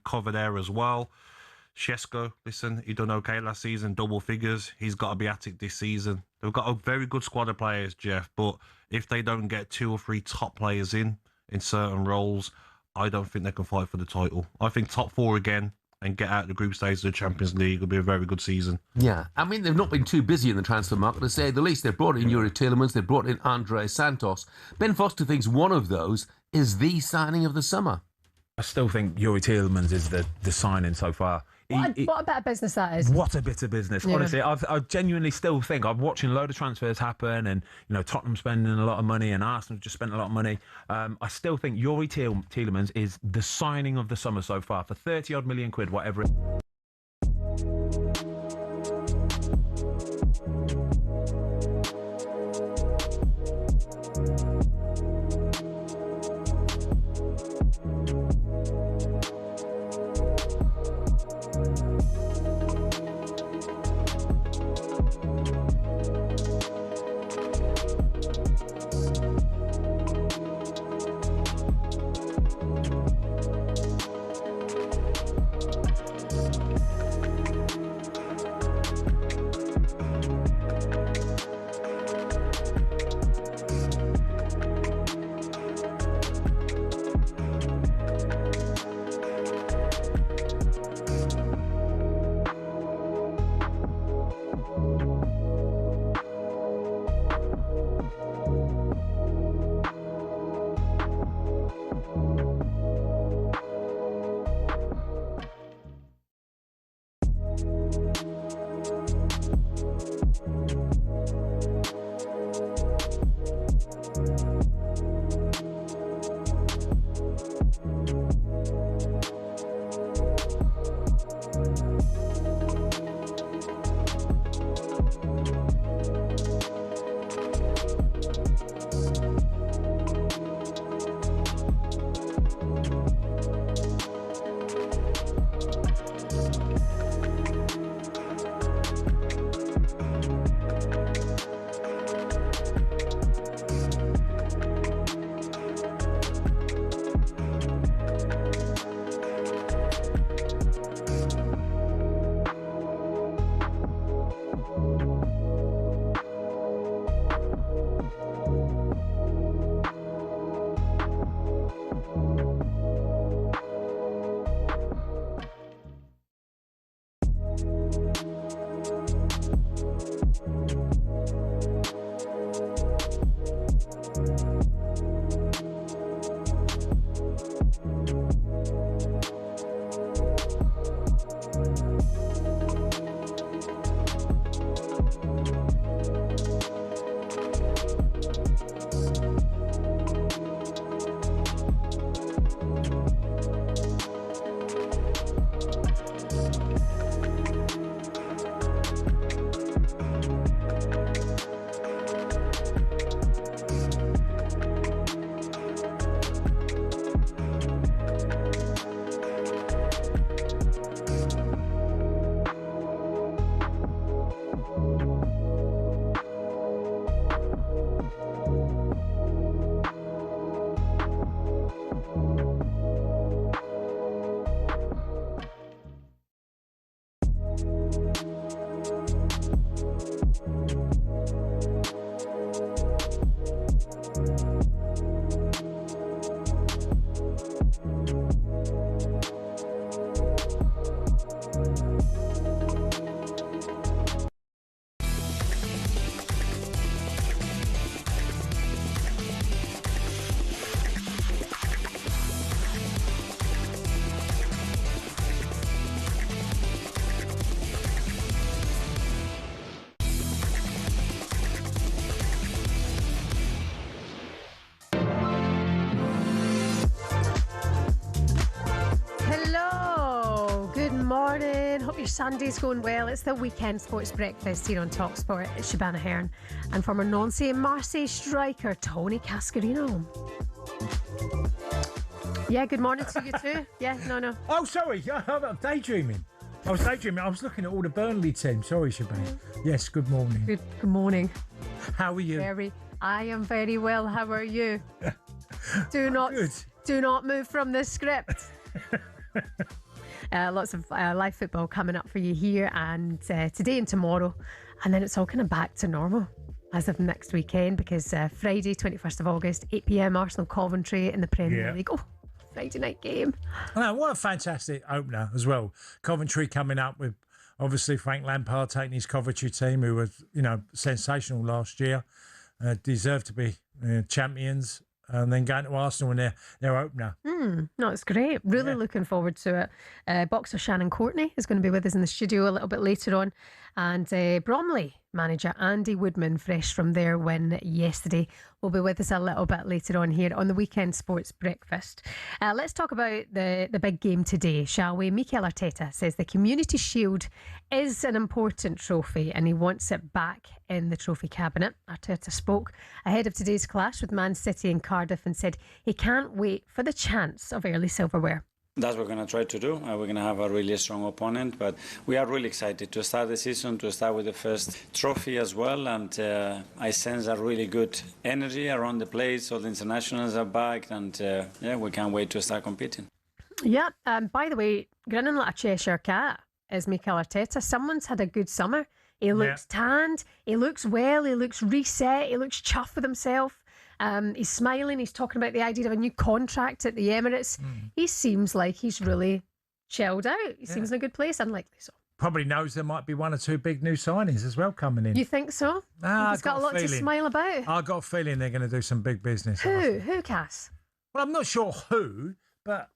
cover there as well. Shesko, listen, he done okay last season, double figures. He's got to be at it this season. They've got a very good squad of players, Jeff, but if they don't get 2 or 3 top players in certain roles, I don't think they can fight for the title. I think top 4 again and get out of the group stage of the Champions League will be a very good season. Yeah, I mean, they've not been too busy in the transfer market, to say the least. They've brought in Yuri Tielemans, they've brought in Andre Santos. Ben Foster thinks one of those is the signing of the summer. I still think Yuri Tielemans is the signing so far. What a bit of business that is. What a bit of business. Yeah. Honestly, I genuinely still think, I'm watching a load of transfers happen and, Tottenham spending a lot of money and Arsenal just spent a lot of money. I still think Yuri Tielemans is the signing of the summer so far for 30-odd million quid, whatever it is. Sunday's going well. It's the weekend sports breakfast here on talkSPORT. It's Shebahn Aherne and former Nancy and Marseille striker Tony Cascarino. Yeah, good morning to you too. Yeah, no. Oh, sorry. I'm daydreaming. I was daydreaming. I was looking at all the Burnley teams. Sorry, Shebahn. Yes, good morning. Good morning. How are you? I am very well. How are you? Do not move from the script. Lots of live football coming up for you here and today and tomorrow, and then it's all kind of back to normal as of next weekend because Friday 21st of August 8 p.m. Arsenal Coventry in the Premier League. Oh, Friday night game. Oh, what a fantastic opener as well. Coventry coming up with obviously Frank Lampard taking his Coventry team who was sensational last year, deserved to be champions. And then going to Arsenal in their opener. No, it's great. Really looking forward to it. Boxer Shannon Courtney is going to be with us in the studio a little bit later on. And Bromley manager Andy Woodman, fresh from their win yesterday, will be with us a little bit later on here on the Weekend Sports Breakfast. Let's talk about the big game today, shall we? Mikel Arteta says the Community Shield is an important trophy and he wants it back in the trophy cabinet. Arteta spoke ahead of today's clash with Man City and Cardiff and said he can't wait for the chance of early silverware. That's what we're going to try to do. We're going to have a really strong opponent, but we are really excited to start the season, to start with the first trophy as well. And I sense a really good energy around the place. All the internationals are back, and we can't wait to start competing. Yeah, by the way, grinning like a Cheshire cat is Mikel Arteta. Someone's had a good summer. He looks tanned, he looks well, he looks reset, he looks chuffed with himself. He's smiling, he's talking about the idea of a new contract at the Emirates. He seems like he's really chilled out. He seems in a good place, unlikely so. Probably knows there might be one or two big new signings as well coming in. You think so? He's got a lot to smile about. I've got a feeling they're going to do some big business. Who, Cass? Well, I'm not sure who, but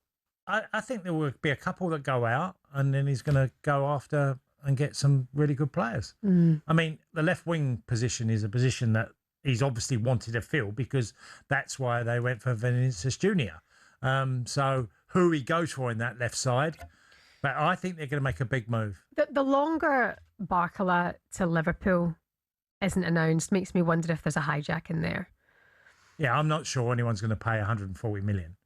I think there will be a couple that go out and then he's going to go after and get some really good players. I mean, the left wing position is a position that he's obviously wanted to fill because that's why they went for Vinicius Junior. So who he goes for in that left side, but I think they're going to make a big move. The longer Barcola to Liverpool isn't announced makes me wonder if there's a hijack in there. Yeah, I'm not sure anyone's going to pay 140 million.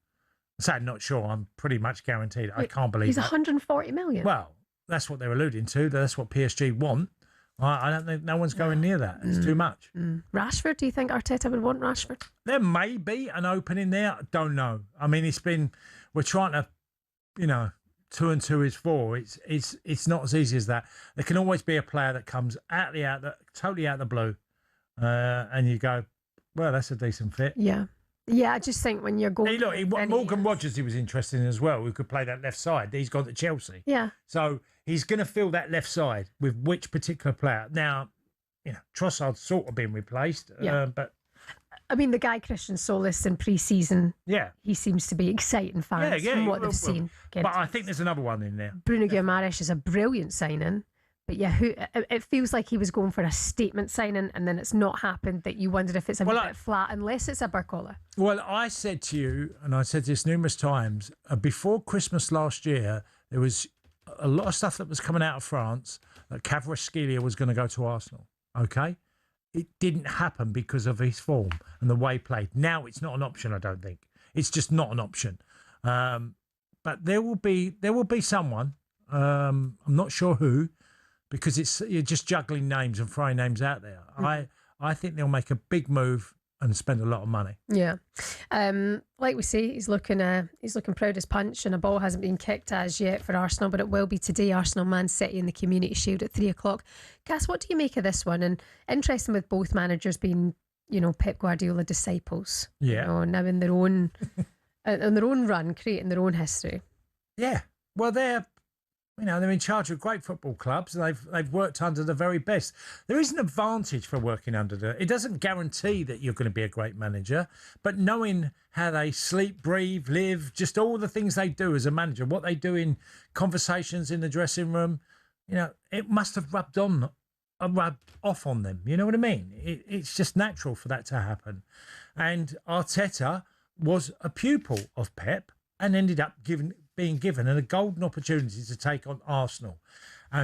I say I'm not sure. I'm pretty much guaranteed. I can't believe he's that. 140 million. Well, that's what they're alluding to. That's what PSG want. I don't think no one's going near that. It's too much. Rashford, do you think Arteta would want Rashford? There may be an opening there. I don't know. I mean, we're trying to, 2 and 2 is 4. It's not as easy as that. There can always be a player that comes totally out of the blue, and you go, well, that's a decent fit. Yeah. Yeah, I just think when you're going... Hey, look, Morgan Rogers he was interested in as well, who could play that left side. He's gone to Chelsea. Yeah. So he's going to fill that left side with which particular player? Now, Trossard's sort of been replaced, but... I mean, the guy Christian Solis in pre-season, he seems to be exciting fans from what they've seen. But I think there's another one in there. Bruno Guimaraes is a brilliant signing. But yeah, it feels like he was going for a statement signing and then it's not happened, that you wondered if it's a bit flat unless it's a Barcola. Well, I said to you, and I said this numerous times, before Christmas last year, there was a lot of stuff that was coming out of France that Kvaratskhelia was going to go to Arsenal, okay? It didn't happen because of his form and the way he played. Now it's not an option, I don't think. It's just not an option. But there will be someone, I'm not sure who, because you're just juggling names and throwing names out there. I think they'll make a big move and spend a lot of money. Yeah, like we say, he's looking proud as punch, and a ball hasn't been kicked as yet for Arsenal, but it will be today. Arsenal, Man City in the Community Shield at 3:00. Cass, what do you make of this one? And interesting with both managers being, Pep Guardiola disciples. Yeah, now in their own run, creating their own history. Yeah, well they're in charge of great football clubs. They've worked under the very best. There is an advantage for working under it doesn't guarantee that you're going to be a great manager, but knowing how they sleep, breathe, live, just all the things they do as a manager, what they do in conversations in the dressing room, it must have rubbed off on them. You know what I mean? It's just natural for that to happen. And Arteta was a pupil of Pep and ended up being given a golden opportunity to take on Arsenal.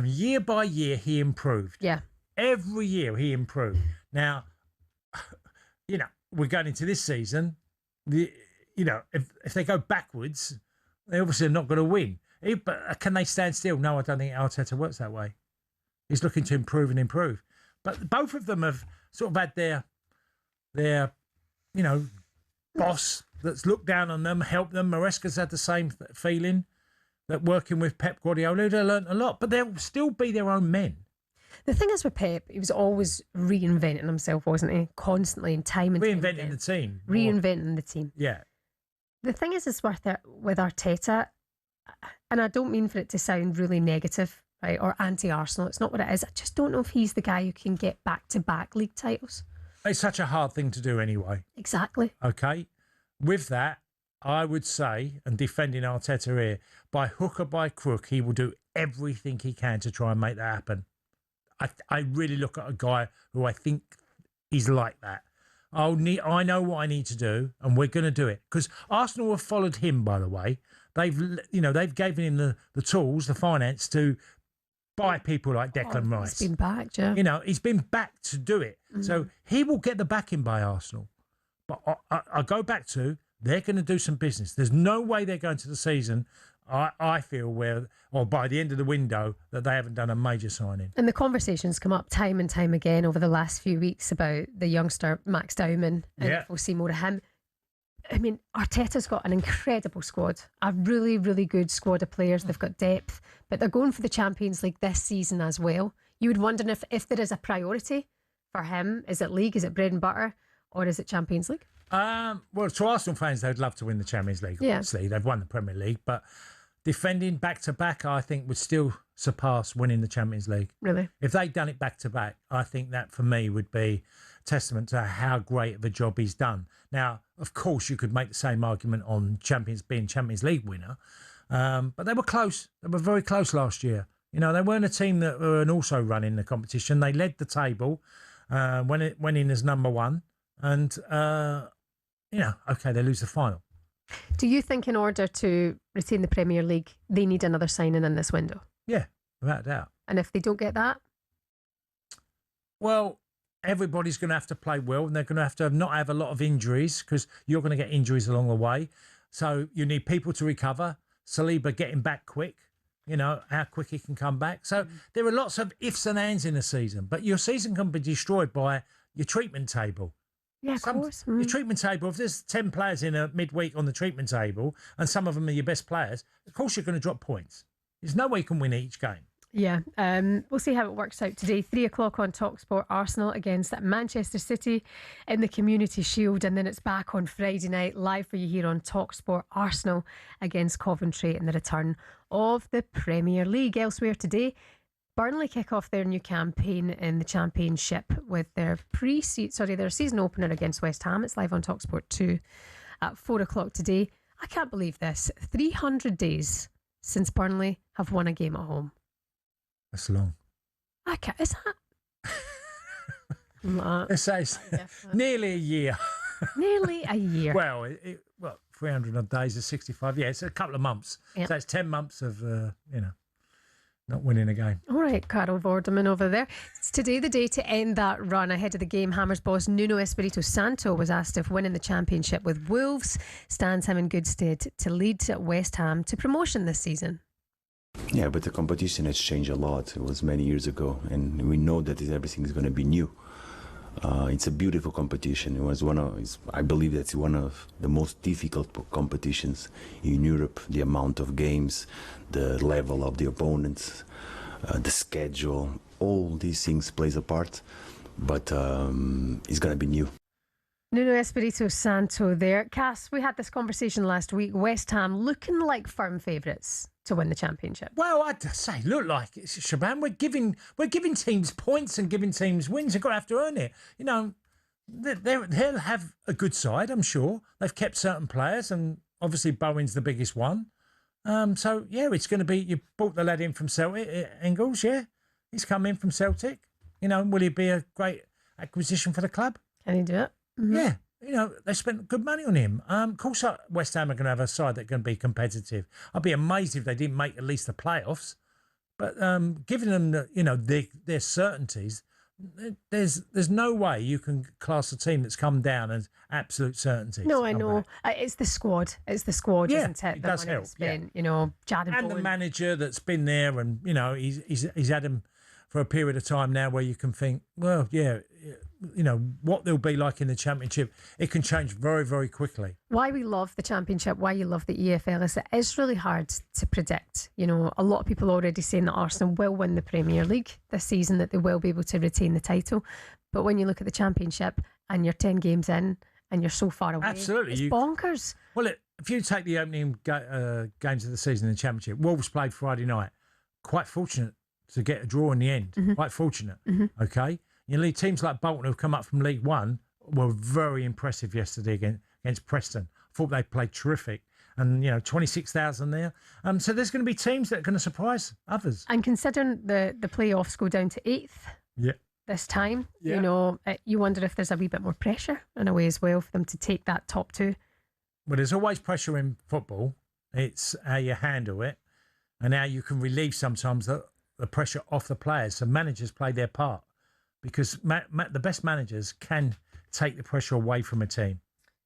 Year by year, he improved. Yeah. Every year, he improved. Now, we're going into this season. If they go backwards, they obviously are not going to win. But can they stand still? No, I don't think Arteta works that way. He's looking to improve and improve. But both of them have sort of had their boss that's looked down on them, helped them. Maresca's had the same feeling, that working with Pep Guardiola, they learned a lot, but they'll still be their own men. The thing is with Pep, he was always reinventing himself, wasn't he? Constantly, and time and reinventing time the team. Reinventing the team. Yeah. The thing is worth it with Arteta, and I don't mean for it to sound really negative, right, or anti-Arsenal. It's not what it is. I just don't know if he's the guy who can get back-to-back league titles. It's such a hard thing to do anyway. Exactly. Okay. With that, I would say, and defending Arteta here, by hook or by crook, he will do everything he can to try and make that happen. I really look at a guy who I think is like that. I know what I need to do, and we're going to do it. Because Arsenal have followed him, by the way. They've given him the tools, the finance to buy people like Declan Rice. He's been backed, yeah. He's been backed to do it. Mm-hmm. So he will get the backing by Arsenal. But I go back to, they're going to do some business. There's no way they're going to the season, I feel, or by the end of the window, that they haven't done a major signing. And the conversations come up time and time again over the last few weeks about the youngster Max Dowman, and if we'll see more of him. I mean, Arteta's got an incredible squad, a really, really good squad of players. They've got depth, but they're going for the Champions League this season as well. You would wonder if there is a priority for him. Is it league? Is it bread and butter? Or is it Champions League? Well, to Arsenal fans, they'd love to win the Champions League, obviously. They've won the Premier League, but defending back-to-back, I think, would still surpass winning the Champions League. Really? If they'd done it back-to-back, I think that, for me, would be testament to how great of a job he's done. Now, of course, you could make the same argument on being Champions League winner, but they were close. They were very close last year. They weren't a team that were also running the competition. They led the table, went in as number one, and okay, they lose the final. Do you think in order to retain the Premier League, they need another signing in this window? Yeah, without a doubt. And if they don't get that? Well, everybody's going to have to play well, and they're going to have not have a lot of injuries, because you're going to get injuries along the way. So you need people to recover. Saliba getting back quick, how quick he can come back. So there are lots of ifs and ands in a season, but your season can be destroyed by your treatment table. Yeah, of course. Your treatment table, if there's 10 players in a midweek on the treatment table and some of them are your best players, of course you're going to drop points. There's no way you can win each game. Yeah, we'll see how it works out today. 3 o'clock on talkSPORT, Arsenal against Manchester City in the Community Shield, and then it's back on Friday night live for you here on talkSPORT. Arsenal against Coventry in the return of the Premier League. Elsewhere today, Burnley kick off their new campaign in the Championship with their their season opener against West Ham. It's live on talkSPORT 2 at 4 o'clock today. I can't believe this. 300 days since Burnley have won a game at home. That's long. Is that? It's nearly a year. Nearly a year. Well, 300 odd days is 65. Yeah, it's a couple of months. Yep. So it's 10 months of, not winning a game. All right, Carol Vorderman over there. It's today the day to end that run. Ahead of the game, Hammers boss Nuno Espirito Santo was asked if winning the championship with Wolves stands him in good stead to lead West Ham to promotion this season. Yeah, but the competition has changed a lot. It was many years ago, and we know that everything is going to be new. It's a beautiful competition. I believe that's one of the most difficult competitions in Europe. The amount of games, the level of the opponents, the schedule, all these things plays a part. But it's going to be new. Nuno Espirito Santo there. Cass, we had this conversation last week. West Ham looking like firm favourites to win the championship. Well, I'd say look like it, Shebahn. We're giving teams points and giving teams wins. They've got to have to earn it. They'll have a good side, I'm sure. They've kept certain players, and obviously Bowen's the biggest one. So yeah, it's going to be. You brought the lad in from Celtic, Engels. Yeah, he's come in from Celtic. Will he be a great acquisition for the club? Can he do it? Mm-hmm. Yeah. They spent good money on him. Of course, West Ham are going to have a side that's going to be competitive. I'd be amazed if they didn't make at least the playoffs. But giving them their certainties, there's no way you can class a team that's come down as absolute certainties. No, I know. It's the squad. It's the squad, Yeah, isn't it? it The does money help, that's spent, Jared And Bowen. the manager that's been there, and he's had him for a period of time now, where you can think, well, yeah, what they'll be like in the Championship. It can change very, very quickly. Why we love the Championship, why you love the EFL is it is really hard to predict. A lot of people already saying that Arsenal will win the Premier League this season, that they will be able to retain the title. But when you look at the Championship and you're 10 games in and you're so far away, Absolutely, it's bonkers. Well, if you take the opening games of the season in the Championship, Wolves played Friday night. Quite fortunate to get a draw in the end. Mm-hmm. Quite fortunate. Okay, teams like Bolton, who've come up from League One, were very impressive yesterday against Preston. I thought they played terrific, and 26,000 there. So there's going to be teams that are going to surprise others. And considering the playoffs go down to 8th this time, you wonder if there's a wee bit more pressure in a way as well for them to take that top 2. Well, there's always pressure in football. It's how you handle it and how you can relieve sometimes the pressure off the players. So managers play their part, because the best managers can take the pressure away from a team.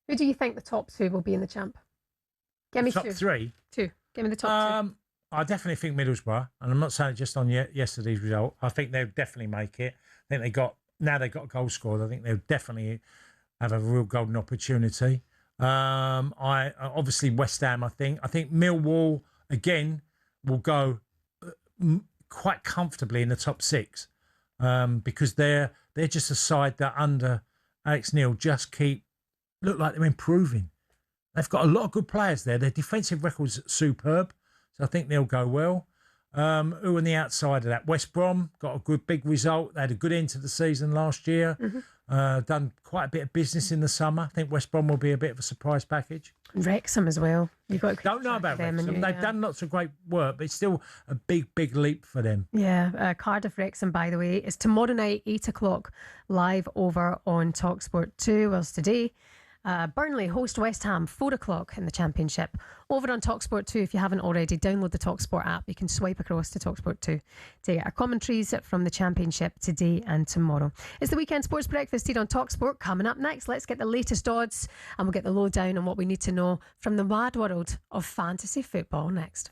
Who do you think the top 2 will be in the Champ? Give me top 2. 3? 2. Give me the top 2. I definitely think Middlesbrough, and I'm not saying it just on yesterday's result. I think they'll definitely make it. I think they've got a goal scored. I think they'll definitely have a real golden opportunity. I obviously West Ham. I think Millwall again will go quite comfortably in the top 6, because they're just a side that under Alex Neil just look like they're improving. They've got a lot of good players there. Their defensive record's superb, so I think they'll go well. Who on the outside of that? West Brom got a good big result. They had a good end to the season last year. Done quite a bit of business in the summer. I think West Brom will be a bit of a surprise package. Wrexham as well. You've got don't know about Wrexham. They've done lots of great work, but it's still a big leap for them. Yeah, Cardiff Wrexham, by the way, is tomorrow night 8:00 live over on talkSPORT 2. Whilst today, Burnley host West Ham 4:00 in the Championship. Over on talkSPORT 2, if you haven't already, download the talkSPORT app. You can swipe across to talkSPORT 2 to get our commentaries from the Championship today and tomorrow. It's the Weekend Sports Breakfast here on talkSPORT. Coming up next, let's get the latest odds and we'll get the lowdown on what we need to know from the mad world of fantasy football next.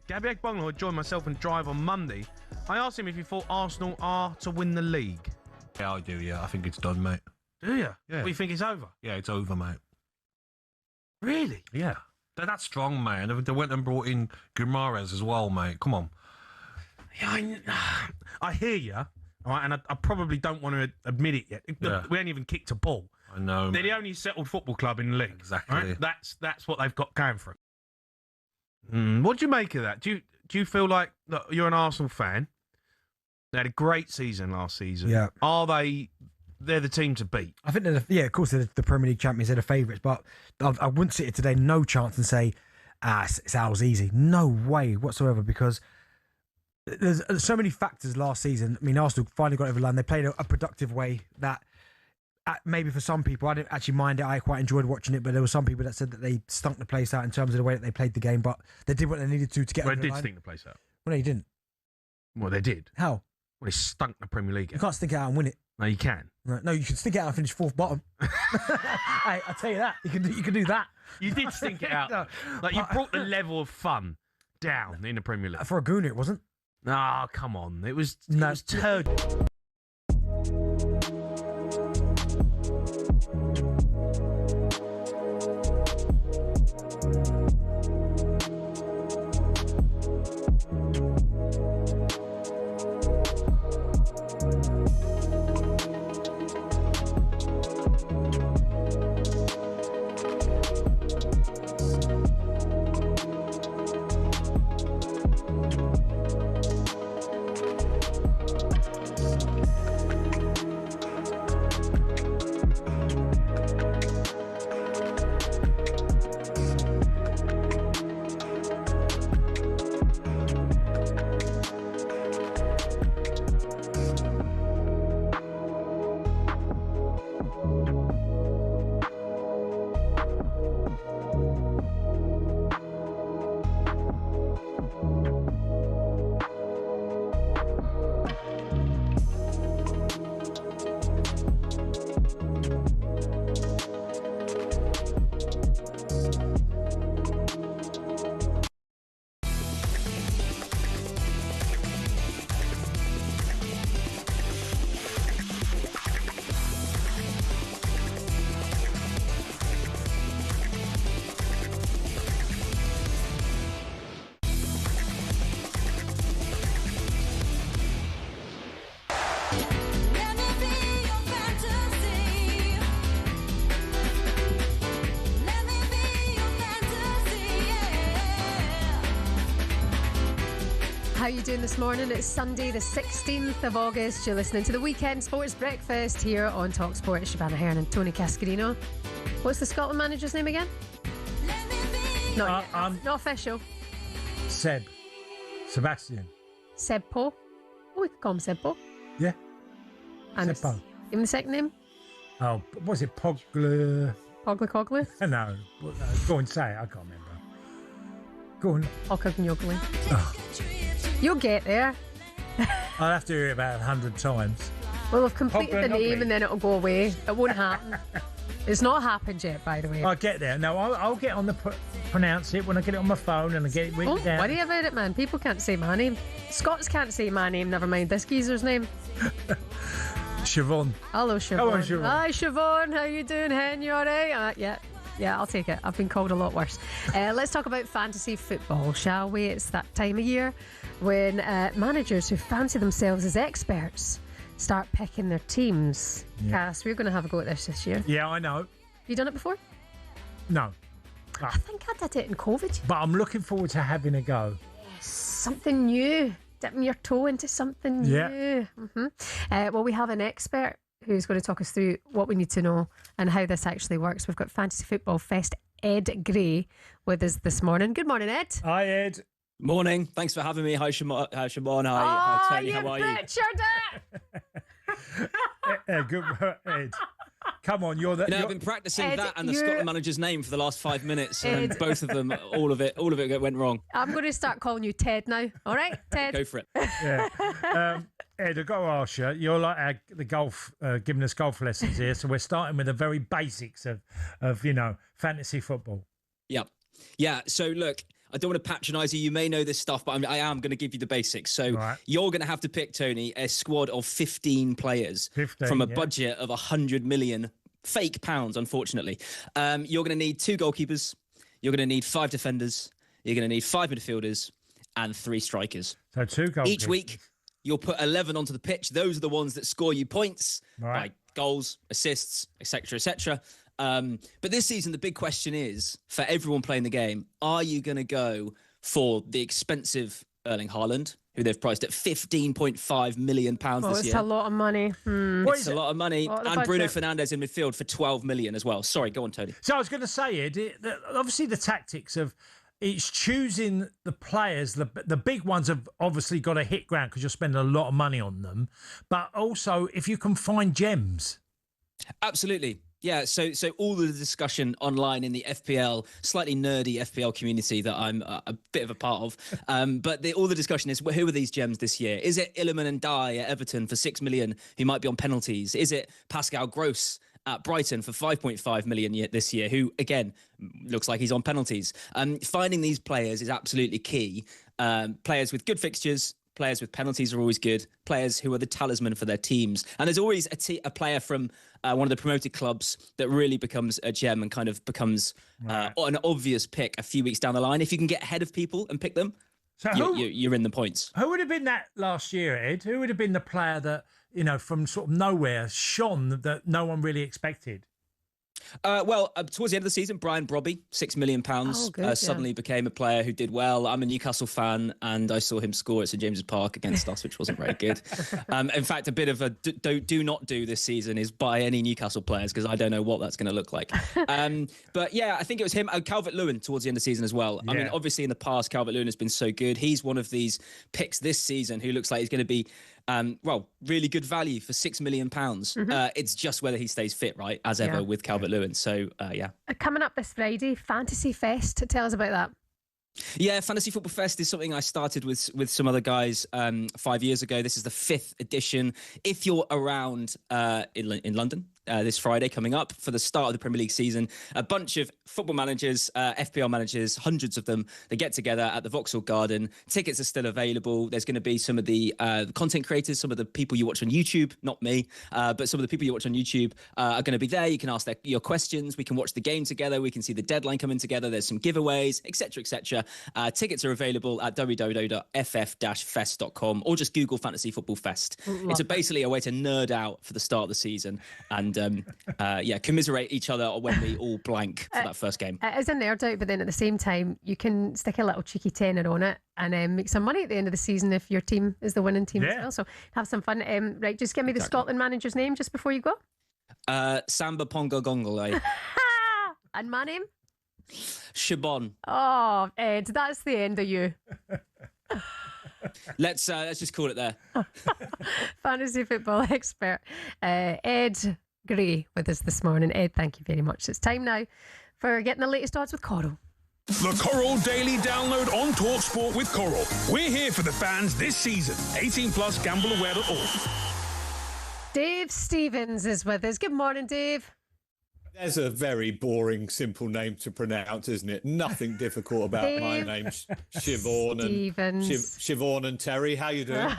Gabby Agbonlahor, who joined myself and Drive on Monday, I asked him if he thought Arsenal are to win the league. Yeah, I do, yeah. I think it's done, mate. Do you? Yeah. What, you think it's over? Yeah, it's over, mate. Really? Yeah. They're that strong, man. They went and brought in Guimaraes as well, mate. Come on. Yeah, I hear you, all right, and I probably don't want to admit it yet. Yeah. We ain't even kicked a ball. I know, They're mate. the only settled football club in the league. Exactly. Right? That's what they've got going for it. What do you make of that? Do you feel like look, you're an Arsenal fan? They had a great season last season. Yeah. Are they're the team to beat? I think of course they're the Premier League champions. They're the favourites, but I wouldn't sit here today, no chance, and say, it's ours easy. No way whatsoever, because there's so many factors last season. I mean, Arsenal finally got over the line. They played a productive way that maybe for some people, I didn't actually mind it. I quite enjoyed watching it, but there were some people that said that they stunk the place out in terms of the way that they played the game, but they did what they needed to get over the line. They did stink the place out. Well, no, you didn't. Well, they did. How? Well, they stunk the Premier League out. You can't stink it out and win it. No, you can. No, you can stink it out and finish fourth bottom. Hey, I'll tell you that. You can do that. You did stink it out. No, like you brought the level of fun down in the Premier League. For a Gooner, it wasn't. Ah, come on. It was turd. How you doing this morning? It's Sunday the 16th of August. You're listening to the Weekend Sports Breakfast here on talkSPORT. Shebahn Aherne Tony Cascarino. What's the Scotland manager's name again? Not yet. Not official. Sebastian. Sebpo. Oh, we could call him Sebpo. Yeah. And Sebpo. give him the second name. Oh, was it Pogler? Pogler? No. Go and say it. I can't remember. Go on. Pogler. You'll get there. I'll have to hear it about 100 times. Well, I've completed the name and then it'll go away. It won't happen. It's not happened yet, by the way. I'll get there. No, I'll get on the pronounce it when I get it on my phone and I get it written down. Don't worry about it, man. People can't say my name. Scots can't say my name, never mind this geezer's name. Siobhan. Hello, Siobhan. Hello, Siobhan. Hi, Siobhan. How you doing, hen? You all right? Yeah, I'll take it. I've been called a lot worse. Let's talk about fantasy football, shall we? It's that time of year when managers who fancy themselves as experts start picking their teams. Yeah. Cass, we're going to have a go at this year. Yeah, I know. You done it before? No. I think I did it in COVID. But I'm looking forward to having a go. Yes, something new. Dipping your toe into something new. Yeah. Well, we have an expert who's going to talk us through what we need to know and how this actually works. We've got Fantasy Football Fest Ed Gray with us this morning. Good morning, Ed. Hi, Ed. Morning. Thanks for having me. Hi, Shebahn. Hi, Tony. How are you? Good, Ed. Come on, I've been practicing Ed, that and the Scotland manager's name for the last 5 minutes, and both of them, all of it went wrong. I'm going to start calling you Ted now. All right, Ted. Go for it. Yeah. Ed, I've got to ask you, you're like the golf, giving us golf lessons here, so we're starting with the very basics of fantasy football. Yep. Yeah, so look, I don't want to patronise you. You may know this stuff, but I am going to give you the basics. So You're going to have to pick, Tony, a squad of 15 players from a budget of 100 million fake pounds, unfortunately. You're going to need 2 goalkeepers. You're going to need 5 defenders. You're going to need 5 midfielders and 3 strikers. So 2 goalkeepers. Each week, you'll put 11 onto the pitch. Those are the ones that score you points, like goals, assists, etc., etc. But this season, the big question is, for everyone playing the game, are you going to go for the expensive Erling Haaland, who they've priced at £15.5 million this year? It's a lot of money. It's a lot of money. And Bruno Fernandes in midfield for 12 million as well. Sorry, go on, Tony. So I was going to say, Ed, obviously the tactics of it's choosing the players. The big ones have obviously got to hit ground because you're spending a lot of money on them. But also, if you can find gems. Absolutely. Yeah, so all the discussion online in the FPL, slightly nerdy FPL community that I'm a bit of a part of, but all the discussion is, who are these gems this year? Is it Illiman and Dye at Everton for 6 million, who might be on penalties? Is it Pascal Gross at Brighton for 5.5 million this year, who, again, looks like he's on penalties? Finding these players is absolutely key. Players with good fixtures, players with penalties are always good, players who are the talisman for their teams. And there's always a player from one of the promoted clubs that really becomes a gem and kind of becomes an obvious pick a few weeks down the line. If you can get ahead of people and pick them, so you're in the points. Who would have been that last year, Ed? Who would have been the player that, from sort of nowhere shone that no one really expected? Towards the end of the season, Brian Brobby, £6 million, suddenly became a player who did well. I'm a Newcastle fan, and I saw him score at St James's Park against us, which wasn't very good. In fact, a bit of a do not do this season is buy any Newcastle players, because I don't know what that's going to look like. But yeah, I think it was him. Calvert-Lewin towards the end of the season as well. Yeah. I mean, obviously in the past, Calvert-Lewin has been so good. He's one of these picks this season who looks like he's going to be really good value for £6 million. It's just whether he stays fit, right, as ever with Calvert-Lewin. So, yeah. Coming up this Friday, Fantasy Fest. Tell us about that. Yeah, Fantasy Football Fest is something I started with some other guys 5 years ago. This is the 5th edition. If you're around in London this Friday coming up for the start of the Premier League season, a bunch of football managers, FPL managers, hundreds of them, they get together at the Vauxhall Garden. Tickets are still available. There's going to be some of the content creators, some of the people you watch on YouTube, not me, but some of the people you watch on YouTube are going to be there. You can ask your questions. We can watch the game together. We can see the deadline coming together. There's some giveaways, etc., etc. Tickets are available at www.ff-fest.com or just Google Fantasy Football Fest. It's basically a way to nerd out for the start of the season and commiserate each other when we all blank for that first game. It is a nerd out, but then at the same time, you can stick a little cheeky tenner on it and make some money at the end of the season if your team is the winning team as well. So have some fun. Right, just give me the Scotland manager's name just before you go. Samba Ponga Gongole. And my name? Shebahn. Oh, Ed, that's the end of you. Let's just call it there. Fantasy football expert Ed Gray with us this morning. Ed, thank you very much. It's time now for getting the latest odds with Coral. The Coral Daily Download on talkSPORT with Coral. We're here for the fans this season. 18 plus, gambleaware.org. Dave Stevens is with us. Good morning, Dave. There's a very boring, simple name to pronounce, isn't it? Nothing difficult about my name, Shebahn and Terry. How you doing?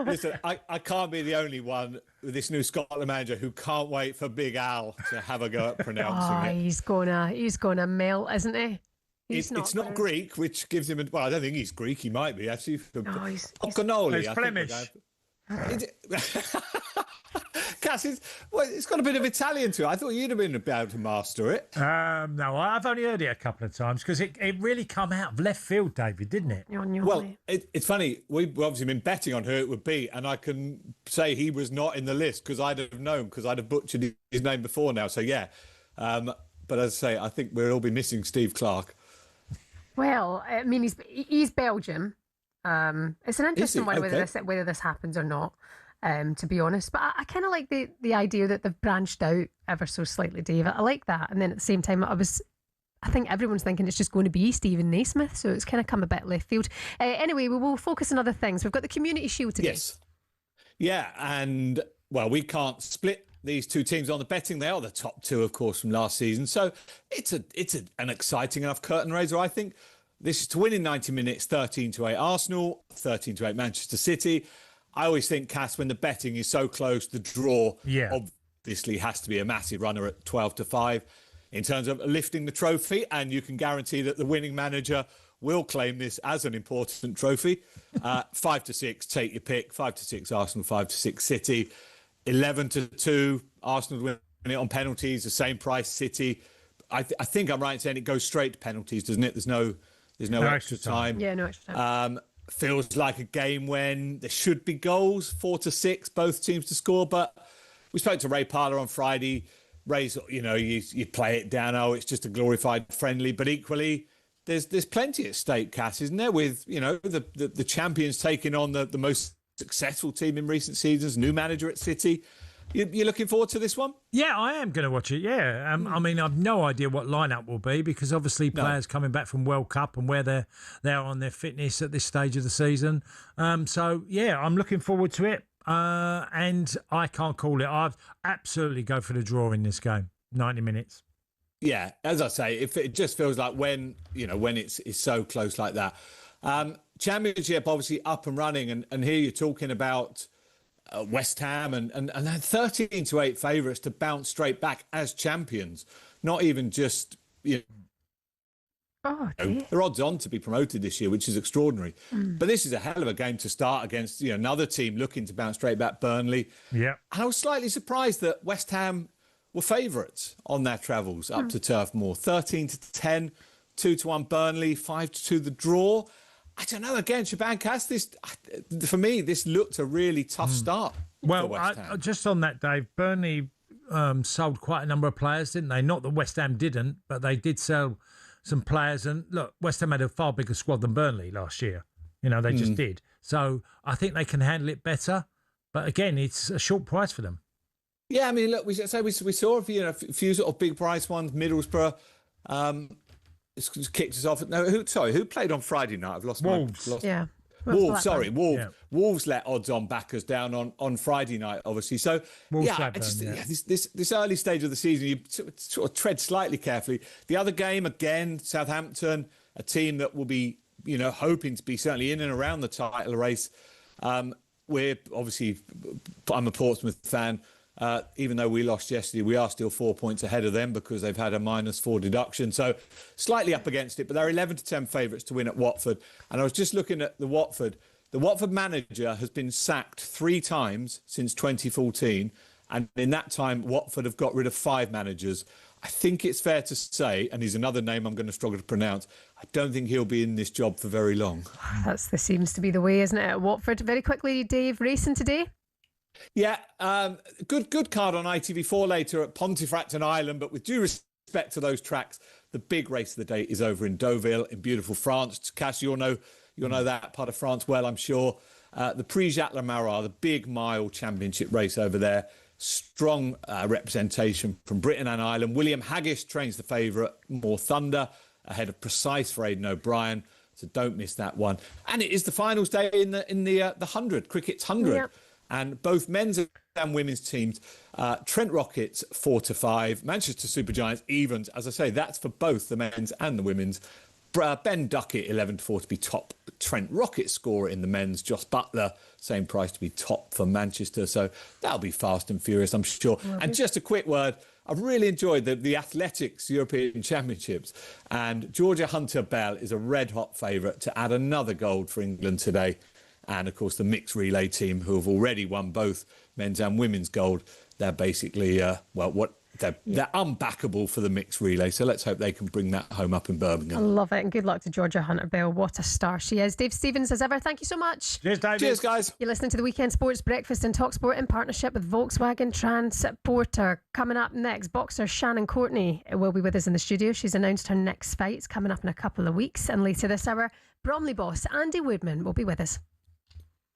Listen, I can't be the only one with this new Scotland manager who can't wait for Big Al to have a go at pronouncing it. He's gonna melt, isn't he? It's not Greek, which gives him. Well, I don't think he's Greek. He might be actually. He's Flemish. Cass, it's got a bit of Italian to it. I thought you'd have been able to master it. No, I've only heard it a couple of times because it really come out of left field, David, didn't it? Well, it's funny. We've obviously been betting on who it would be, and I can say he was not in the list because I'd have known because I'd have butchered his name before now. So, yeah. But as I say, I think we'll all be missing Steve Clark. Well, I mean, he's Belgian. It's an interesting one whether this happens or not. To be honest, but I kind of like the idea that they've branched out ever so slightly, Dave. I like that, and then at the same time, I think everyone's thinking it's just going to be Stephen Naismith, so it's kind of come a bit left field. Anyway, we will focus on other things. We've got the Community Shield today. Yes, yeah, and well, we can't split these two teams on the betting. They are the top two, of course, from last season, so it's an exciting enough curtain raiser, I think. This is to win in 90 minutes, 13-8 Arsenal, 13-8 Manchester City. I always think, Cass, when the betting is so close, the draw obviously has to be a massive runner at 12-5 in terms of lifting the trophy, and you can guarantee that the winning manager will claim this as an important trophy. 5-6, take your pick. 5-6 Arsenal, 5-6 City. 11-2 Arsenal win it on penalties. The same price City. I think I'm right in saying it goes straight to penalties, doesn't it? There's no extra time. Yeah, no extra time. Feels like a game when there should be goals, 4-6, both teams to score. But we spoke to Ray Parler on Friday. Ray's, you play it down. Oh, it's just a glorified friendly. But equally, there's plenty at stake, Cass, isn't there? With the champions taking on the most successful team in recent seasons, new manager at City. You're looking forward to this one? Yeah, I am going to watch it, yeah. I mean, I've no idea what lineup will be because obviously players coming back from World Cup and where they're on their fitness at this stage of the season. So, yeah, I'm looking forward to it. And I can't call it. I've absolutely go for the draw in this game, 90 minutes. Yeah, as I say, if it just feels like when it's so close like that. Championship obviously up and running, and here you're talking about West Ham and 13-8 favourites to bounce straight back as champions, not even just they're odds on to be promoted this year, which is extraordinary. But this is a hell of a game to start against another team looking to bounce straight back, Burnley. Yeah, and I was slightly surprised that West Ham were favourites on their travels up to Turf Moor. 13-10, 2-1 Burnley, 5-2 the draw. I don't know. Again, Shebahn Cass, for me, this looked a really tough start. Well, for West Ham. Just on that, Dave, Burnley sold quite a number of players, didn't they? Not that West Ham didn't, but they did sell some players. And look, West Ham had a far bigger squad than Burnley last year. They just did. So I think they can handle it better. But again, it's a short price for them. Yeah, I mean, look, we saw a few sort of big price ones, Middlesbrough. it's kicked us off. No, who played on Friday night? I've lost Wolves. Yeah. Wolves, sorry, Wolves. Yeah. Wolves let odds-on backers down on Friday night, obviously. So, Wolves this early stage of the season, you sort of tread slightly carefully. The other game, again, Southampton, a team that will be, hoping to be certainly in and around the title race. We're obviously, I'm a Portsmouth fan. Even though we lost yesterday, we are still 4 points ahead of them because they've had a -4 deduction. So slightly up against it, but they're 11-10 favourites to win at Watford. And I was just looking at the Watford. The Watford manager has been sacked 3 times since 2014. And in that time, Watford have got rid of 5 managers. I think it's fair to say, and he's another name I'm going to struggle to pronounce, I don't think he'll be in this job for very long. This seems to be the way, isn't it, at Watford? Very quickly, Dave, racing today? Yeah, good card on ITV4 later at Pontefract Island, but with due respect to those tracks, the big race of the day is over in Deauville in beautiful France. Cass, you'll know that part of France well, I'm sure. The Prix Jacques Le Marat, the big mile championship race over there. Strong representation from Britain and Ireland. William Haggish trains the favourite, More Thunder, ahead of Precise for Aidan O'Brien. So don't miss that one. And it is the finals day in the 100, cricket's 100. Yep. And both men's and women's teams, Trent Rockets 4-5, Manchester Supergiants evens. As I say, that's for both the men's and the women's. Ben Duckett 11-4 to be top Trent Rockets scorer in the men's. Joss Butler, same price to be top for Manchester. So that'll be fast and furious, I'm sure. And just a quick word. I've really enjoyed the Athletics European Championships. And Georgia Hunter-Bell is a red-hot favourite to add another gold for England today. And, of course, the mixed relay team, who have already won both men's and women's gold, they're basically, they're unbackable for the mixed relay. So let's hope they can bring that home up in Birmingham. I love it. And good luck to Georgia Hunter-Bell. What a star she is. Dave Stevens, as ever, thank you so much. Cheers, David. Cheers, guys. You're listening to the Weekend Sports Breakfast in talkSPORT in partnership with Volkswagen Transporter. Coming up next, boxer Shannon Courtney will be with us in the studio. She's announced her next fight. It's coming up in a couple of weeks. And later this hour, Bromley boss Andy Woodman will be with us.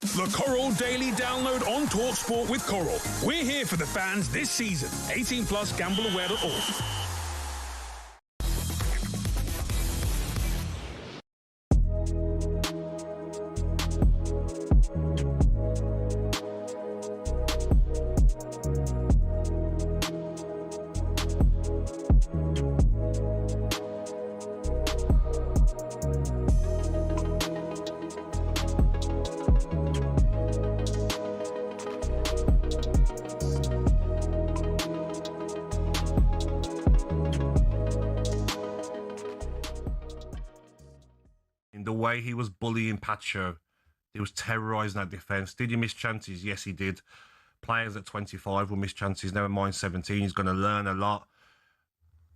The Coral Daily Download on talkSPORT with Coral. We're here for the fans this season. 18 plus gambleaware.org. The way he was bullying Pacho, he was terrorising that defence. Did he miss chances? Yes, he did. Players at 25 will miss chances, never mind 17. He's going to learn a lot.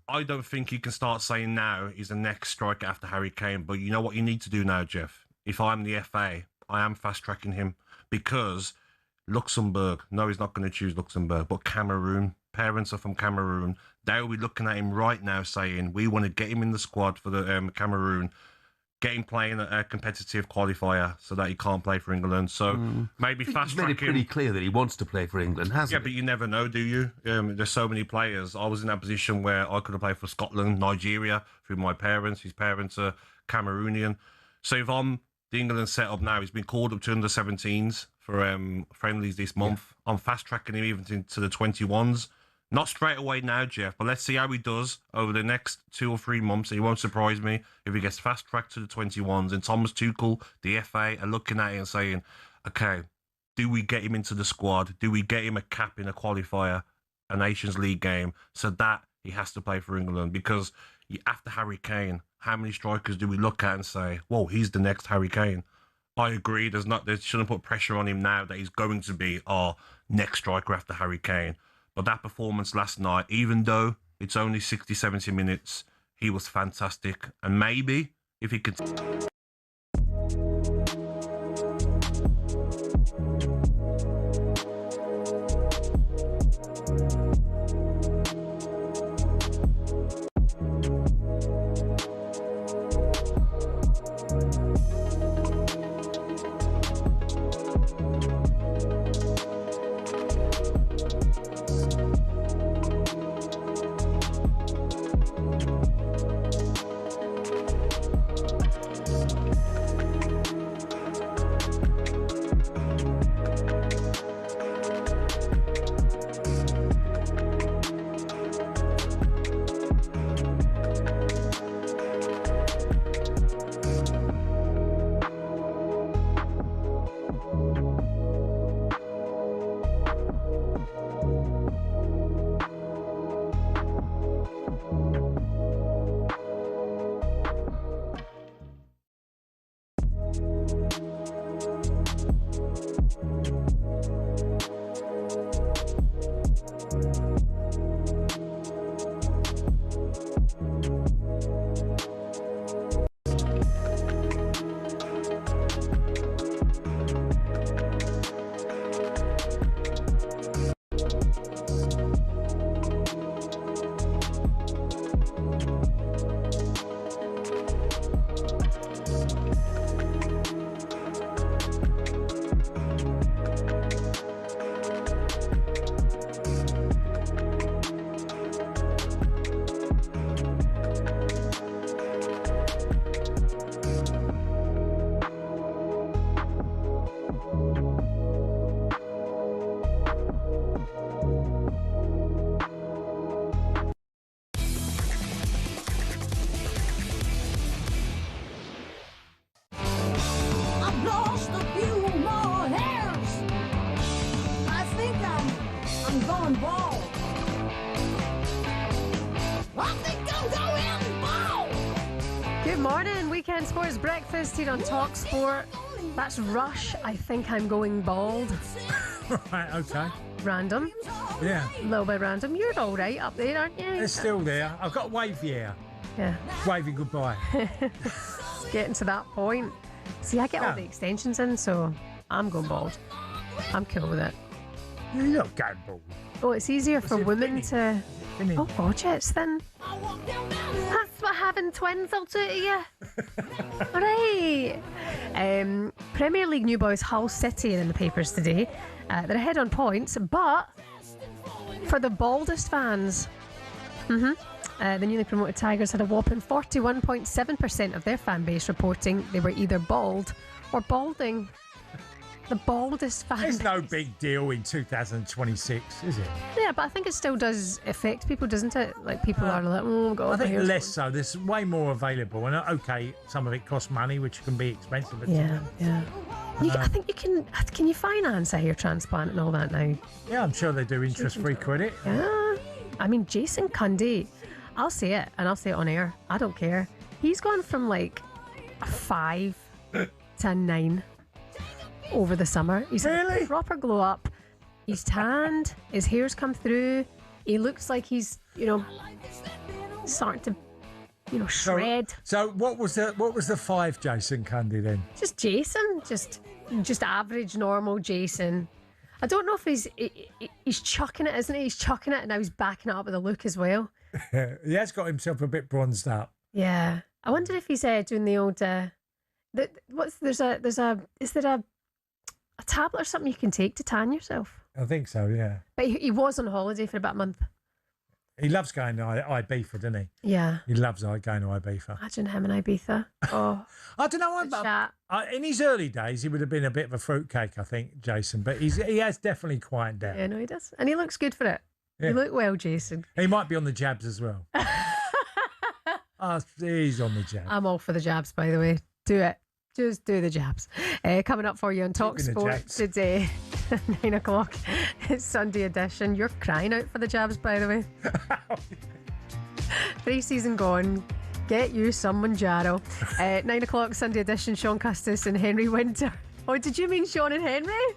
I don't think you can start saying now he's the next striker after Harry Kane. But you know what you need to do now, Jeff? If I'm the FA, I am fast-tracking him because Luxembourg, no, he's not going to choose Luxembourg, but Cameroon, parents are from Cameroon. They'll be looking at him right now saying, we want to get him in the squad for the Cameroon. Get him playing a competitive qualifier so that he can't play for England. So maybe fast track him. He's made it pretty clear that he wants to play for England, hasn't he? Yeah, but you never know, do you? There's so many players. I was in that position where I could have played for Scotland, Nigeria, through my parents. His parents are Cameroonian. So if I'm the England setup now, he's been called up to under 17s for friendlies this month. Yeah. I'm fast tracking him even to the 21s. Not straight away now, Jeff, but let's see how he does over the next 2 or 3 months. He won't surprise me if he gets fast-tracked to the 21s. And Thomas Tuchel, the FA, are looking at it and saying, okay, do we get him into the squad? Do we get him a cap in a qualifier, a Nations League game, so that he has to play for England? Because after Harry Kane, how many strikers do we look at and say, whoa, he's the next Harry Kane? I agree. They shouldn't put pressure on him now that he's going to be our next striker after Harry Kane. But that performance last night, even though it's only 60, 70 minutes, he was fantastic. And maybe if he could... Good morning, Weekend Sports Breakfast here on talkSPORT. That's Rush, I Think I'm Going Bald. Right, okay. Random. Yeah. A little bit random. You're all right up there, aren't you? It's still there. I've got wavy hair. Yeah. Waving goodbye. It's getting to that point. See, I get all the extensions in, so I'm going bald. I'm cool with it. You're not going bald. Oh, it's easier for women to... Oh, God, yeah, it's thin. That's what having twins will do to you. All right. Premier League new boys Hull City are in the papers today. They're ahead on points, but for the baldest fans, the newly promoted Tigers had a whopping 41.7% of their fan base reporting they were either bald or balding. The baldest fan It's base. no big deal in 2026, is it? Yeah, but I think it still does affect people, doesn't it? Like, people are like, oh, God. I think here's less so. There's way more available. And okay, some of it costs money, which can be expensive. At Yeah, times. yeah. I think you can you finance a hair transplant and all that now? Yeah, I'm sure they do interest-free credit. Yeah. I mean, Jason Cundy, I'll say it, and I'll say it on air. I don't care. He's gone from like a 5 to a 9 over the summer. He's had a proper glow up. He's tanned. His hair's come through. He looks like he's, starting to, shred. So what was the 5, Jason Cundy, then? Just Jason, just average, normal Jason. I don't know if he's chucking it, isn't he? He's chucking it, and now he's backing it up with a look as well. He has got himself a bit bronzed up. Yeah, I wonder if he's doing the old. Is there a tablet or something you can take to tan yourself? I think so, yeah. But he was on holiday for about a month. He loves going to Ibiza, doesn't he? Yeah. He loves going to Ibiza. Imagine him in Ibiza. Oh, I don't know. In his early days, he would have been a bit of a fruitcake, I think, Jason. But he has definitely quieted down. yeah, no, he does, and he looks good for it. Yeah. You look well, Jason. He might be on the jabs as well. He's on the jabs. I'm all for the jabs, by the way. Do it. Just do the jabs. Coming up for you on talkSPORT today, 9 o'clock. It's Sunday edition. You're crying out for the jabs, by the way. Pre-season gone. Get you some Manjaro. 9 o'clock Sunday edition. Sean Custis and Henry Winter. Oh, did you mean Sean and Henry?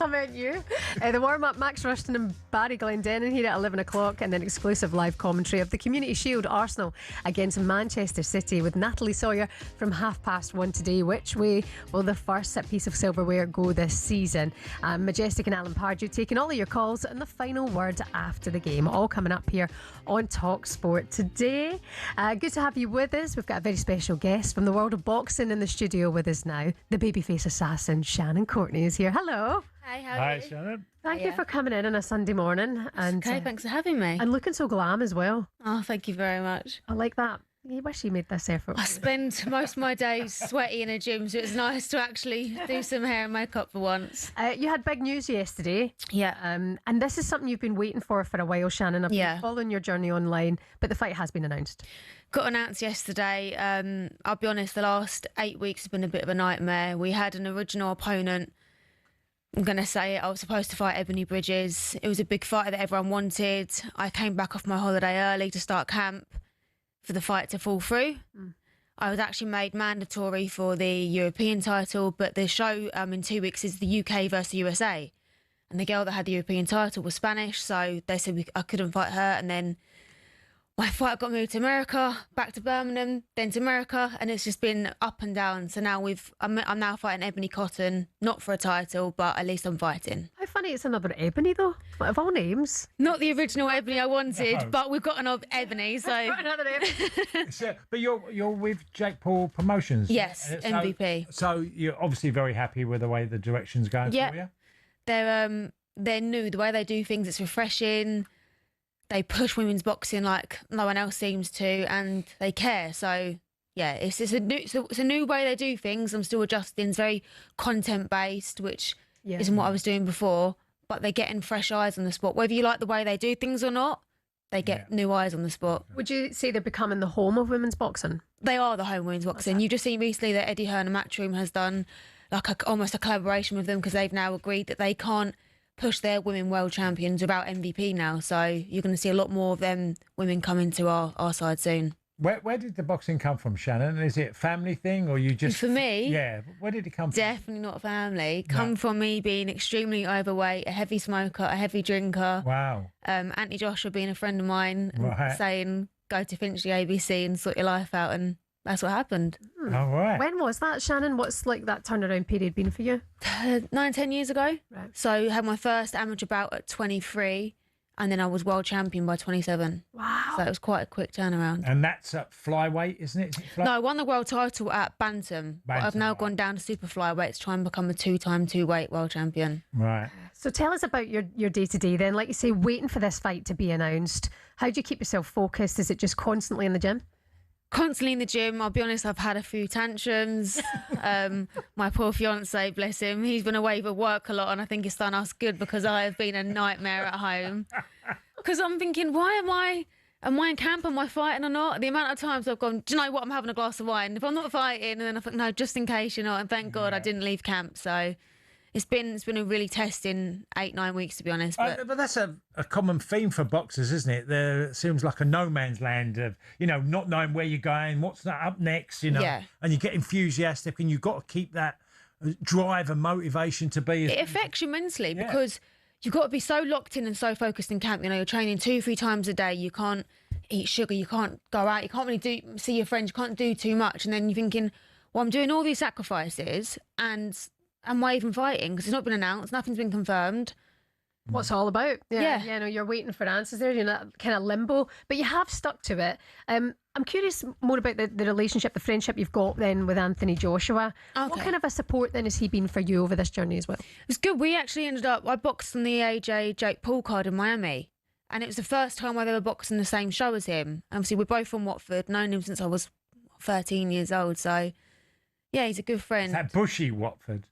I meant you. The warm-up, Max Rushton and Barry Glendenning here at 11 o'clock, and then exclusive live commentary of the Community Shield Arsenal against Manchester City with Natalie Sawyer from 1:30 today. Which way will the first piece of silverware go this season? Majestic and Alan Pardew taking all of your calls and the final word after the game. All coming up here on talkSPORT today. Good to have you with us. We've got a very special guest from the world of boxing in the studio with us now. The babyface assassin, Shannon Courtney, is here. Hello. Hi, how are you? Shannon. Thank you for coming in on a Sunday morning. And okay, thanks for having me. And looking so glam as well. Oh, thank you very much. I like that. You wish you made this effort. I spend most of my days sweaty in a gym, so it's nice to actually do some hair and makeup for once. You had big news yesterday. Yeah. And this is something you've been waiting for a while, Shannon. I've been following your journey online, but the fight has been announced. Got announced yesterday. I'll be honest, the last 8 weeks have been a bit of a nightmare. We had an original opponent. I'm going to say it. I was supposed to fight Ebony Bridges. It was a big fight that everyone wanted. I came back off my holiday early to start camp for the fight to fall through. I was actually made mandatory for the European title, but the show in 2 weeks is the UK versus the USA. And the girl that had the European title was Spanish, so they said I couldn't fight her. And then my fight got moved to America, back to Birmingham, then to America, and it's just been up and down. So now I'm now fighting Ebony Cotton, not for a title, but at least I'm fighting. How funny it's another Ebony though. What of all names? Not the original Ebony I wanted, but we've got another Ebony. So another Ebony. But you're with Jake Paul Promotions. Yes, MVP. So you're obviously very happy with the way the direction's going for you. They're new. The way they do things, it's refreshing. They push women's boxing like no one else seems to, and they care. So yeah, it's a new way they do things. I'm still adjusting. It's very content based, which isn't what I was doing before. But they're getting fresh eyes on the sport. Whether you like the way they do things or not, they get new eyes on the sport. Would you say they're becoming the home of women's boxing? They are the home of women's boxing. You've just seen recently that Eddie Hearn and Matchroom has done like almost a collaboration with them because they've now agreed that they can't push their women world champions without MVP now. So you're going to see a lot more of them women come into our side soon. Where did the boxing come from, Shannon? Is it a family thing or you just... For me? Yeah. Where did it come from? Definitely not family. Come from me being extremely overweight, a heavy smoker, a heavy drinker. Wow. Auntie Joshua being a friend of mine and Right. saying, go to Finchley ABC and sort your life out. And that's what happened. All right. When was that, Shannon? What's like that turnaround period been for you? 9-10 years ago. Right. So I had my first amateur bout at 23 and then I was world champion by 27. Wow. So it was quite a quick turnaround. And that's at flyweight, isn't it? Is it No, I won the world title at Bantam, but I've Bantam, now gone down to super flyweight to try and become a 2-time 2-weight world champion. Right. So tell us about your day-to-day then. Like you say, waiting for this fight to be announced. How do you keep yourself focused? Is it just constantly in the gym? Constantly in the gym. I'll be honest, I've had a few tantrums. My poor fiance, bless him, he's been away for work a lot and I think it's done us good because I have been a nightmare at home. Because I'm thinking, why am I in camp? Am I fighting or not? The amount of times I've gone, do you know what, I'm having a glass of wine. If I'm not fighting, and then I think, no, just in case you're not. And thank God I didn't leave camp. So it's been a really testing 8-9 weeks, to be honest. But that's a common theme for boxers, isn't it? There seems like a no man's land of, not knowing where you're going, what's that up next, Yeah. and you get enthusiastic and you've got to keep that drive and motivation to be. It affects you mentally because you've got to be so locked in and so focused in camp. You're training 2-3 times a day. You can't eat sugar. You can't go out. You can't really see your friends. You can't do too much. And then you're thinking, well, I'm doing all these sacrifices and am I even fighting? Because it's not been announced. Nothing's been confirmed. What's it all about? Yeah. No, you're waiting for answers there. You're in that kind of limbo, but you have stuck to it. I'm curious more about the relationship, the friendship you've got then with Anthony Joshua. Okay. What kind of a support then has he been for you over this journey as well? It's good. We actually I boxed on the AJ Jake Paul card in Miami. And it was the first time I've ever boxed in the same show as him. Obviously, we're both from Watford, known him since I was 13 years old. So, yeah, he's a good friend. Is that Bushy Watford?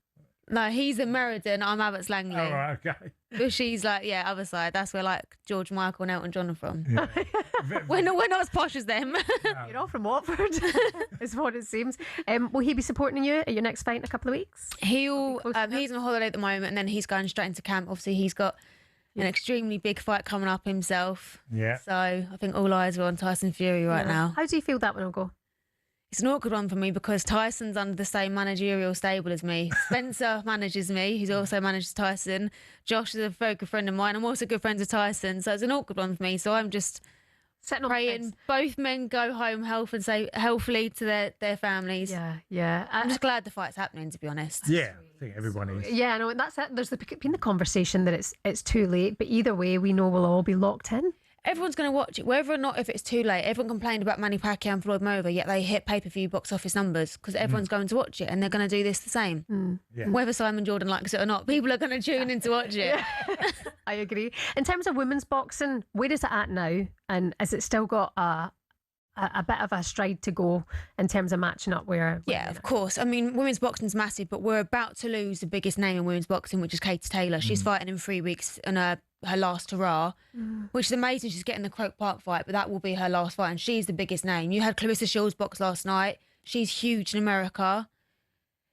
No, he's in Meriden. I'm Abbots Langley. Oh, right, okay. Bushy's other side. That's where George Michael and Elton John are from. Yeah. we're not as posh as them. You're all from Watford, is what it seems. Will he be supporting you at your next fight in a couple of weeks? He's on holiday at the moment, and then he's going straight into camp. Obviously, he's got an extremely big fight coming up himself. Yeah. So I think all eyes are on Tyson Fury right now. How do you feel that one will go? It's an awkward one for me because Tyson's under the same managerial stable as me. Spencer manages me. He's also manages Tyson. Josh is a very good friend of mine. I'm also good friends with Tyson. So it's an awkward one for me. So I'm just praying both men go home healthily to their families. Yeah. I'm just glad the fight's happening, to be honest. Yeah, I think everyone is. Yeah, no, that's it. There's been the conversation that it's too late, but either way, we know we'll all be locked in. Everyone's going to watch it, whether or not if it's too late. Everyone complained about Manny Pacquiao and Floyd Mayweather, yet they hit pay-per-view box office numbers because everyone's going to watch it and they're going to do this the same. Yeah. Whether Simon Jordan likes it or not, people are going to tune in to watch it. I agree. In terms of women's boxing, where is it at now? And has it still got a bit of a stride to go in terms of matching up Yeah, of course. I mean, women's boxing's massive, but we're about to lose the biggest name in women's boxing, which is Katie Taylor. She's fighting in 3 weeks in her last hurrah, which is amazing. She's getting the Croke Park fight, but that will be her last fight, and she's the biggest name. You had Clarissa Shields box last night. She's huge in America.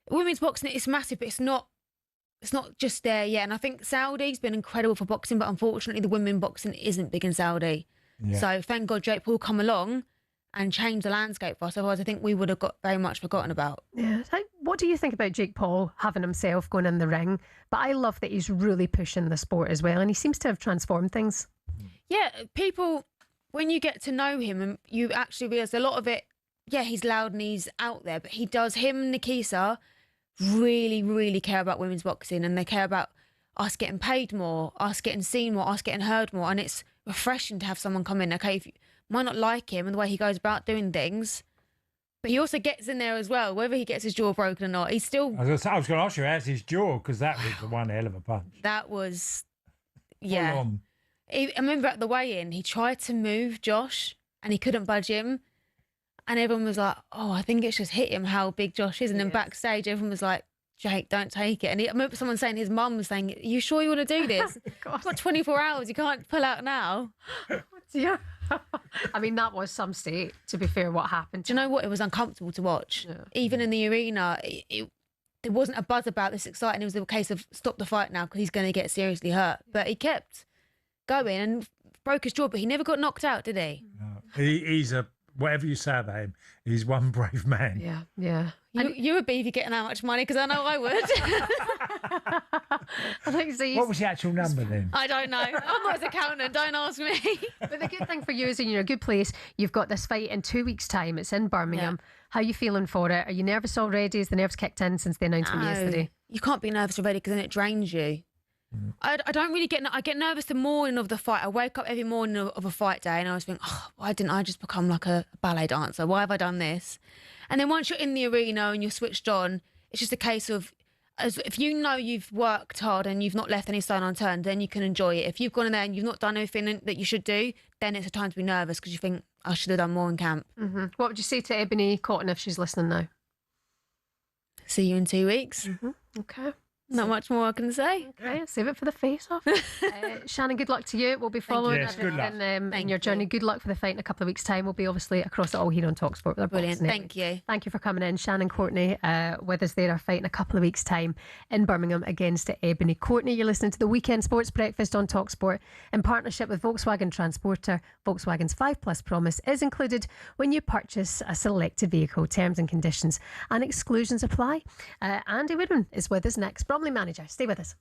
Women's boxing, it's massive, but it's not just there yet. And I think Saudi's been incredible for boxing, but unfortunately the women boxing isn't big in Saudi. Yeah. So thank God Jake Paul come along and change the landscape for us. Otherwise, I think we would have got very much forgotten about. Yeah. What do you think about Jake Paul having himself going in the ring? But I love that he's really pushing the sport as well, and he seems to have transformed things. Yeah, people, when you get to know him and you actually realise a lot of it, yeah, he's loud and he's out there, but him and Nikisa really, really care about women's boxing, and they care about us getting paid more, us getting seen more, us getting heard more, and it's refreshing to have someone come in. Okay, if you might not like him and the way he goes about doing things, but he also gets in there as well, whether he gets his jaw broken or not. He's still... I was going to ask you, how's his jaw? Because that was one hell of a punch. That was... Yeah. Full on. I remember at the weigh-in, he tried to move Josh and he couldn't budge him. And everyone was like, oh, I think it's just hit him how big Josh is. And then backstage, everyone was like, Jake, don't take it. And I remember someone saying, his mum was saying, are you sure you want to do this? You've got 24 hours. You can't pull out now. Yeah. I mean, that was some state, to be fair, what happened. Do you know what? It was uncomfortable to watch. Yeah. Even in the arena, there wasn't a buzz about this exciting. It was a case of stop the fight now because he's going to get seriously hurt. But he kept going and broke his jaw, but he never got knocked out, did he? No. He's a, whatever you say about him, he's one brave man. Yeah, yeah. You would be if you getting that much money, because I know I would. I think so. What was the actual number then? I don't know. I'm not his accountant. Don't ask me. But the good thing for you is you're in a good place. You've got this fight in 2 weeks' time. It's in Birmingham. Yeah. How are you feeling for it? Are you nervous already? Is the nerves kicked in since the announcement yesterday? You can't be nervous already because then it drains you. I don't really I get nervous the morning of the fight. I wake up every morning of a fight day and I was thinking, why didn't I just become like a ballet dancer? Why have I done this? And then once you're in the arena and you're switched on, it's just a case of, if you know you've worked hard and you've not left any stone unturned, then you can enjoy it. If you've gone in there and you've not done everything that you should do, then it's a time to be nervous because you think, I should have done more in camp. Mm-hmm. What would you say to Ebony Cotton if she's listening now? See you in 2 weeks. Mm-hmm. Okay. Not much more I can say. Okay, save it for the face-off. Shannon, good luck to you. We'll be following in your journey. Good luck for the fight in a couple of weeks' time. We'll be obviously across it all here on talkSPORT. With our Brilliant. Thank you. Thank you for coming in. Shannon Courtney with us there. Our fight in a couple of weeks' time in Birmingham against Ebony Courtney. You're listening to the Weekend Sports Breakfast on talkSPORT in partnership with Volkswagen Transporter. Volkswagen's 5+ promise is included when you purchase a selected vehicle. Terms and conditions and exclusions apply. Andy Woodman is with us next. Bromley manager. Stay with us.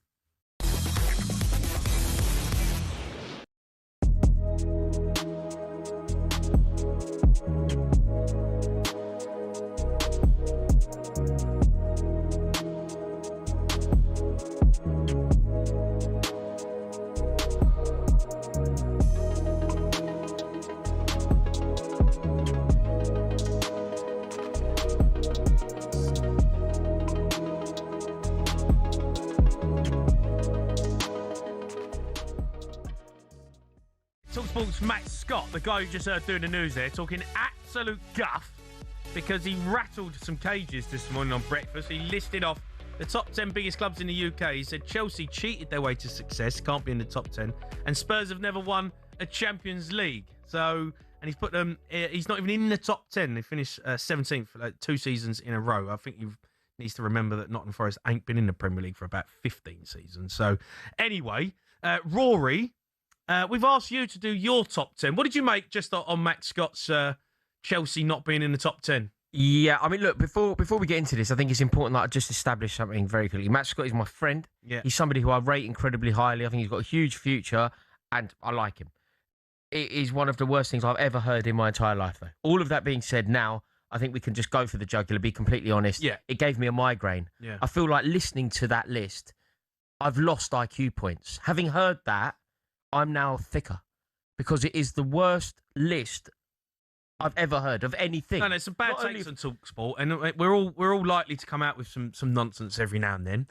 talkSPORT's Matt Scott, the guy who just heard doing the news there, talking absolute guff because he rattled some cages this morning on breakfast. He listed off the top 10 biggest clubs in the UK. He said Chelsea cheated their way to success, can't be in the top 10, and Spurs have never won a Champions League. So, and he's put them, he's not even in the top 10. They finished 17th for like 2 seasons in a row. I think he needs to remember that Nottingham Forest ain't been in the Premier League for about 15 seasons. So, anyway, Rory, we've asked you to do your top 10. What did you make just on Matt Scott's Chelsea not being in the top 10? Yeah, I mean, look, before we get into this, I think it's important that I just establish something very clearly. Matt Scott is my friend. Yeah. He's somebody who I rate incredibly highly. I think he's got a huge future, and I like him. It is one of the worst things I've ever heard in my entire life, though. All of that being said, now, I think we can just go for the jugular, be completely honest. Yeah. It gave me a migraine. Yeah. I feel like listening to that list, I've lost IQ points. Having heard that, I'm now thicker because it is the worst list I've ever heard of anything. No, it's some bad takes on talkSPORT, and we're all likely to come out with some nonsense every now and then.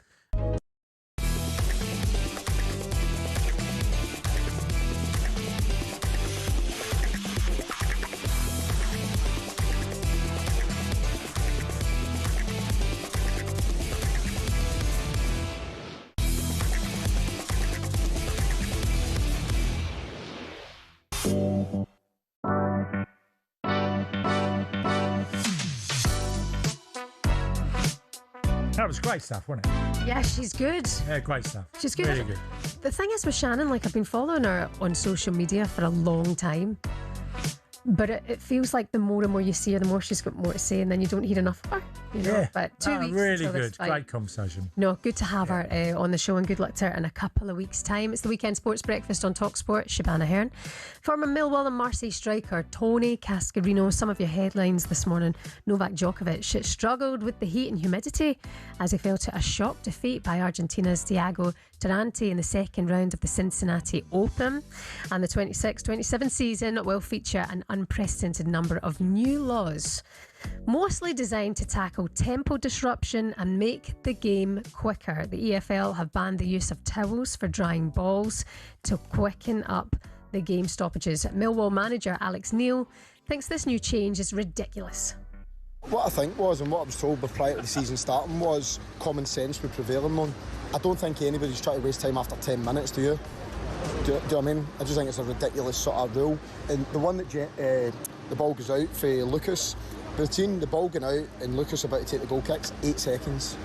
That was great stuff, wasn't it? Yeah, she's good. Yeah, great stuff. She's good. Really good. The thing is with Shannon, like, I've been following her on social media for a long time, but it feels like the more and more you see her, the more she's got more to say, and then you don't hear enough of her. You know? Yeah. But 2 weeks. Really until this good. fight. Great conversation. No, good to have her on the show, and good luck to her in a couple of weeks' time. It's the Weekend Sports Breakfast on talkSPORT. Shebahn Aherne. Former Millwall and Marseille striker Tony Cascarino. Some of your headlines this morning. Novak Djokovic struggled with the heat and humidity as he fell to a shock defeat by Argentina's Diego Taranti in the second round of the Cincinnati Open. And the 26-27 season will feature an unprecedented number of new laws, mostly designed to tackle tempo disruption and make the game quicker. The EFL have banned the use of towels for drying balls to quicken up the game stoppages. Millwall manager Alex Neil thinks this new change is ridiculous. What I think was, and what I was told prior to the season starting, was common sense would prevail in one. I don't think anybody's trying to waste time after 10 minutes, do you? Do you know what I mean? I just think it's a ridiculous sort of rule. And the one that the ball goes out for Lucas, between the ball going out and Lucas about to take the goal kicks, 8 seconds.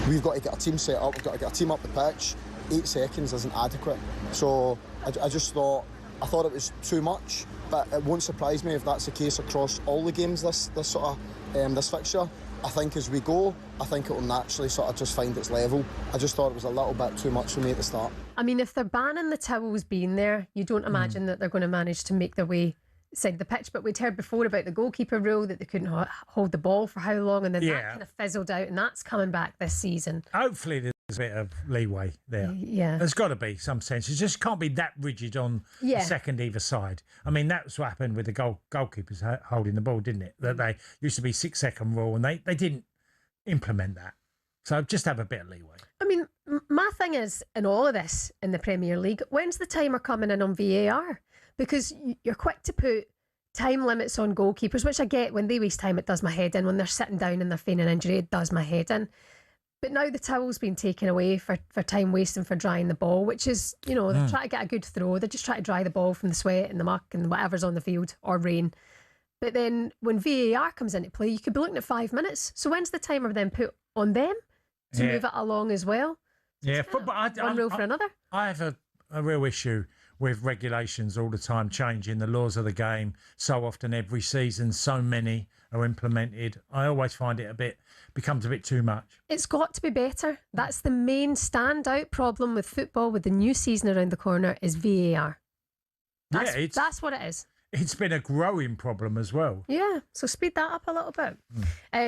we've got to get a team set up, we've got to get a team up the pitch. 8 seconds isn't adequate. So I just thought it was too much, but it won't surprise me if that's the case across all the games this fixture. I think as we go, I think it will naturally sort of just find its level. I just thought it was a little bit too much for me at the start. I mean, if they're banning the towels being there, you don't imagine that they're going to manage to make their way side the pitch. But we'd heard before about the goalkeeper rule, that they couldn't hold the ball for how long, and then that kind of fizzled out, and that's coming back this season. Hopefully there's a bit of leeway there. Yeah. There's got to be some sense. It just can't be that rigid on the second either side. I mean, that's what happened with the goalkeepers holding the ball, didn't it? That they used to be 6-second rule, and they didn't implement that. So just have a bit of leeway. I mean, my thing is, in all of this in the Premier League, when's the timer coming in on VAR? Because you're quick to put time limits on goalkeepers, which I get. When they waste time, it does my head in. When they're sitting down and they're feigning injury, it does my head in. But now the towel's been taken away for time wasting for drying the ball, which is, they're trying to get a good throw. They're just trying to dry the ball from the sweat and the muck and whatever's on the field, or rain. But then when VAR comes into play, you could be looking at 5 minutes. So when's the timer then put on them to move it along as well? So but one rule for another. I have a real issue with regulations all the time changing the laws of the game so often every season. So many are implemented. I always find it becomes a bit too much. It's got to be better. That's the main standout problem with football, with the new season around the corner, is VAR. That's what it is. It's been a growing problem as well. Yeah, so speed that up a little bit.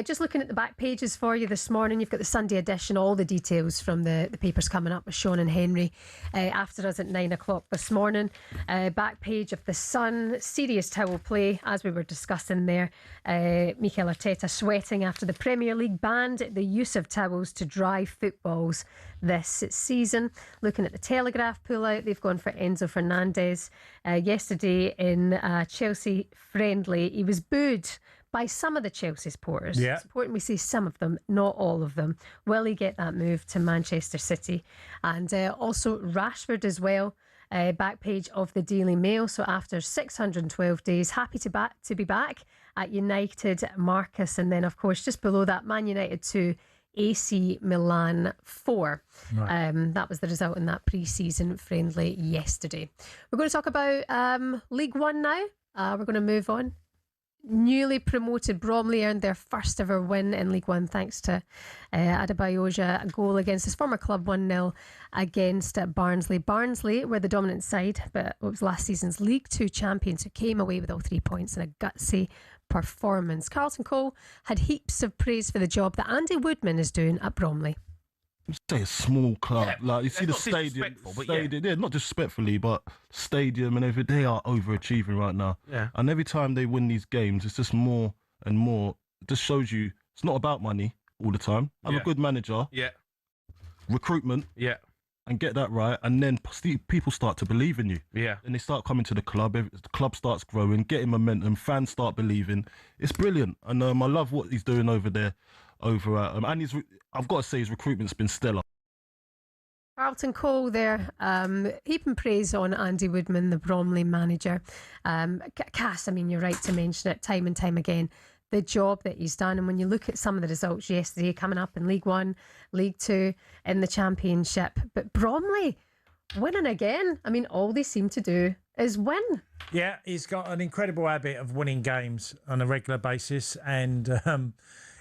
Just looking at the back pages for you this morning, you've got the Sunday edition, all the details from the papers coming up with Sean and Henry after us at 9 o'clock this morning. Back page of the Sun, serious towel play, as we were discussing there. Mikel Arteta sweating after the Premier League banned the use of towels to dry footballs this season. Looking at the Telegraph pullout, they've gone for Enzo Fernandez. Yesterday in Chelsea friendly, he was booed by some of the Chelsea supporters. Yeah. It's important we say some of them, not all of them. Will he get that move to Manchester City? And also Rashford as well. Back page of the Daily Mail. So after 612 days, happy to be back at United, Marcus. And then, of course, just below that, Man United 2, AC Milan 4. Right. That was the result in that pre-season friendly yesterday. We're going to talk about League One now. We're going to move on. Newly promoted Bromley earned their first ever win in League One thanks to Adebayoja, a goal against his former club, 1-0 against Barnsley. Barnsley were the dominant side, but it was last season's League Two champions who came away with all 3 points in a gutsy performance. Carlton Cole had heaps of praise for the job that Andy Woodman is doing at Bromley. Say a small club, like you see the stadium, not disrespectfully, but stadium and everything, they are overachieving right now. Yeah. And every time they win these games, it's just more and more. It just shows you it's not about money all the time. Have a good manager. Yeah. Recruitment. Yeah. And get that right, and then people start to believe in you. Yeah. And they start coming to the club. The club starts growing, getting momentum. Fans start believing. It's brilliant, and I love what he's doing over there. And I've got to say, his recruitment's been stellar. Carlton Cole there, heaping praise on Andy Woodman, the Bromley manager. Cass, I mean, you're right to mention it time and time again, the job that he's done. And when you look at some of the results yesterday coming up in League One, League Two, in the Championship, but Bromley winning again. I mean, all they seem to do is win. Yeah, he's got an incredible habit of winning games on a regular basis, and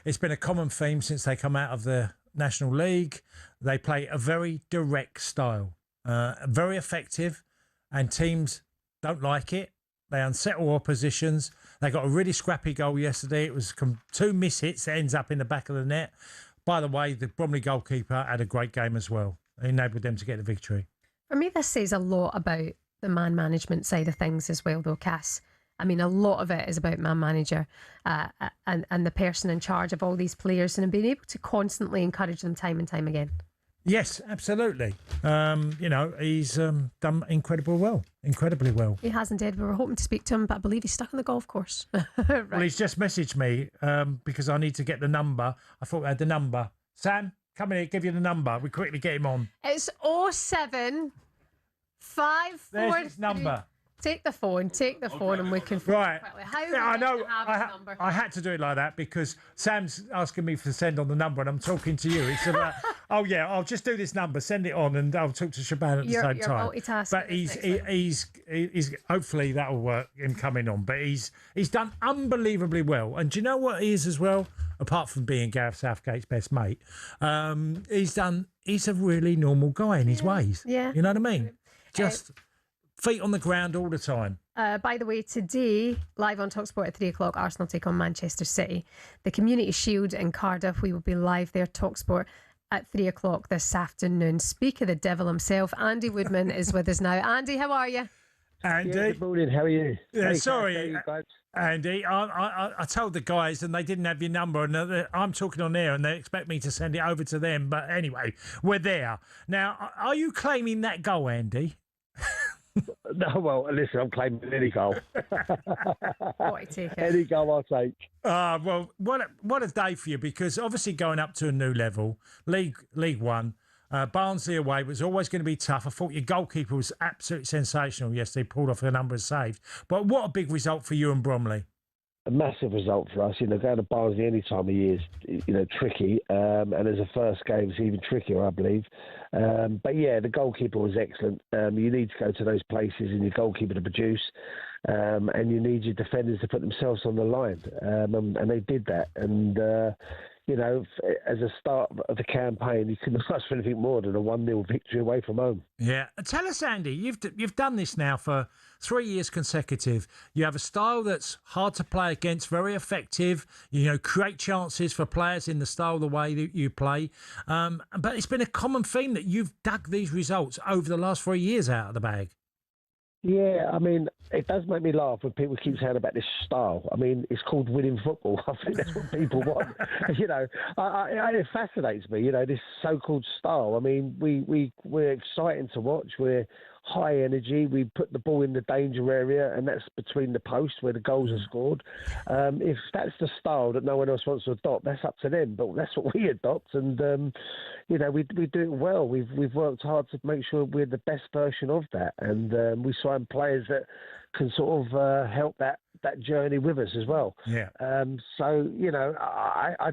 it's been a common theme since they come out of the National League. They play a very direct style, very effective, and teams don't like it. They unsettle oppositions. They got a really scrappy goal yesterday. It was 2 miss-hits that ends up in the back of the net. By the way, the Bromley goalkeeper had a great game as well. It enabled them to get the victory. For me, this says a lot about the man management side of things as well, though, Cass. I mean, a lot of it is about man manager and the person in charge of all these players and being able to constantly encourage them time and time again. Yes, absolutely. He's done incredibly well. He has indeed. We were hoping to speak to him, but I believe he's stuck on the golf course. Right. Well, he's just messaged me because I need to get the number. I thought I had the number. Sam, come in here, give you the number. We quickly get him on. It's 07543. There's his number. Take the phone, and we can Right. quickly. How Yeah, I know. have his number? I had to do it like that because Sam's asking me to send on the number, and I'm talking to you. It's about, oh yeah, I'll just do this number, send it on, and I'll talk to Shebahn at the same You're time. multitasking. But he's hopefully that'll work. Him coming on, but he's done unbelievably well. And do you know what he is as well? Apart from being Gareth Southgate's best mate, he's a really normal guy in his ways. Yeah. You know what I mean? Just feet on the ground all the time. By the way, today, live on talkSPORT at 3 o'clock, Arsenal take on Manchester City. The Community Shield in Cardiff, we will be live there, talkSPORT at 3 o'clock this afternoon. Speak of the devil himself, Andy Woodman is with us now. Andy, how are you? Andy. Yeah, good morning, how are you? Yeah, Hey, sorry, how are you, Andy. I told the guys and they didn't have your number, and I'm talking on air and they expect me to send it over to them. But anyway, we're there. Now, are you claiming that goal, Andy? No, well, listen, I'm claiming any goal. Any goal I'll take. Well, what a day for you, because obviously going up to a new level, League One, Barnsley away was always going to be tough. I thought your goalkeeper was absolutely sensational yesterday, pulled off a number of saves. But what a big result for you and Bromley. A massive result for us. Going to Barnsley any time of year is, tricky. And as a first game, it's even trickier, I believe. But yeah, the goalkeeper was excellent. You need to go to those places and your goalkeeper to produce. And you need your defenders to put themselves on the line. And they did that. And, as a start of the campaign, you couldn't ask for anything more than a 1-0 victory away from home. Yeah. Tell us, Andy, you've done this now for 3 years consecutive. You have a style that's hard to play against, very effective. Create chances for players in the style of the way that you play. But it's been a common theme that you've dug these results over the last 3 years out of the bag. Yeah, it does make me laugh when people keep saying about this style. It's called winning football. I think that's what people want. It fascinates me, this so-called style. We're exciting to watch. We're high energy. We put the ball in the danger area, and that's between the posts where the goals are scored. If that's the style that no one else wants to adopt, that's up to them. But that's what we adopt, and we do it well. We've worked hard to make sure we're the best version of that, and we sign players that can sort of help that journey with us as well. Yeah. I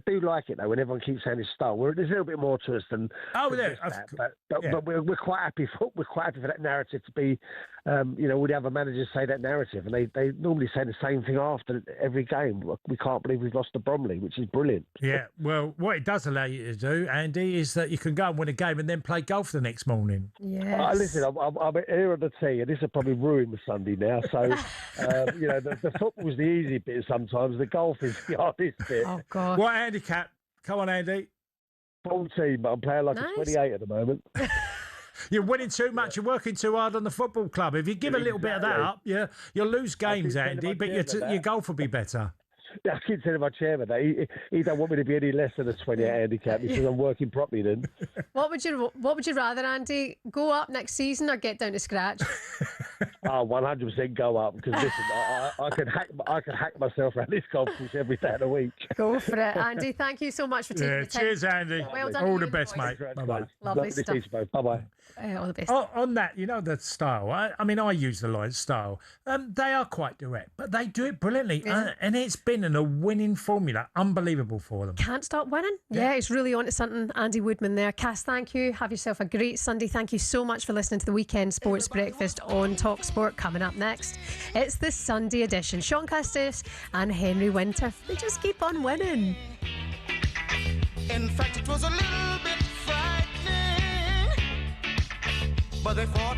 do like it though when everyone keeps saying it's style. There's a little bit more to us than just that. But we're quite happy for that narrative to be. All the other managers say that narrative, and they normally say the same thing after every game. We can't believe we've lost to Bromley, which is brilliant. Yeah. Well, what it does allow you to do, Andy, is that you can go and win a game and then play golf the next morning. Yes. Listen, I'm here on the tee, and this will probably ruin the Sunday now. So, the football's the easy bit sometimes. The golf is the hardest bit. Oh, God. What handicap? Come on, Andy. 14, but I'm playing like a 28 at the moment. You're winning too much. You're working too hard on the football club. If you give a little bit of that up, you'll lose games, Andy, but your golf will be better. I keep telling my chairman that he don't want me to be any less than a 28 handicap. He says I'm working properly then. What would you rather, Andy? Go up next season or get down to scratch? 100% go up, because listen, I can hack myself around this golf course every day of the week. Go for it, Andy. Thank you so much for taking the time. Cheers, Andy. Well done. All the best, mate. Bye-bye. Lovely stuff. Bye bye. All the best. On that, the style. I use the line style. They are quite direct, but they do it brilliantly, and it's been a winning formula. Unbelievable for them. Can't stop winning. Yeah, it's really on to something. Andy Woodman there. Cass, thank you. Have yourself a great Sunday. Thank you so much for listening to the Weekend Sports Breakfast on talkSPORT. Coming up next, it's the Sunday edition. Sean Custis and Henry Winter. They just keep on winning. In fact, it was a little bit frightening, but they fought.